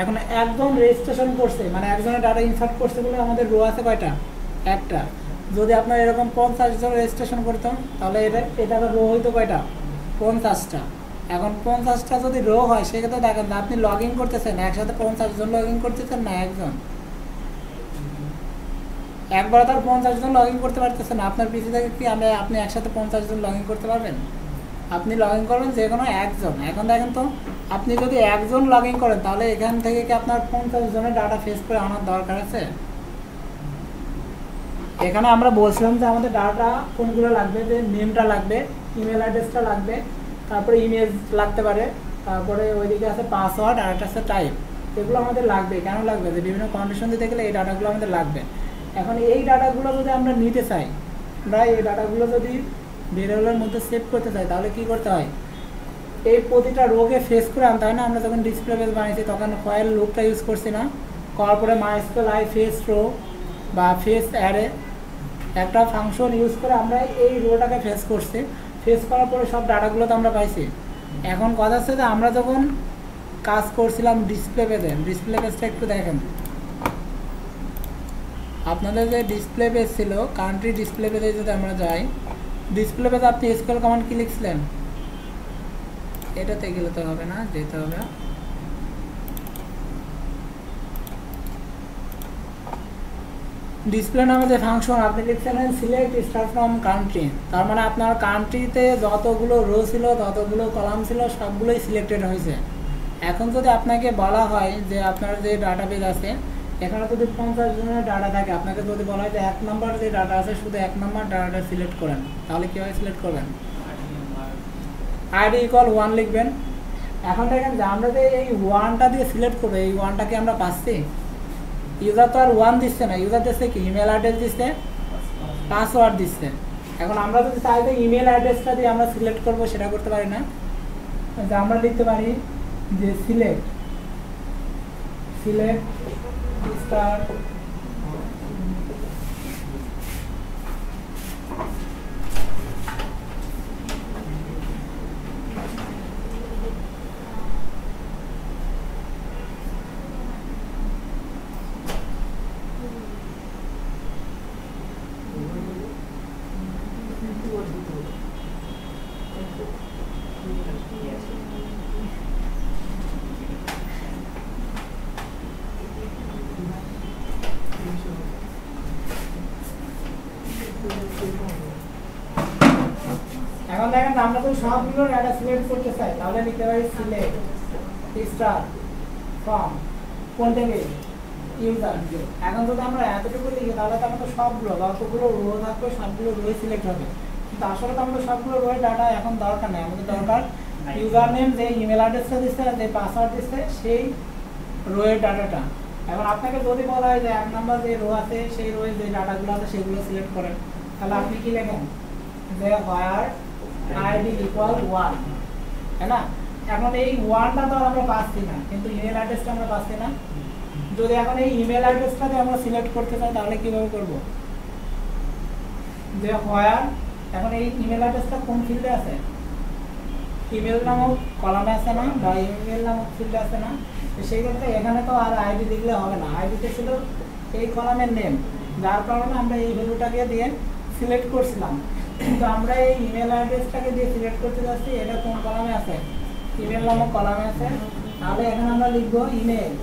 এখন একজন রেজিস্ট্রেশন করছে, মানে একজনের ডাটা ইনসার্ট করছে বলে আমাদের রো আছে কয়টা, একটা। যদি আপনার এরকম 50 জন রেজিস্ট্রেশন করতাম তাহলে এটা রো হইতো কয়টা, 50টা। এখন 50টা যদি রো হয় সেক্ষেত্রে দেখেন আপনি লগ ইন করতেছেন একসাথে 50 জন লগ ইন করতেছেন না একজন, একবার তার 50 জন লগ ইন করতে পারতেছেন। আপনার পিসি থেকে কি আপনি একসাথে 50 জন লগ ইন করতে পারবেন, আপনি লগ ইন করবেন যে কোনো একজন। এখন দেখেন তো আপনি যদি একজন লগ ইন করেন তাহলে এখান থেকে কি আপনার 50 জনের ডাটা ফেস করে আনার দরকার আছে। এখানে আমরা বলছিলাম যে আমাদের ডাটা কোনগুলো লাগবে, যে নেমটা লাগবে, ইমেল অ্যাড্রেসটা লাগবে, তারপরে ইমেজ লাগতে পারে, তারপরে ওইদিকে আছে পাসওয়ার্ড আর একটা আছে টাইপ। এগুলো আমাদের লাগবে, কেন লাগবে, যে বিভিন্ন কন্ডিশন দিতে গেলে এই ডাটাগুলো আমাদের লাগবে। এখন এই ডাটাগুলো যদি আমরা নিতে চাই, আমরা এই ডাটাগুলো যদি ভেরিয়েবলের মধ্যে সেভ করতে চাই তাহলে কি করতে হয়, এই প্রতিটা রোকে ফেস করে আনতে হয় না। আমরা যখন ডিসপ্লে পেজ বানিয়েছি তখন ফয়েল লুকটা ইউজ করছি না, করার পরে MySQL ফেস রো বা ফেস অ্যারে একটা ফাংশন ইউজ করে আমরা এই রোটাকে ফেস করছি। ফেস করার পরে সব ডাটাগুলো তো আমরা পাইছি। এখন কথা হচ্ছে যে আমরা যখন কাজ করছিলাম ডিসপ্লে পেজটা একটু দেখেন, আপনাদের যে ডিসপ্লে পেজ ছিল কান্ট্রি ডিসপ্লে পেজে যদি আমরা যাই, ডিসপ্লে পেজে আপনি SQL কমান্ড কি লিখছিলেন, এটাতে গেলে তো হবে না, যেতে হবে ডিসপ্লে নামে যে ফাংশন আপনি লিখছিলেন সিলেক্ট স্টার্ট ফ্রম কান্ট্রি। তার মানে আপনার কান্ট্রিতে যতগুলো রো ছিল যতগুলো কলাম ছিল সবগুলোই সিলেক্টেড হয়েছে। এখন যদি আপনাকে বলা হয় যে আপনার যে ডাটাবেস আছে এখানে যদি 50 জনের ডাটা থাকে, আপনাকে যদি বলা হয় যে 1 নম্বর যে ডাটা আছে শুধু 1 নম্বর ডাটাটা সিলেক্ট করেন, তাহলে কীভাবে সিলেক্ট করবেন, ID = 1 লিখবেন। এখন দেখেন যে আমরা যে এই 1টা দিয়ে সিলেক্ট করবো, এই 1টাকে আমরা পাচ্ছি, ইউজার তো আর 1 দিচ্ছে না, ইউজার দিচ্ছে কি ইমেল অ্যাড্রেস দিচ্ছে, পাসওয়ার্ড দিচ্ছে। এখন আমরা যদি চাই যে ইমেল অ্যাড্রেসটা দিয়ে আমরা সিলেক্ট করবো, সেটা করতে পারি না, যে আমরা লিখতে পারি যে সিলেক্ট সিলেক্ট স্টার এখন দেখেন আমরা তো সবগুলো ডাটা সিলেক্ট করতে চাই, তাহলে লিখতে পারি সিলেক্ট স্টার ফ্রম কোন থেকে ইউজার। এখন যদি আমরা এতটুকু লিখি তাহলে তো আমাদের সবগুলো যতগুলো রো থাকবে সবগুলো রোয়ে সিলেক্ট হবে, কিন্তু আসলে তো আমাদের সবগুলো রোয়ের ডাটা এখন দরকার নেই। আমাদের দরকার ইউজার নেম, যে ইমেল অ্যাড্রেসটা দিচ্ছে, যে পাসওয়ার্ড দিচ্ছে, সেই রোয়ের ডাটাটা। এখন আপনাকে যদি বলা হয় যে 1 নাম্বার যে রো আছে সেই রোয়ের যে ডাটাগুলো আছে সেগুলো সিলেক্ট করেন, তাহলে আপনি কি লেখেন যে where id equal 1, তাই না? এখন এই 1টা তো আমরা পাচ্ছি না, কিন্তু ইমেল অ্যাড্রেসটা আমরা পাচ্ছি না। যদি এখন এই ইমেল অ্যাড্রেসটাকে আমরা সিলেক্ট করতে চাই তাহলে কিভাবে করব? যে where, এখন এই ইমেল অ্যাড্রেসটা কোন ফিল্ডে আছে? ইমেল নামক কলামে আছে না, বা ইমেল নামক ফিল্ডে আছে না? তো সেই ক্ষেত্রে এখানে তো আর আইডি লিখলে হবে না, আইডিতে ছিল এই কলামের নেম, যার কারণে আমরা এই ভ্যালুটাকে দিয়ে সিলেক্ট করছিলাম। কিন্তু আমরা এই ইমেল অ্যাড্রেসটাকে দিয়ে সিলেক্ট করতে যাচ্ছি, এটা কোন কলামে আছে? ইমেল নামক কলামে আছে। তাহলে এখানে আমরা লিখবো ইমেল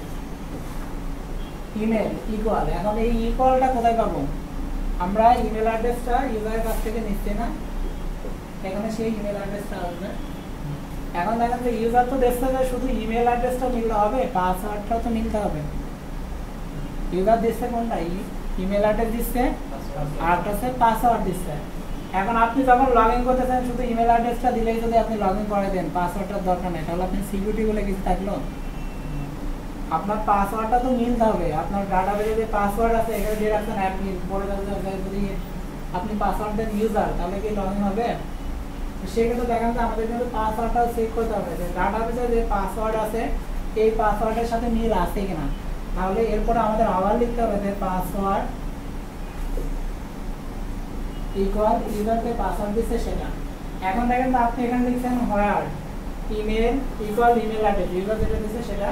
ইকুয়াল। এখন এই ইকুয়ালটা কোথায় পাবো? আমরা ইমেল অ্যাড্রেসটা ইউজারের কাছ থেকে নিচ্ছি না, এখানে সেই ইমেল অ্যাড্রেসটা আসবে। এখন দেখেন যে ইউজার তো দেখছে যে শুধু ইমেল অ্যাড্রেসটা মিললে হবে, পাসওয়ার্ডটাও তো মিলতে হবে। ইউজার দিচ্ছে কোনটা? ইমেল অ্যাড্রেস দিচ্ছে, আর হচ্ছে পাসওয়ার্ড দিচ্ছে। এখন আপনি যখন লগ ইন করতে চান শুধু ইমেল অ্যাড্রেসটা দিলেই যদি আপনি লগ ইন করে দেন, পাসওয়ার্ডটার দরকার নেই, তাহলে আপনি সিকিউরিটি বলে কিছু থাকলো? আপনার পাসওয়ার্ডটা তো মিলতে হবে। আপনার ডাটাবেজে যে পাসওয়ার্ড আছে এখানে দিয়ে রাখছেন অ্যাডমিন, পরে যদি আপনি পাসওয়ার্ড দেন ইউজার, তাহলে কি লগ ইন হবে? সেক্ষেত্রে দেখেন যে আমাদের কিন্তু পাসওয়ার্ডটাও চেক করতে হবে যে ডাটাবেজে যে পাসওয়ার্ড আছে এই পাসওয়ার্ডের সাথে মিল আছে কিনা। তাহলে এরপরে আমাদের আবার লিখতে হবে যে পাসওয়ার্ড ইকুয়াল ইউজার যে পাসওয়ার্ড দিচ্ছে সেটা। এখন দেখেন যে আপনি এখানে লিখছেন where email equal email address, user যেটা দিচ্ছে সেটা।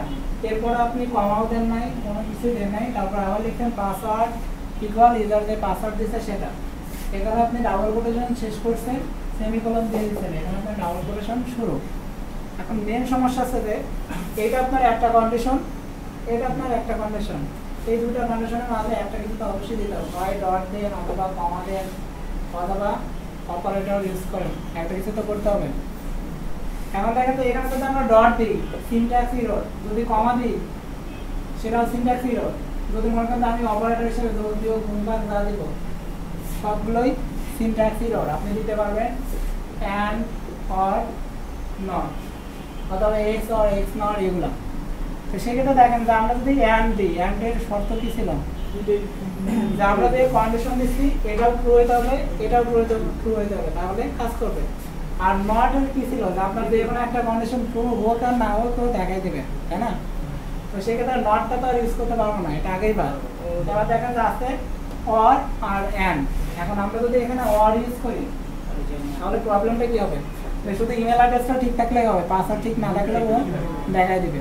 এরপর আপনি কমাও দেন নাই, কোনো কিছু দেন নাই, তারপর আবার লিখছেন পাসওয়ার্ড ইকুয়াল ইউজার যে পাসওয়ার্ড দিচ্ছে সেটা। এখানে আপনি ডাবল কোটেশন শেষ করছেন, সেমিকোলন দিয়ে দিচ্ছেন, এখানে আপনার ডাবল কোটেশন শুরু। এখন মেন সমস্যা আছে যে এইটা আপনার একটা কন্ডিশন, এটা আপনার একটা কন্ডিশন, এই দুটো কন্ডিশনের মাঝে একটা কিছু তো অবশ্যই দিতে হবে, হয় ডট দেন অথবা কমা দেন অথবা অপারেটর ইউজ করেন, একটা কিছু তো করতে হবে। এখন দেখেন তো এখানে যদি আমরা ডট দিই সিনট্যাক্স এরর, যদি কমা দিই সেটাও সিনট্যাক্স এরর, যদি মনে করেন আমি অপারেটর হিসেবে যোগ দিও গুণভাগ যা দিব সবগুলোই সিনট্যাক্স এরর। আপনি দিতে পারবেন অ্যান্ড অর নট অথবা এক্স অর এক্স নট এগুলো। তো সেক্ষেত্রে দেখেন যে আমরা যদি অ্যান্ড দিই, অ্যান্ডের শর্ত কি ছিল? যে আমরা যে কন্ডিশন দিচ্ছি এটাও ট্রু হতে হবে, এটাও ট্রু হতে হবে, তাহলে কাজ করবে। আর নট এর কি ছিল? যে আপনার যে কোনো একটা কন্ডিশন ট্রু হোক আর না হোক তো দেখাই দেবে, তাই না? তো সেক্ষেত্রে নটটা তো আর ইউজ করতে পারবো না, এটা আগেই পার। এবার দেখেন যে আছে অর আর অ্যান্ড। এখন আমরা যদি এখানে অর ইউজ করি তাহলে প্রবলেমটা কি হবে? শুধু ইমেল অ্যাড্রেসটা ঠিক থাকলে হবে, পাসওয়ার্ড ঠিক না থাকলে ও দেখাই দিবে।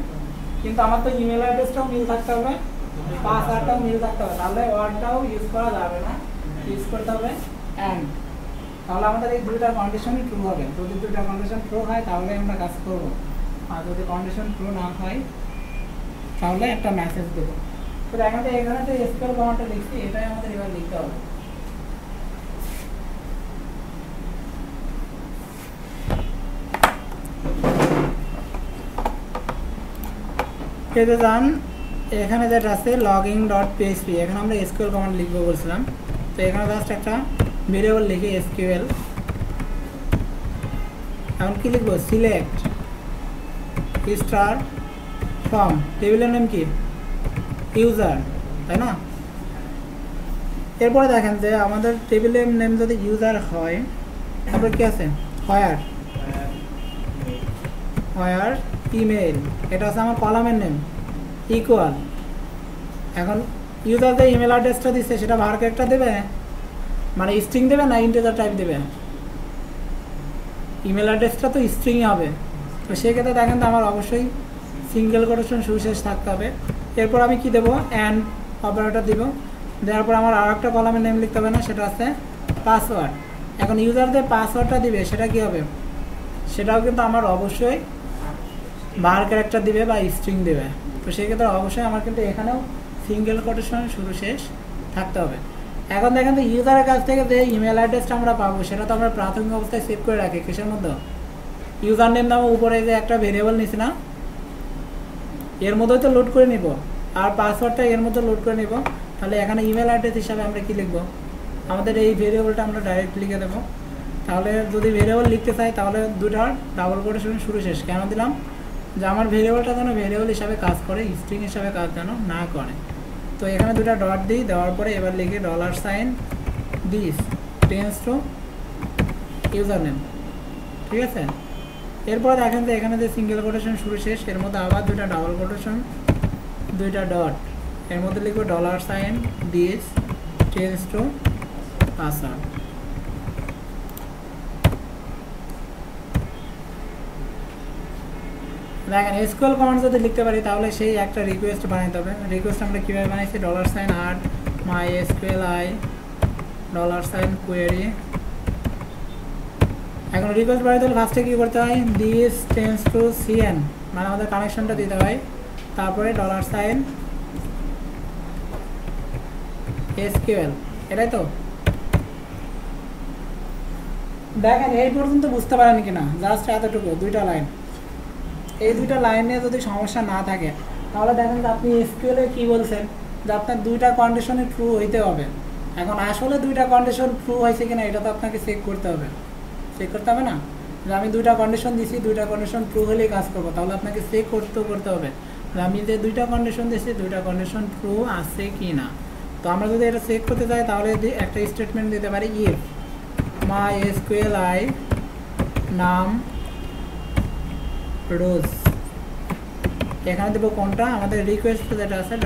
কিন্তু আমার তো ইমেল অ্যাড্রেসটাও মিল থাকতে হবে, পাসওয়ার্ডটাও মিল থাকতে হবে, তাহলে ওয়ার্ডটাও ইউজ করা যাবে না, ইউজ করতে হবে অ্যান্ড। তাহলে আমাদের এই দুইটা কন্ডিশনই ট্রু হবে। যদি দুইটা কন্ডিশন ট্রু হয় তাহলে আমরা কাজ করব, আর যদি কন্ডিশন ট্রু না হয় তাহলে একটা মেসেজ দেব। তো দেখেন যে এখানে যে এসকিউএল কমান্ডটা লিখছি এটাই আমাদের এবার লিখতে হবে। পেজে যান, এখানে যেটা আছে login.php, এখানে আমরা এসকিউএল কমান্ড লিখবো বলছিলাম। তো এখানে জাস্ট একটা ভেরিয়েবল লিখে এসকিউএল, এখন কি লিখবো? সিলেক্ট স্টার ফ্রম, টেবিলের নেম কি? ইউজার, তাই না? এরপরে দেখেন যে আমাদের টেবিলের নেম যদি ইউজার হয় তারপরে কি আছে? where ইমেল, এটা হচ্ছে আমার কলামের নেম, ইকুয়াল এখন ইউজার যে ইমেল অ্যাড্রেসটা দিচ্ছে সেটা var ক্যারেক্টার দেবে, মানে স্ট্রিং দেবে না ইন্টিজার টাইপ দেবে? ইমেল অ্যাড্রেসটা তো স্ট্রিংই হবে। তো সেক্ষেত্রে দেখেন তো আমার অবশ্যই সিঙ্গেল কোটেশন সুশেষ থাকতে হবে। এরপর আমি কি দেবো, অ্যান্ড অপারেটর দিব। দেওয়ার পর আমার আর একটা কলামের নেম লিখতে হবে না, সেটা আছে পাসওয়ার্ড। এখন ইউজার যে পাসওয়ার্ডটা দিবে সেটা কি হবে, সেটাও কিন্তু আমার অবশ্যই var ক্যারেক্টার দিবে বা স্ট্রিং দেবে। তো সেক্ষেত্রে অবশ্যই আমার কিন্তু এখানেও সিঙ্গেল কোটেশন শুরু শেষ থাকতে হবে। এখন দেখেন তো ইউজারের কাছ থেকে যে ইমেল অ্যাড্রেসটা আমরা পাবো সেটা তো আমরা প্রাথমিক অবস্থায় সেভ করে রাখি কিসের মধ্যে, ইউজার নেম নামে উপরে যে একটা ভেরিয়েবল নিছি না, এর মধ্যেই তো লোড করে নিব, আর পাসওয়ার্ডটা এর মধ্যে লোড করে নিব। তাহলে এখানে ইমেল অ্যাড্রেস হিসাবে আমরা কি লিখব, আমাদের এই ভেরিয়েবলটা আমরা ডাইরেক্ট লিখে দেবো। তাহলে যদি ভেরিয়েবল লিখতে চাই তাহলে দুটার ডাবল কোটেশন শুরু শেষ কেন দিলাম, যে আমার ভেরিয়েবলটা যেন ভেরিয়েবল হিসাবে কাজ করে, স্ট্রিং হিসাবে কাজ যেন না করে। তো এখানে দুটা ডট দিই, দেওয়ার পরে এবার লিখি $, this tends to user name. ঠিক আছে, এরপর দেখেন যে এখানে যে সিঙ্গেল কোটেশন শুরু শেষ, এর মধ্যে আবার দুটা ডাবল কোটেশন, দুইটা ডট, এর মধ্যে লিখবো $, দিস টেন্স টু পাসওয়ার্ড। দেখেন এসকিউএল কমান্ড যদি লিখতে পারি তাহলে সেই একটা রিকোয়েস্ট বানাইতে হবে। রিকোয়েস্ট আমরা কীভাবে বানাইছি, $add mysqli $query। এখন রিকোয়েস্ট বানাইতে হলে ফার্স্টে কী করতে হয়, দিস টেন্স টু cn, মানে আমাদের কানেকশনটা দিতে হয়। তারপরে $SQL, এটাই তো। দেখেন এই পর্যন্ত বুঝতে পারেন কিনা, জাস্ট এতটুকু দুইটা লাইন। এই দুইটা লাইনে যদি সমস্যা না থাকে তাহলে দেখেন যে আপনি এসকিউএলে কী বলছেন যে আপনার দুইটা কন্ডিশনে ট্রু হইতে হবে। এখন আসলে দুইটা কন্ডিশন ট্রু হয়েছে কিনা এটা তো আপনাকে চেক করতে হবে, চেক করতে হবে না, যে আমি দুইটা কন্ডিশন দিছি, দুইটা কন্ডিশন ট্রু হলেই কাজ করবো। তাহলে আপনাকে চেক করতে হবে যে আমি যে দুইটা কন্ডিশন দিয়েছি দুইটা কন্ডিশন ট্রু আছে কি না। তো আমরা যদি এটা চেক করতে চাই তাহলে একটা স্টেটমেন্ট দিতে পারি, ইফ mysqli নাম রোজ, এখানে দেবো কোনটা, আমাদের রিকোয়েস্ট যেটা আছে $,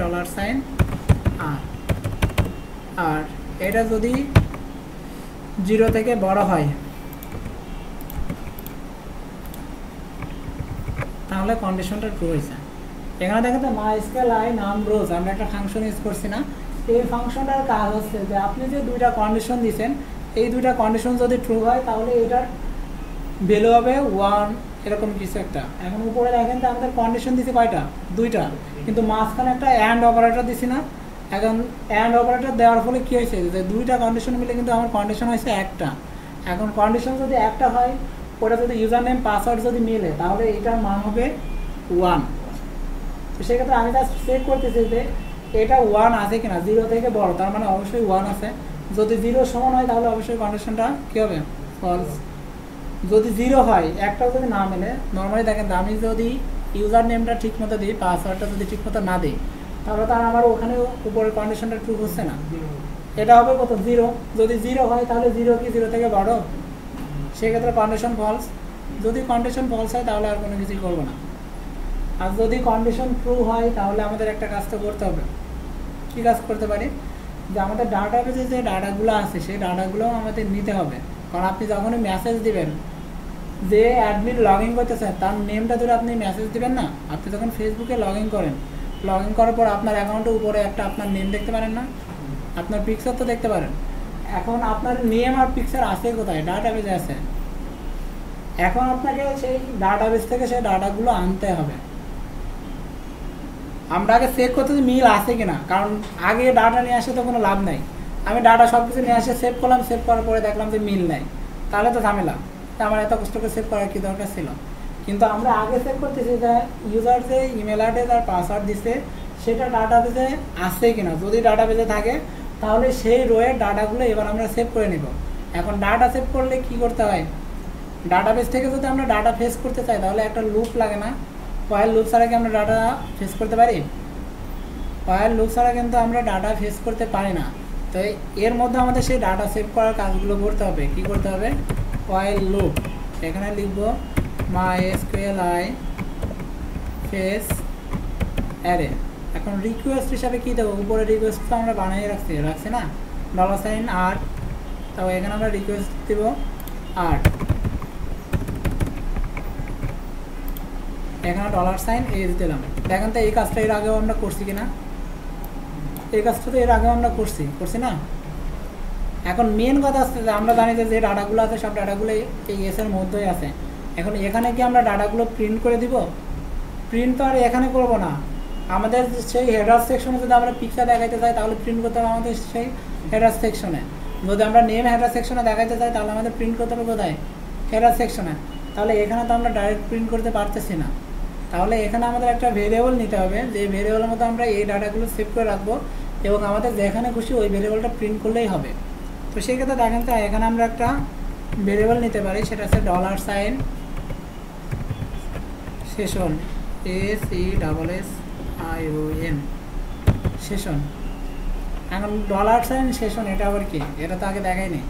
আর এটা যদি 0 থেকে বড় হয় তাহলে কন্ডিশনটা ট্রু হয়েছে। এখানে দেখেন তো mysqli নাম রোজ, আমরা একটা ফাংশন ইউজ করছি না, এই ফাংশনটার কাজ হচ্ছে যে আপনি যে দুইটা কন্ডিশন দিয়েছেন এই দুইটা কন্ডিশন যদি ট্রু হয় তাহলে এটার ভ্যালু হবে 1 এরকম কিছু একটা। এখন উপরে দেখেন তো আমাদের কন্ডিশন দিছি কয়টা, দুইটা, কিন্তু মাঝখানে একটা অ্যান্ড অপারেটর দিছি না। এখন অ্যান্ড অপারেটর দেওয়ার ফলে কী হয়েছে, যে দুইটা কন্ডিশন মিলে কিন্তু আমার কন্ডিশন হয়েছে একটা। এখন কন্ডিশন যদি একটা হয়, ওটা যদি ইউজার নেম পাসওয়ার্ড যদি মিলে তাহলে এটার মান হবে 1। তো সেক্ষেত্রে আমি জাস্ট চেক করতেছি যে এটা 1 আছে কিনা, 0 থেকে বড়, তার মানে অবশ্যই 1 আছে। যদি 0 সমান হয় তাহলে অবশ্যই কন্ডিশনটা কী হবে, ফলস। যদি 0 হয়, একটাও যদি না মেলে, নর্মালি দেখেন আমি যদি ইউজার নেমটা ঠিক মতো দিই, পাসওয়ার্ডটা যদি ঠিক মতো না দিই তাহলে তার আমার ওখানে উপরের কন্ডিশনটা ট্রু হচ্ছে না, এটা হবে কত, 0। যদি 0 হয় তাহলে 0 কি 0 থেকে বড়, সেক্ষেত্রে কন্ডিশন ফলস। যদি কন্ডিশন ফলস হয় তাহলে আর কোনো কিছুই করবো না। আর যদি কন্ডিশন ট্রু হয় তাহলে আমাদের একটা কাজ তো করতে হবে। কী কাজ করতে পারি, যে আমাদের ডাটাবেজে যে ডাটাগুলো আছে সেই ডাটাগুলোও আমাদের নিতে হবে। কারণ আপনি যখনই মেসেজ দিবেন, যে অ্যাডমিন লগ ইন করতেছেন তার নেমটা ধরে আপনি মেসেজ দিবেন না, আপনি যখন ফেসবুকে লগ ইন করেন, লগ ইন করার পর আপনার অ্যাকাউন্টের উপরে একটা আপনার নেম দেখতে পারেন না, আপনার পিকচার তো দেখতে পারেন। এখন আপনার নেম আর পিকচার আছে কোথায়, ডাটাবেজে আছে। এখন আপনাকে সেই ডাটাবেজ থেকে সেই ডাটাগুলো আনতে হবে। আমরা আগে চেক করতে মিল আছে কিনা, কারণ আগে ডাটা নিয়ে আসে তো কোনো লাভ নাই। আমি ডাটা সব কিছু নিয়ে আসে সেভ করলাম, সেভ করার পরে দেখলাম যে মিল নাই, তাহলে তো ঝামেলা, আমার এত কষ্ট করে সেভ করার কি দরকার ছিল। কিন্তু আমরা আগে সেভ করতেছি যে ইউজার যে ইমেল অ্যাড্রেস আর পাসওয়ার্ড দিচ্ছে সেটা ডাটাবেজে আছে কিনা, যদি ডাটাবেজে থাকে তাহলে সেই রোয়ের ডাটাগুলো এবার আমরা সেভ করে নিব। এখন ডাটা সেভ করলে কি করতে হয়, ডাটাবেস থেকে যদি আমরা ডাটা ফেস করতে চাই তাহলে একটা লুপ লাগে না, হোয়াইল লুপ ছাড়া কি আমরা ডাটা ফেস করতে পারি, হোয়াইল লুপ ছাড়া কিন্তু আমরা ডাটা ফেস করতে পারি না। তো এর মধ্যে আমাদের সেই ডাটা সেভ করার কাজগুলো করতে হবে। কি করতে হবে, হোয়াইল লুপ, এখানে লিখব mysqli ফেস অ্যারে, এখন রিকোয়েস্ট হিসাবে কী দেবো, উপরে রিকোয়েস্ট তো আমরা বানিয়ে রাখছি না, $আর, তাও এখানে আমরা রিকোয়েস্ট দেব আর, এখানে $এস দিলাম। দেখেন তো এই কাজটা এর আগেও আমরা করছি কিনা, এই কাজটা তো এর আগেও আমরা করছি না। এখন মেন কথা আসছে যে আমরা জানি যে ডাটাগুলো আছে সব ডাটাগুলো এই এসের মধ্যেই আছে। এখন এখানে কি আমরা ডাটাগুলো প্রিন্ট করে দিব? প্রিন্ট তো আর এখানে করব না, আমাদের সেই হেডার সেকশনে যদি আমরা পিকচার দেখাইতে চাই তাহলে প্রিন্ট করতে হবে আমাদের সেই হেডার সেকশনে। যদি আমরা নেম হেডার সেকশনে দেখাইতে চাই তাহলে আমাদের প্রিন্ট করতে হবে কোথায়? হেডার সেকশনে। তাহলে এখানে তো আমরা ডাইরেক্ট প্রিন্ট করতে পারতেছি না, তাহলে এখানে আমাদের একটা ভেরিয়েবল নিতে হবে, যে ভেরিয়েবলের মধ্যে আমরা এই ডাটাগুলো সেভ করে রাখবো এবং আমাদের যেখানে খুশি ওই ভেরিয়েবলটা প্রিন্ট করলেই হবে। তো সেই ক্ষেত্রে দেখেন তো এখানে আমরা একটা ভেরিয়েবল নিতে পারি, সেটা হচ্ছে $session, SESSION, সেশন। এখন $session এটা আবার কি, এটা তো আগে দেখাইনি।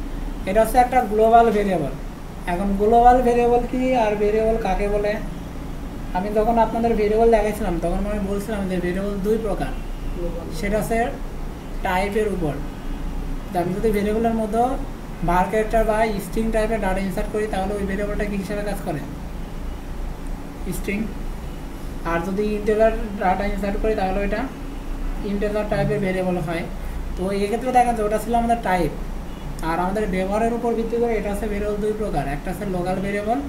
এটা হচ্ছে একটা গ্লোবাল ভেরিয়েবল। এখন গ্লোবাল ভেরিয়েবল কি আর ভেরিয়েবল কাকে বলে, আমি যখন আপনাদের ভেরিয়েবল দেখাইছিলাম তখন আমি বলছিলাম যে ভেরিয়েবল দুই প্রকার, সেটা হচ্ছে টাইপের উপর। আমি যদি ভেরিয়েবলের মধ্যে var ক্যারেক্টার বা স্ট্রিং টাইপের ডাটা ইনসার্ট করি তাহলে ওই ভেরিয়েবলটা কী হিসাবে কাজ করে? স্ট্রিং। আর যদি ইন্টিজার ডাটা ইনসার্ট করি তাহলে ওইটা ইন্টিজার টাইপের ভেরিয়েবল হয়। তো এক্ষেত্রে দেখা যায় ওটা ছিল আমাদের টাইপ। আর আমাদের ব্যবহারের উপর ভিত্তি করে এটা হচ্ছে ভেরিয়েবল দুই প্রকার, একটা হচ্ছে লোকাল ভেরিয়েবল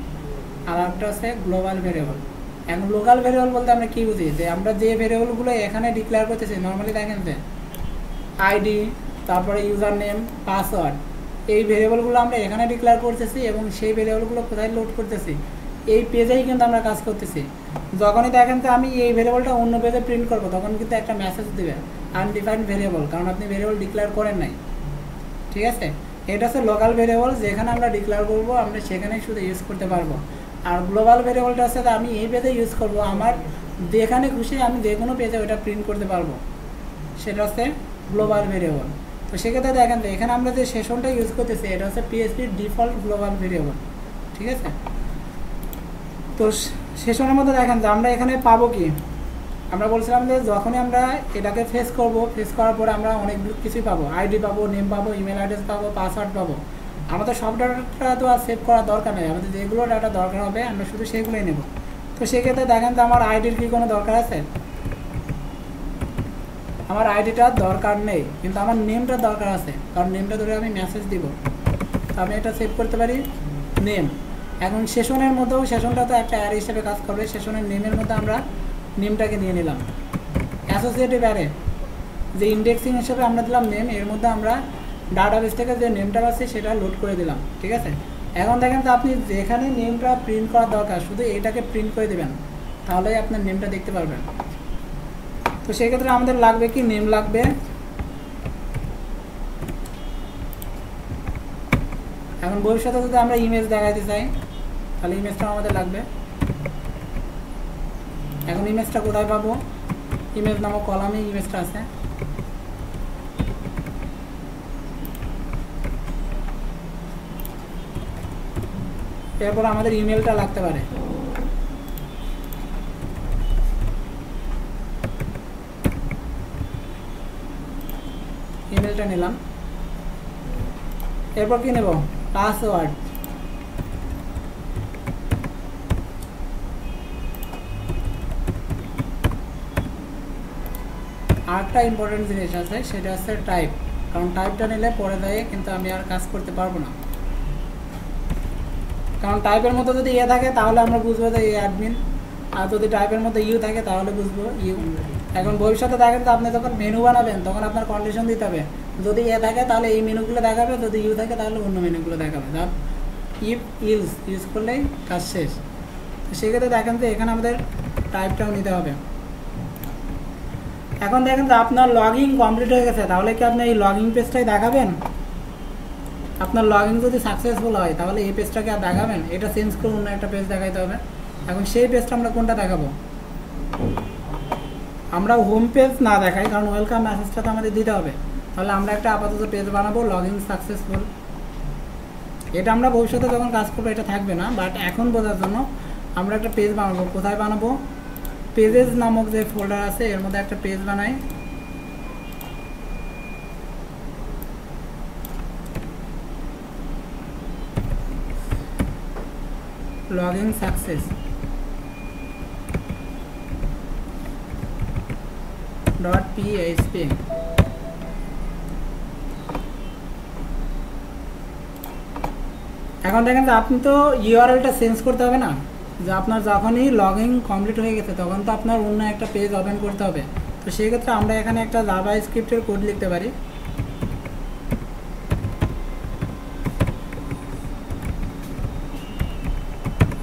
আর একটা হচ্ছে গ্লোবাল ভেরিয়েবল। এখন লোকাল ভেরিয়েবল বলতে আমরা কী বুঝি, যে আমরা যে ভেরিয়েবলগুলো এখানে ডিক্লেয়ার করতেছি নর্মালি দেখেন যে আইডি, তারপরে ইউজার নেম, পাসওয়ার্ড, এই ভেরিয়েবলগুলো আমরা এখানে ডিক্লেয়ার করতেছি এবং সেই ভেরিয়েবলগুলো কোথায় লোড করতেছি? এই পেজেই কিন্তু আমরা কাজ করতেছি। যখনই দেখেন যে আমি এই ভেরিয়েবলটা অন্য পেজে প্রিন্ট করবো তখন কিন্তু একটা মেসেজ দেবে আনডিফাইন্ড ভেরিয়েবল, কারণ আপনি ভেরিয়েবল ডিক্লেয়ার করেন নাই। ঠিক আছে, এটা হচ্ছে লোকাল ভেরিয়েবল, যেখানে আমরা ডিক্লেয়ার করবো আমরা সেখানেই শুধু ইউজ করতে পারবো। আর গ্লোবাল ভেরিয়েবলটা হচ্ছে আমি এই পেজে ইউজ করবো, আমার যেখানে খুশি আমি যে কোনো পেজে ওইটা প্রিন্ট করতে পারবো, সেটা হচ্ছে গ্লোবাল ভেরিয়েবল। তো সেক্ষেত্রে দেখেন তো এখানে আমরা যে সেশনটা ইউজ করতেছি এটা হচ্ছে পিএইচপির ডিফল্ট গ্লোবাল ভেরিয়েবল। ঠিক আছে, তো সেশনের মধ্যে দেখেন যে আমরা এখানে পাবো কি, আমরা বলছিলাম যে যখনই আমরা এটাকে ফেস করব, ফেস করার পরে আমরা অনেক কিছুই পাবো, আইডি পাবো, নেম পাবো, ইমেল অ্যাড্রেস পাবো, পাসওয়ার্ড পাবো। আমাদের সব ডাটাটা তো আর সেভ করার দরকার নেই, আমাদের যেগুলো ডাটা দরকার হবে আমরা শুধু সেগুলোই নেব। তো সেক্ষেত্রে দেখেন তো আমার আইডির কি কোনো দরকার আছে? আমার আইডিটার দরকার নেই, কিন্তু আমার নেমটার দরকার আছে, কারণ নেমটা ধরে আমি মেসেজ দিব। তো আমি এটা সেভ করতে পারি নেম। এখন সেশনের মধ্যেও সেশনটা তো একটা অ্যারে হিসেবে কাজ করবে, সেশনের নেমের মধ্যে আমরা নেমটাকে নিয়ে নিলাম। অ্যাসোসিয়েটিভ অ্যারে যে ইন্ডেক্সিং হিসেবে আমরা দিলাম নেম, এর মধ্যে আমরা ডাটাবেস থেকে যে নেমটা আছে সেটা লোড করে দিলাম। ঠিক আছে, এখন দেখেন তো আপনি যেখানে নেমটা প্রিন্ট করার দরকার শুধু এইটাকে প্রিন্ট করে দেবেন, তাহলেই আপনার নেমটা দেখতে পারবেন। তো সেক্ষেত্রে আমাদের লাগবে কি, নেম লাগবে। এখন ভবিষ্যতে যদি আমরা ইমেজ দেখাইতে চাই তাহলে ইমেজটাও আমাদের লাগবে। এখন ইমেজটা কোথায় পাবো? ইমেজ নামক কলামে ইমেজটা আছে। এরপর আমাদের ইমেলটা লাগতে পারে। ইমেলটা নিলাম, এরপর কি নেব? পাসওয়ার্ড। আরেকটা ইম্পর্টেন্ট জিনিস আছে, সেটা হচ্ছে টাইপ, কারণ টাইপটা নিলে পরে যায় কিন্তু আমি আর কাজ করতে পারবো না, কারণ টাইপের মধ্যে যদি এ থাকে তাহলে আমরা বুঝবো যে এ অ্যাডমিন, আর যদি টাইপের মধ্যে ইউ থাকে তাহলে বুঝবো ইউ। এখন ভবিষ্যতে দেখেন তো আপনি যখন মেনু বানাবেন তখন আপনার কন্ডিশন দিতে হবে, যদি এ থাকে তাহলে এই মেনুগুলো দেখাবে, যদি ইউ থাকে তাহলে অন্য মেনুগুলো দেখাবে। ইফ ইউজ করলেই কাজ শেষ। তো সেক্ষেত্রে দেখেন তো এখানে আমাদের টাইপটাও নিতে হবে। এখন দেখেন তো আপনার লগইন কমপ্লিট হয়ে গেছে, তাহলে কি আপনি এই লগইন পেজটাই দেখাবেন? আপনার লগইন যদি সাকসেসফুল হয় তাহলে এই পেজটাকে আর দেখাবেন? এটা চেঞ্জ করে অন্য একটা পেজ দেখাইতে হবে। এখন সেই পেজটা আমরা কোনটা দেখাবো? আমরা হোম পেজ না দেখাই, কারণ ওয়েলকাম মেসেজটা তো আমাদের দিতে হবে। তাহলে আমরা একটা আপাতত পেজ বানাবো লগইন সাকসেসফুল। এটা আমরা ভবিষ্যতে যখন কাজ করবো এটা থাকবে না, বাট এখন বোঝার জন্য আমরা একটা পেজ বানাবো। কোথায় বানাবো? পেজেস নামক যে ফোল্ডার আছে এর মধ্যে একটা পেজ বানাই। Login success .php। এখন দেখেন যে আপনি তো ইউআরএলটা চেঞ্জ করতে হবে না, যে আপনার যখনই লগইন কমপ্লিট হয়ে গেছে তখন তো আপনার অন্য একটা পেজ ওপেন করতে হবে। তো সেই ক্ষেত্রে আমরা এখানে একটা জাভা স্ক্রিপ্টের কোড লিখতে পারি।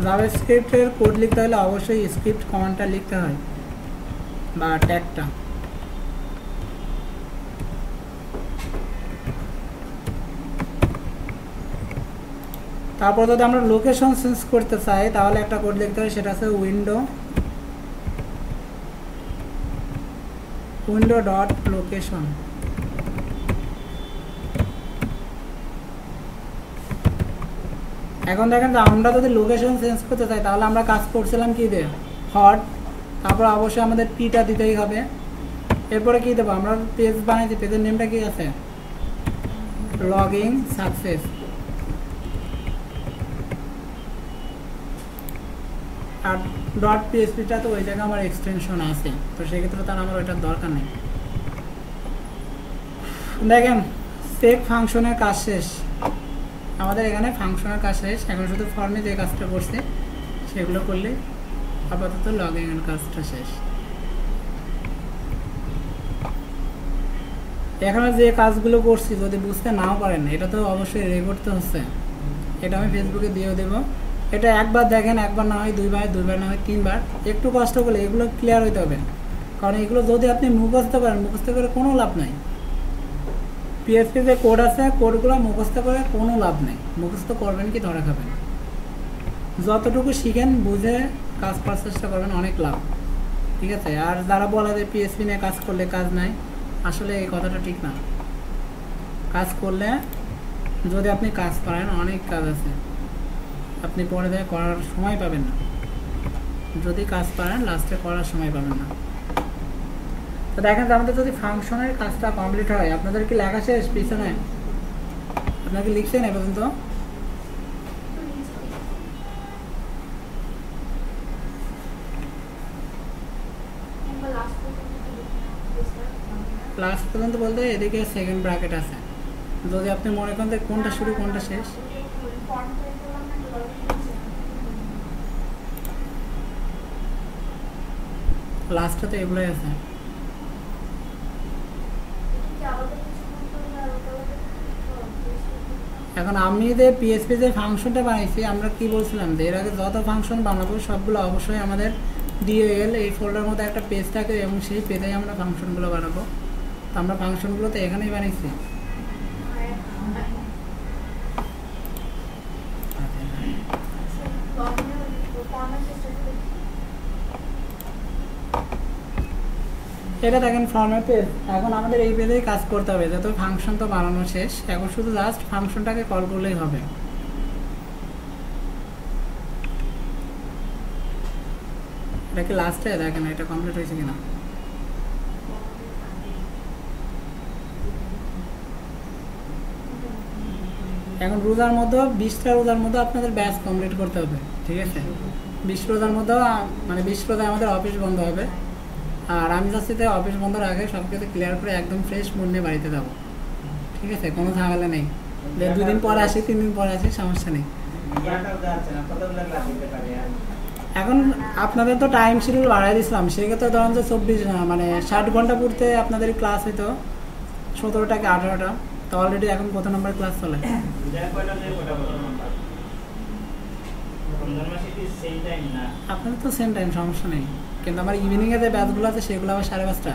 জাভা স্ক্রিপ্টের কোড লিখতে হলে অবশ্যই স্ক্রিপ্ট কমান্ডটা লিখতে হয় বা ট্যাগটা। তারপর যদি আমরা লোকেশন চেঞ্জ করতে চাই তাহলে একটা কোড লিখতে হয়, সেটা আছে উইন্ডো ডট লোকেশন। এখন দেখেন যে আমরা যদি লোকেশন চেঞ্জ করতে চাই তাহলে আমরা কাজ করছিলাম কি দিয়ে, হট, তারপর অবশ্যই আমাদের পিটা দিতেই হবে। এরপরে কি দেবো, আমরা পেজ বানাইছি, পেজের নেমটা কি আছে, লগইন সাকসেস। আর .phpটা তো ওই জায়গায় আমার এক্সটেনশন আছে, তো সেক্ষেত্রে তার আমার ওইটার দরকার নেই। দেখেন চেক ফাংশনের কাজ শেষ, আমাদের এখানে ফাংশনের কাজ শেষ। এখন শুধু ফর্মে যে কাজটা করছে সেগুলো করলে আপাতত লগইনের কাজটা শেষ। এখানে যে কাজগুলো করছি যদি বুঝতে নাও পারেন এটা তো অবশ্যই রেকর্ড তো হচ্ছে, এটা আমি ফেসবুকে দিয়েও দেবো। এটা একবার দেখেন, একবার না হয় দুইবার, দুইবার না হয় তিনবার, একটু কষ্ট করলে এগুলো ক্লিয়ার হইতে হবে। কারণ এগুলো যদি আপনি মুখস্থ করেন, মুখস্থ করে কোনো লাভ নাই। পিএইচপি যে কোড আছে কোডগুলো মুখস্থ করে কোনো লাভ নেই, মুখস্থ করবেন কি ধরা খাবেন। যতটুকু শিখেন বুঝে কাজ করার চেষ্টা করবেন, অনেক লাভ, ঠিক আছে। আর যারা বলে যে পিএইচপি নিয়ে কাজ করলে কাজ নাই, আসলে এই কথাটা ঠিক না। কাজ করলে যদি আপনি কাজ করেন অনেক কাজ আছে, আপনি পরে দিয়ে করার সময় পাবেন না। যদি কাজ পারেন লাস্টে করার সময় পাবেন না। তো দেখেন যে আমাদের যদি ফাংশনের কাজটা কমপ্লিট হয়, আপনাদের কি লেখা শেষ পিছনে? আপনারা কি লিখছেন এ পর্যন্ত? লাস্ট পর্যন্ত বলতে এদিকে সেকেন্ড ব্র্যাকেট আছে, যদি আপনি মনে করেন যে কোনটা শুরু কোনটা শেষ। লাস্টে তো এগুলোই আছে। এখন আমি যে পিএইচপি যে ফাংশনটা বানাইছি, আমরা কি বলছিলাম যে এর আগে যত ফাংশন বানাবো সবগুলো অবশ্যই আমাদের ডিএল এই ফোল্ডার মধ্যে একটা পেজ থাকে এবং সেই পেজেই আমরা ফাংশনগুলো বানাবো। তো আমরা ফাংশনগুলো তো এখানেই বানাইছি। এটা দেখেন ফর্মের পেজ। এখন আমাদের এই পেজেই কাজ করতে হবে, যত ফাংশন তো বানানো শেষ, এখন শুধু জাস্ট ফাংশনটাকে কল করলেই হবে। এটা কি লাস্টে দেখেন এটা কমপ্লিট হয়েছে কিনা। এখন রোজার মধ্যে 20টা রোজার মধ্যে আপনাদের ব্যাচ কমপ্লিট করতে হবে, ঠিক আছে। 20 রোজার মধ্যে মানে 20 রোজায় আমাদের অফিস বন্ধ হবে। আর আমি চাচ্ছি যে অফিস বন্ধের আগে সব কিছু ক্লিয়ার করে একদম ফ্রেশ মুড নিয়ে বাড়িতে যাবো, ঠিক আছে। কোনো ঝামেলা নেই যে 2 দিন পরে আসি 3 দিন পরে আসি, সমস্যা নেই। এখন আপনাদের তো টাইম শিডিউল বাড়াই দিয়েছিলাম, সেক্ষেত্রে ধরেন যে 24 না মানে 60 ঘন্টা পড়তে আপনাদের ক্লাস হইতো 17টা কি 18টা, তো অলরেডি এখন কত নম্বর ক্লাস চলে? আপনাদের তো সেম টাইম, সমস্যা নেই। কিন্তু আমার ইভিনিংয়ে যে ব্যাচগুলো আছে সেগুলো আবার 5:30।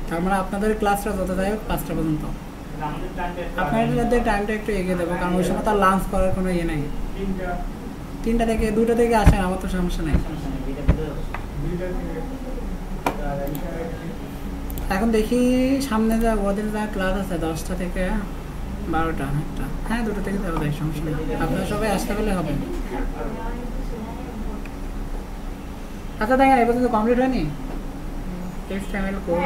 তার মানে আপনাদের ক্লাসটা যত যাই হোক 5টা পর্যন্ত। আপনাদের টাইমটা একটু এগিয়ে দেবো, কারণ ওই সময় তার লাঞ্চ করার কোনো ইয়ে নেই। 3টা থেকে 2টা থেকে আসেন, আমার তো সমস্যা নেই। এখন দেখি সামনে যা ওদের যা ক্লাস আছে 10টা থেকে 12টা, একটা হ্যাঁ 2টা থেকে যাওয়া যায়, সমস্যা নেই। আপনারা সবাই আসতে পারলে হবে। আচ্ছা দেখেন এই পর্যন্ত কমপ্লিট হয়নি HTML কোড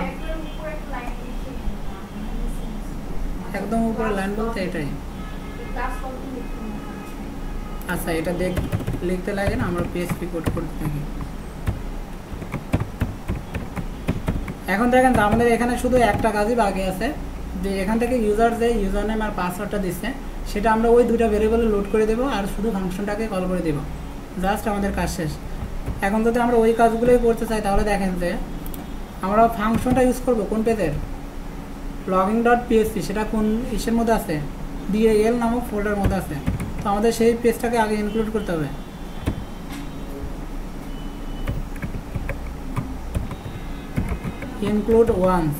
একদম উপরে লাইন বলতে এটাই আচ্ছা এটা লিখতে লাগে না আমরা PHP কোড করতে থাকি এখন দেখেন আমাদের এখানে শুধু একটা কাজই বাকি আছে যে এখান থেকে ইউজার যে ইউজার নেম আর পাসওয়ার্ডটা দিচ্ছে সেটা আমরা ওই দুটো ভেরিয়েবলে লোড করে দেবো আর শুধু ফাংশনটাকে কল করে দেবো জাস্ট আমাদের কাজ শেষ এখন যদি আমরা ওই কাজগুলোই করতে চাই তাহলে দেখেন যে আমরা ফাংশনটা ইউজ করব কোন পেজের login.php সেটা কোন ইসের মধ্যে আছে DAL নামক ফোল্ডার মধ্যে আছে তো আমাদের সেই পেজটাকে আগে ইনক্লুড করতে হবে include once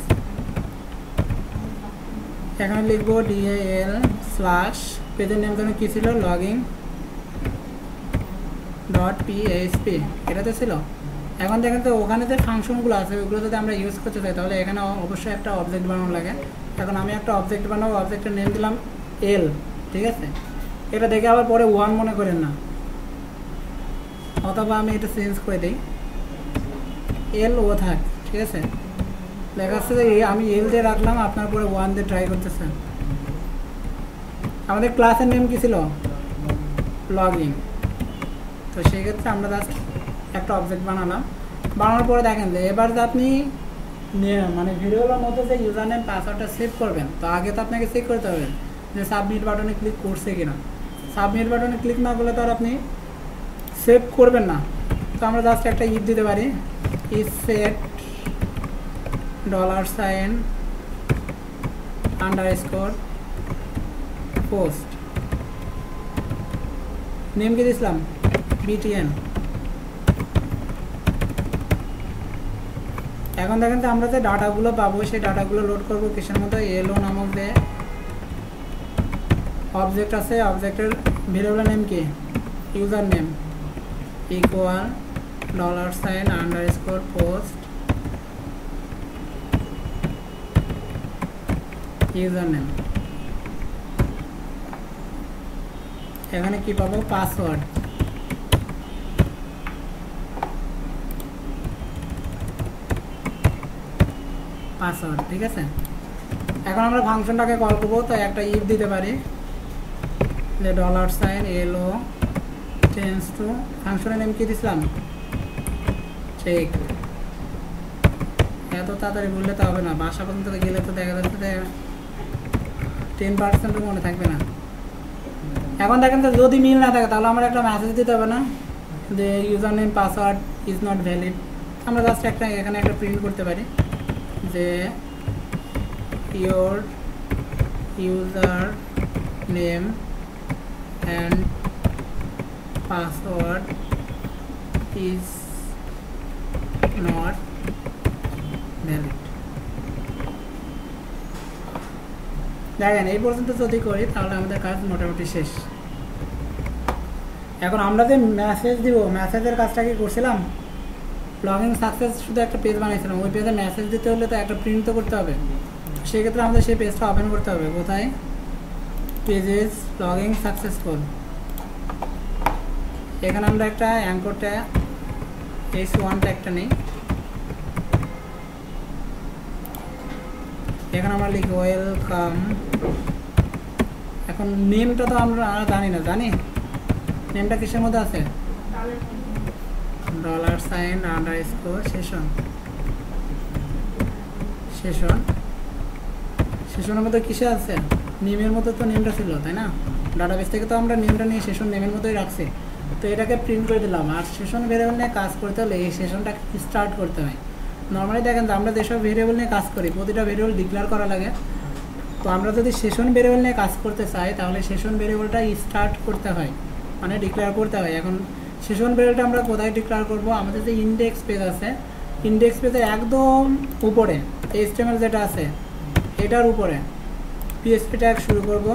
এখানে লিখবো DAL স্ল্যাশ পেজের নেম যেন কি ছিল login.php এটাতে ছিল এখন দেখেন তো ওখানে যে ফাংশনগুলো আছে ওগুলো যদি আমরা ইউজ করতে চাই তাহলে এখানে অবশ্যই একটা অবজেক্ট বানানো লাগে এখন আমি একটা অবজেক্ট বানাবো অবজেক্টের নেম দিলাম L ঠিক আছে এটা দেখে আবার পরে 1 মনে করেন না অথবা আমি এটা চেঞ্জ করে দিই L ও থাক ঠিক আছে লেখা আছে যে আমি L দিয়ে রাখলাম আপনার পরে 1 দিয়ে ট্রাই করতেছেন আমাদের ক্লাসের নেম কি ছিল লগইন তো সেই ক্ষেত্রে আমরা জাস্ট একটা অবজেক্ট বানালাম বানানোর পরে দেখেন যে এবার যে আপনি মানে ভিডিওর মধ্যে যে ইউজার নেম পাসওয়ার্ডটা সেভ করবেন তো আগে তো আপনাকে চেক করতে হবে যে সাবমিট বাটনে ক্লিক করছে কিনা সাবমিট বাটনে ক্লিক না করলে তো আর আপনি সেভ করবেন না তো আমরা জাস্ট একটা ইফ দিতে পারি ইজ সেট $_ পোস্ট নেম কি দিয়েছিলাম BTN এখন দেখেন তো আমরা যে ডাটাগুলো পাবো সেই ডাটাগুলো লোড করবো কিসের মধ্যে এলো নামক যে অবজেক্ট আছে অবজেক্টের ভেরিয়েবলের নেম কি user name equal $_ post user name এখানে কি পাবো পাসওয়ার্ড ঠিক আছে এখন আমরা ফাংশনটাকে কল করবো তো একটা ইফ দিতে পারি যে $LO চেঞ্জ টু ফাংশনের নেম কি দিছিলাম চেক এত তাড়াতাড়ি বললে তো হবে না বাসা পর্যন্ত গেলে তো দেখা যাচ্ছে যে 10% মনে থাকবে না এখন দেখেন তো যদি মিল না থাকে তাহলে আমরা একটা মেসেজ দিতে হবে না যে user name password is not valid আমরা জাস্ট একটা এখানে একটা প্রিন্ট করতে পারি যে your user name and password is not valid দেখেন এই পর্যন্ত যদি করি তাহলে আমাদের কাজ মোটামুটি শেষ এখন আমরা যে মেসেজ দিব মেসেজের কাজটা কি করছিলাম লগইন সাকসেস শুধু একটা পেজ বানিয়েছিলাম ওই পেজে মেসেজ দিতে হলে তো একটা প্রিন্ট তো করতে হবে সেক্ষেত্রে আমাদের সেই পেজটা ওপেন করতে হবে কোথায় পেজেস লগইন সাকসেসফুল এখানে আমরা একটা অ্যাঙ্করটা S1 ট্যাগটা নেই এখানে আমরা লিখি ওয়েলকাম এখন নেমটা তো আমরা জানি না নেমটা কিসের মধ্যে আছে $_ সেশনের মধ্যে কিসে আছে নেমের মধ্যে তো নেমটা ছিল তাই না ডাটাবেস থেকে তো আমরা নেমটা নিয়ে সেশন নেমের মধ্যেই রাখছি তো এটাকে প্রিন্ট করে দিলাম আর সেশন ভেরিয়েবল নিয়ে কাজ করতে হলে এই সেশনটা স্টার্ট করতে হয় নর্মালি দেখেন আমরা যেসব ভেরিয়েবল নিয়ে কাজ করি প্রতিটা ভেরিয়েবল ডিক্লেয়ার করা লাগে তো আমরা যদি সেশন ভেরিয়েবল নিয়ে কাজ করতে চাই তাহলে সেশন ভেরিয়েবলটা স্টার্ট করতে হয় মানে ডিক্লেয়ার করতে হয় এখন সেশন ভেরিয়েবলটা আমরা কোথায় ডিক্লেয়ার করব আমাদের যে ইন্ডেক্স পেজ আছে ইন্ডেক্স পেজের একদম উপরে HTML যেটা আছে এটার উপরে PHP ট্যাগ শুরু করব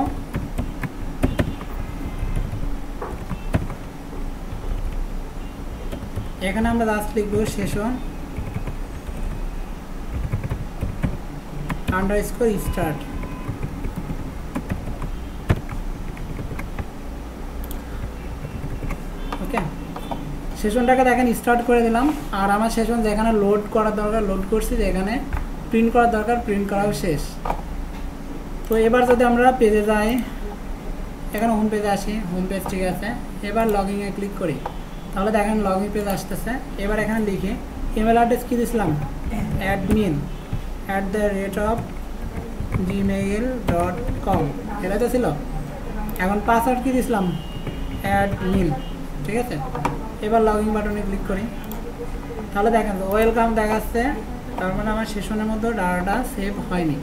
এখানে আমরা জাস্ট লিখব সেশন _start ওকে সেশনটাকে দেখেন স্টার্ট করে দিলাম, আর আমার সেশন যেখানে লোড করার দরকার লোড করছি, যেখানে প্রিন্ট করার দরকার প্রিন্ট করাও শেষ। তো এবার যদি আমরা পেজে যাই, এখানে হোম পেজে আসি, হোম পেজ ঠিক আছে, এবার লগইনে ক্লিক করি, তাহলে দেখেন লগইন পেজ আসতেছে। এবার এখানে লিখি ইমেল অ্যাড্রেস কী দিয়েছিলাম, admin@gmail.com, এটা তো ছিল। এখন পাসওয়ার্ড কী দিয়েছিলাম, admin, ঠিক আছে। এবার লগইন বাটনে ক্লিক করি, তাহলে দেখেন ওয়েলকাম দেখাচ্ছে, তার মানে আমার সেশনের মধ্যে ডাটাটা সেভ হয়নি।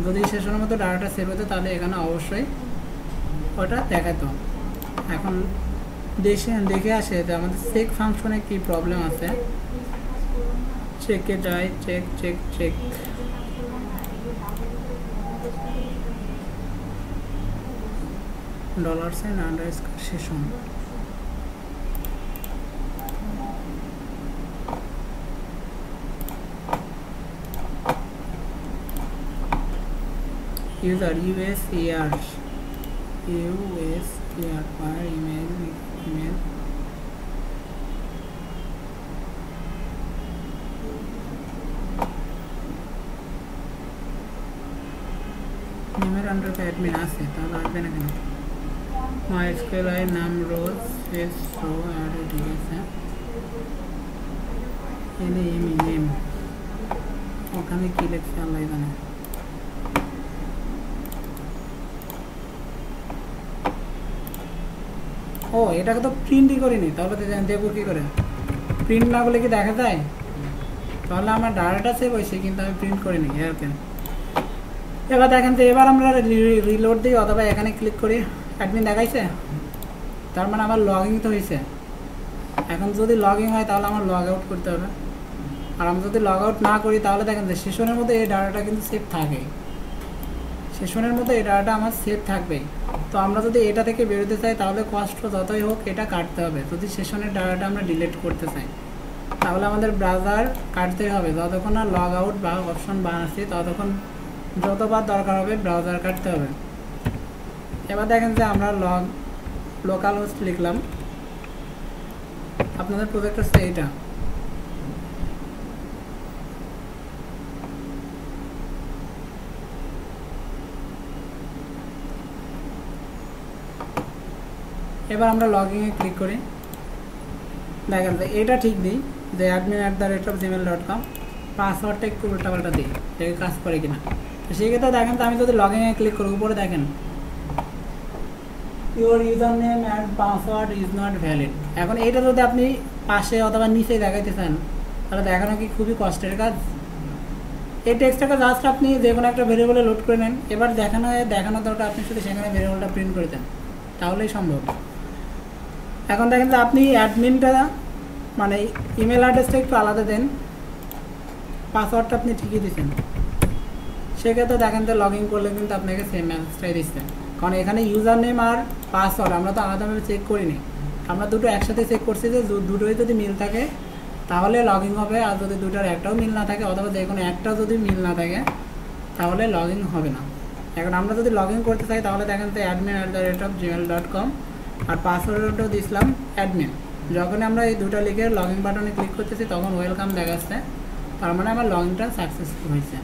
যদি সেশনের মধ্যে ডাটাটা সেভ হতো তাহলে এখানে অবশ্যই ওটা দেখাতো। এখন দেখে আসে যে আমাদের চেক ফাংশনে কি প্রবলেম আছে, চেকে যাই, check $_session, user USER file email namer under admin আছে, তাহলে আসবে না কেন। MySQL নাম রোজ ফেস শো আর ঠিক আছে, নেম ওখানে কি লেখছে আল্লাহ জানে। ও এটাকে তো প্রিন্টই করিনি, তাহলে দেখবো কী করে, প্রিন্ট না করলে কি দেখা যায়, তাহলে আমার ডাটাটা সেভ হয়েছে কিন্তু আমি প্রিন্ট করিনি এরকম। এবার দেখেন যে এবার আমরা রিলোড দিই অথবা এখানে ক্লিক করি, অ্যাডমিন দেখাইছে, তার মানে আমার লগ ইন তো হয়েছে। এখন যদি লগ ইন হয় তাহলে আমার লগ আউট করতে হবে, আর আমি যদি লগ আউট না করি তাহলে দেখেন যে সেশনের মধ্যে এই ডাটাটা কিন্তু সেভ থাকে, সেশনের মধ্যে এই ডাটাটা আমার সেভ থাকবেই। তো আমরা যদি এটা থেকে বেরোতে চাই তাহলে কষ্ট যতই হোক এটা কাটতে হবে। যদি সেশনের ডাটাটা আমরা ডিলিট করতে চাই তাহলে আমাদের ব্রাউজার কাটতেই হবে, যতক্ষণ না লগ আউট বা অপশন বানাচ্ছি ততক্ষণ যতবার দরকার হবে ব্রাউজার কাটতে হবে। এবার দেখেন যে আমরা লোকাল হোস্ট লিখলাম, আপনাদের প্রজেক্ট হচ্ছে এইটা। এবার আমরা লগইনে ক্লিক করি, দেখেন যে এটা ঠিক দিই যে admin@gmail.com, পাসওয়ার্ডটা একটু উল্টাপাল্টা দিই, দেখে কাজ করে কিনা। তো সেক্ষেত্রে দেখেন তো আমি যদি লগইনে ক্লিক করি, উপরে দেখেন your user name and password is not valid. এখন এইটা যদি আপনি পাশে অথবা নিচে দেখাইতে চান তাহলে দেখানো কি খুবই কষ্টের কাজ। এই টেক্সটটাকে জাস্ট আপনি যে কোনো একটা ভেরিয়েবলে লোড করে নেন, এবার দেখানো দরকার আপনি শুধু সেখানে ভেরিয়েবলটা প্রিন্ট করে দেন, তাহলেই সম্ভব। এখন দেখেন যে আপনি অ্যাডমিনটা মানে ইমেল অ্যাড্রেসটা একটু আলাদা দেন, পাসওয়ার্ডটা আপনি ঠিকই দিচ্ছেন, সেক্ষেত্রে দেখেন যে লগ ইন করলে কিন্তু আপনাকে সেম মেসেজটাই দিচ্ছে। কারণ এখানে ইউজার নেম আর পাসওয়ার্ড আমরা তো আলাদাভাবে চেক করিনি, আমরা দুটো একসাথে চেক করছি যে দুটোই যদি মিল থাকে তাহলে লগ ইন হবে, আর যদি দুটোর একটাও মিল না থাকে অথবা যে কোনো একটাও যদি মিল না থাকে তাহলে লগ ইন হবে না। এখন আমরা যদি লগ ইন করতে চাই তাহলে দেখেন যে admin@gmail.com, আর পাসওয়ার্ডটাও দিয়েছিলাম অ্যাডমিন। যখন আমরা এই দুটো লিখে লগ ইন বাটনে ক্লিক করতেছি তখন ওয়েলকাম দেখাচ্ছে, তার মানে আমার লগ ইনটা সাকসেসফুল হয়েছে।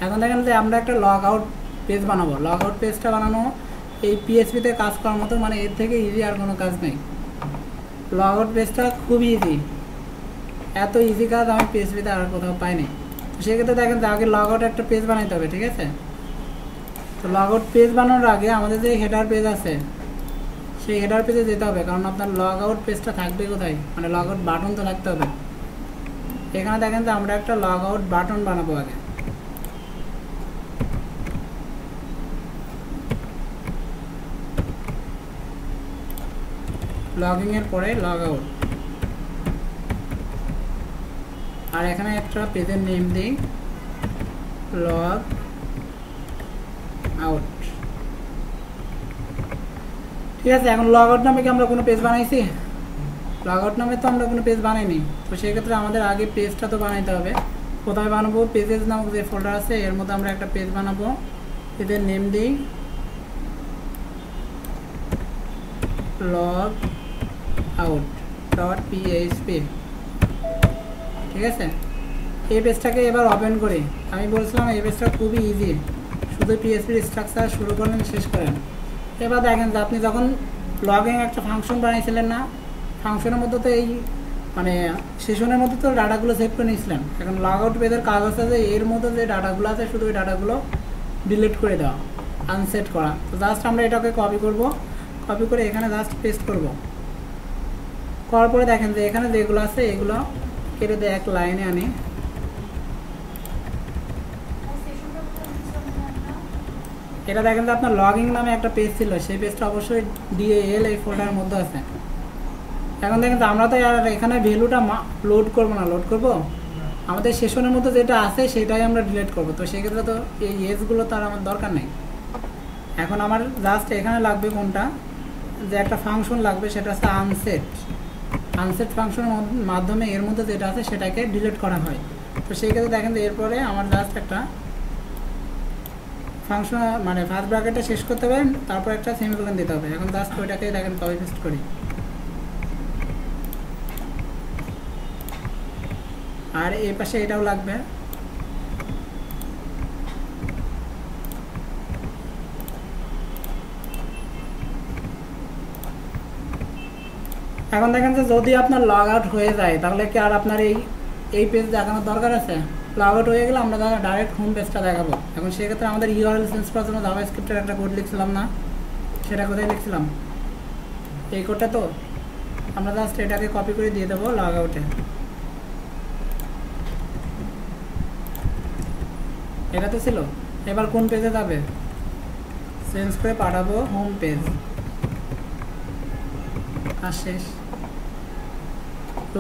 এখন দেখেন যে আমরা একটা লগ আউট পেজ বানাবো, লগ আউট পেজটা বানানো এই পিএইচপিতে কাজ করার মতো, মানে এর থেকে ইজি আর কোনো কাজ নেই। লগ আউট পেজটা খুব ইজি, এত ইজি কাজ আমি পিএইচপিতে আর কোথাও পাইনি। সেক্ষেত্রে দেখেন যে আগে লগ আউট একটা পেজ বানাইতে হবে, ঠিক আছে। তো লগ আউট পেজ বানানোর আগে আমাদের যে হেডার পেজ আছে সেই হেডার পেজে যেতে হবে, কারণ আপনার লগ আউট পেজটা থাকবে কোথায়, মানে লগ আউট বাটন তো থাকতে হবে। এখানে দেখেন যে আমরা একটা লগ আউট বাটন বানাবো আগে। লগইন এর পরে লগ আউট, আর এখানে একটা পেজের নেম দিই লগ আউট, ঠিক আছে। এখন লগ আউট নামে কি আমরা কোনো পেজ বানাইছি? লগ আউট নামে তো আমরা কোনো পেজ বানাইনি। তো সেক্ষেত্রে আমাদের আগে পেজটা তো বানাইতে হবে। কোথায় বানাবো? পেজেস নামক যে ফোল্ডার আছে এর মধ্যে আমরা একটা পেজ বানাবো, পেজের নেম দিই লগ আউট ডট পিএইচপি। ঠিক আছে, এই পেজটাকে এবার ওপেন করি। আমি বলছিলাম এই পেজটা খুবই ইজি, শুধু পিএইচপির স্ট্রাকচার শুরু করেন শেষ করেন। এবার দেখেন যে আপনি যখন লগইন একটা ফাংশন বানিয়েছিলেন না, ফাংশনের মধ্যে তো এই মানে সেশনের মধ্যে তো ডাটাগুলো সেভ করে নিয়েছিলেন। এখন লগ আউট পেজের কাজ আছে যে এর মধ্যে যে ডাটাগুলো আছে শুধু ওই ডাটাগুলো ডিলিট করে দেওয়া, আনসেট করা। তো জাস্ট আমরা এটাকে কপি করব, কপি করে এখানে জাস্ট পেস্ট করব। করার পরে দেখেন যে এখানে যেগুলো আছে এগুলো কেটে দিয়ে এক লাইনে আনি। এটা দেখেন যে আপনার লগইন নামে একটা পেজ ছিল, সেই পেজটা অবশ্যই ডিএল এই ফোল্ডারের মধ্যে আছে। এখন দেখেন যে আমরা তো আর এখানে ভ্যালুটা লোড করবো না, লোড করব আমাদের সেশনের মধ্যে যেটা আছে সেটাই আমরা ডিলিট করব। তো সেক্ষেত্রে তো এই এজগুলো তো আর আমার দরকার নেই। এখন আমার জাস্ট এখানে লাগবে কোনটা, যে একটা ফাংশন লাগবে, সেটা হচ্ছে আনসেট। আনসেট ফাংশনের মাধ্যমে এর মধ্যে যেটা আছে সেটাকে ডিলিট করা হয়। তো সেই ক্ষেত্রে দেখেন যে এরপরে আমার জাস্ট একটা ফাংশন মানে ফার্স্ট ব্র্যাকেটটা শেষ করতে হবে, তারপর একটা সেমিকোলন দিতে হবে। এখন জাস্ট ওইটাকে দেখেন কপি পেস্ট করি। আর এই পাশে এটাও লাগবে। এখন দেখেন যে যদি আপনার লগ আউট হয়ে যায় তাহলে কি আর আপনার এই পেজ দেখানোর দরকার আছে? লগ আউট হয়ে গেলে আমরা ডাইরেক্ট হোম পেজটা দেখাবো। এখন সেক্ষেত্রে আমাদের ইউআরএল চেঞ্জ করার জন্য জাভাস্ক্রিপ্টের একটা কোড লিখছিলাম না, সেটা কোথায় লিখছিলাম? এই কোডটা তো আমরা জাস্ট এটাকে কপি করে দিয়ে দেবো লগ আউটে। এটা তো ছিল। এবার কোন পেজে যাবে? চেঞ্জ করে পাঠাবো হোম পেজ। আর শেষ,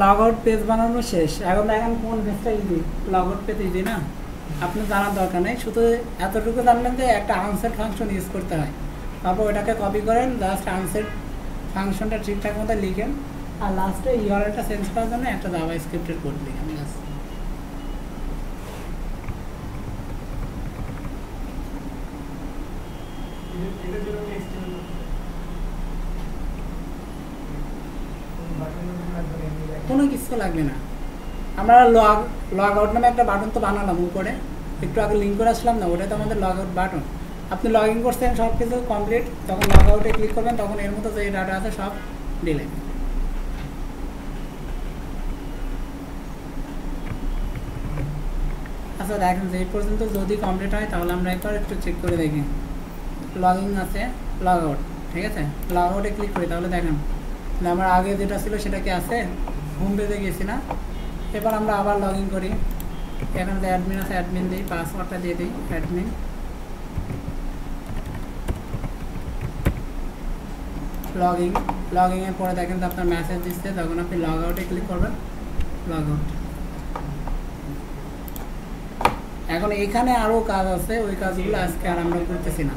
লগ আউট পেজ বানানো শেষ। এখন দেখেন কোন পেজটা easy, log out page easy না? আপনি জানার দরকার নেই, শুধু এতটুকু জানবেন যে একটা আনসেট ফাংশন ইউজ করতে হয়। তারপর ওটাকে কপি করেন, জাস্ট আনসেট ফাংশনটা ঠিকঠাক মতো লিখেন, আর লাস্টে ইউআরএলটা চেঞ্জ করার জন্য একটা জাভাস্ক্রিপ্টের কোড লিখেন। কোনো কিছু লাগবে না। আমরা লগ আউট নামে একটা বাটন তো বানালাম উপরে, একটু আগে লিঙ্ক করে আসলাম না, ওটা তো আমাদের লগ আউট বাটন। আপনি লগ ইন করছেন, সব কিছু কমপ্লিট, তখন লগ আউটে ক্লিক করবেন, তখন এর মতো যে ডাটা আছে সব ডিলিট। আচ্ছা দেখেন যে এই পর্যন্ত যদি কমপ্লিট হয় তাহলে আমরা একবার একটু চেক করে দেখি। লগ ইন আছে, লগ আউট, ঠিক আছে, লগ আউটে ক্লিক করি, তাহলে দেখেন আমার আগে যেটা ছিল সেটা কি আছে, হোম পেজে গেছি না। এবার আমরা আবার লগ ইন করি, এখানে যে অ্যাডমিন আছে অ্যাডমিন দিই, পাসওয়ার্ডটা দিয়ে দিই অ্যাডমিন। লগ ইনের পরে দেখেন তো আপনার মেসেজ দিচ্ছে, তখন আপনি লগ আউটে ক্লিক করবেন, লগ আউট। এখন এখানে আরও কাজ আছে, ওই কাজগুলো আজকে আর আমরা করতেছি না।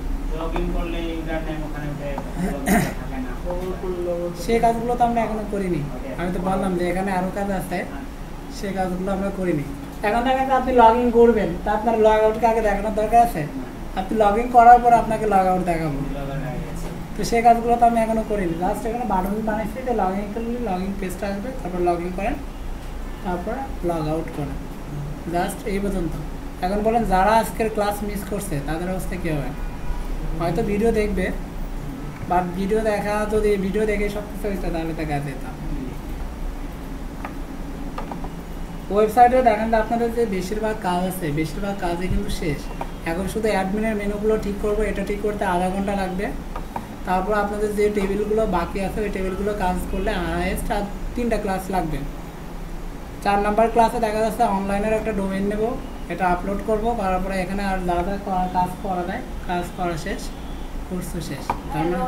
সেই কাজগুলো তো আমরা এখনো করিনি। আমি তো বললাম যে এখানে আরো কাজ আছে, সেই কাজগুলো আমরা করিনি। এখন দেখেন আপনি লগ ইন করবেন, তা আপনার লগ আউটকে আগে দেখানোর দরকার আছে? আপনি লগ ইন করার পর আপনাকে লগ আউট দেখাবো, তো সেই কাজগুলো তো আমি এখনো করিনি। জাস্ট এখানে বাটন বানিয়েছি যে লগ ইন করলে লগ ইন পেজটা আসবে, তারপর লগ ইন করেন, তারপর লগ আউট করেন, জাস্ট এই পর্যন্ত। এখন বলেন যারা আজকের ক্লাস মিস করছে তাদের অবস্থা কী হবে? হয়তো ভিডিও দেখবে, বাট ভিডিও দেখা, যদি ভিডিও দেখে সব কিছু হইতো তাহলে তো কাজ যেতাম। ওয়েবসাইটে দেখেন যে আপনাদের যে বেশিরভাগ কাজ আছে, বেশিরভাগ কাজই কিন্তু শেষ। এখন শুধু অ্যাডমিনের মেনুগুলো ঠিক করবো, এটা ঠিক করতে আধা ঘন্টা লাগবে। তারপর আপনাদের যে টেবিলগুলো বাকি আছে ওই টেবিলগুলো কাজ করলে হাইয়েস্ট আর 3টা ক্লাস লাগবে। 4 নাম্বার ক্লাসে দেখা যাচ্ছে অনলাইনের একটা ডোমেইন নেব, এটা আপলোড করবো, করার পরে এখানে আর যা যা কাজ করা যায় কাজ করা শেষ, কোর্সও শেষ। তার মানে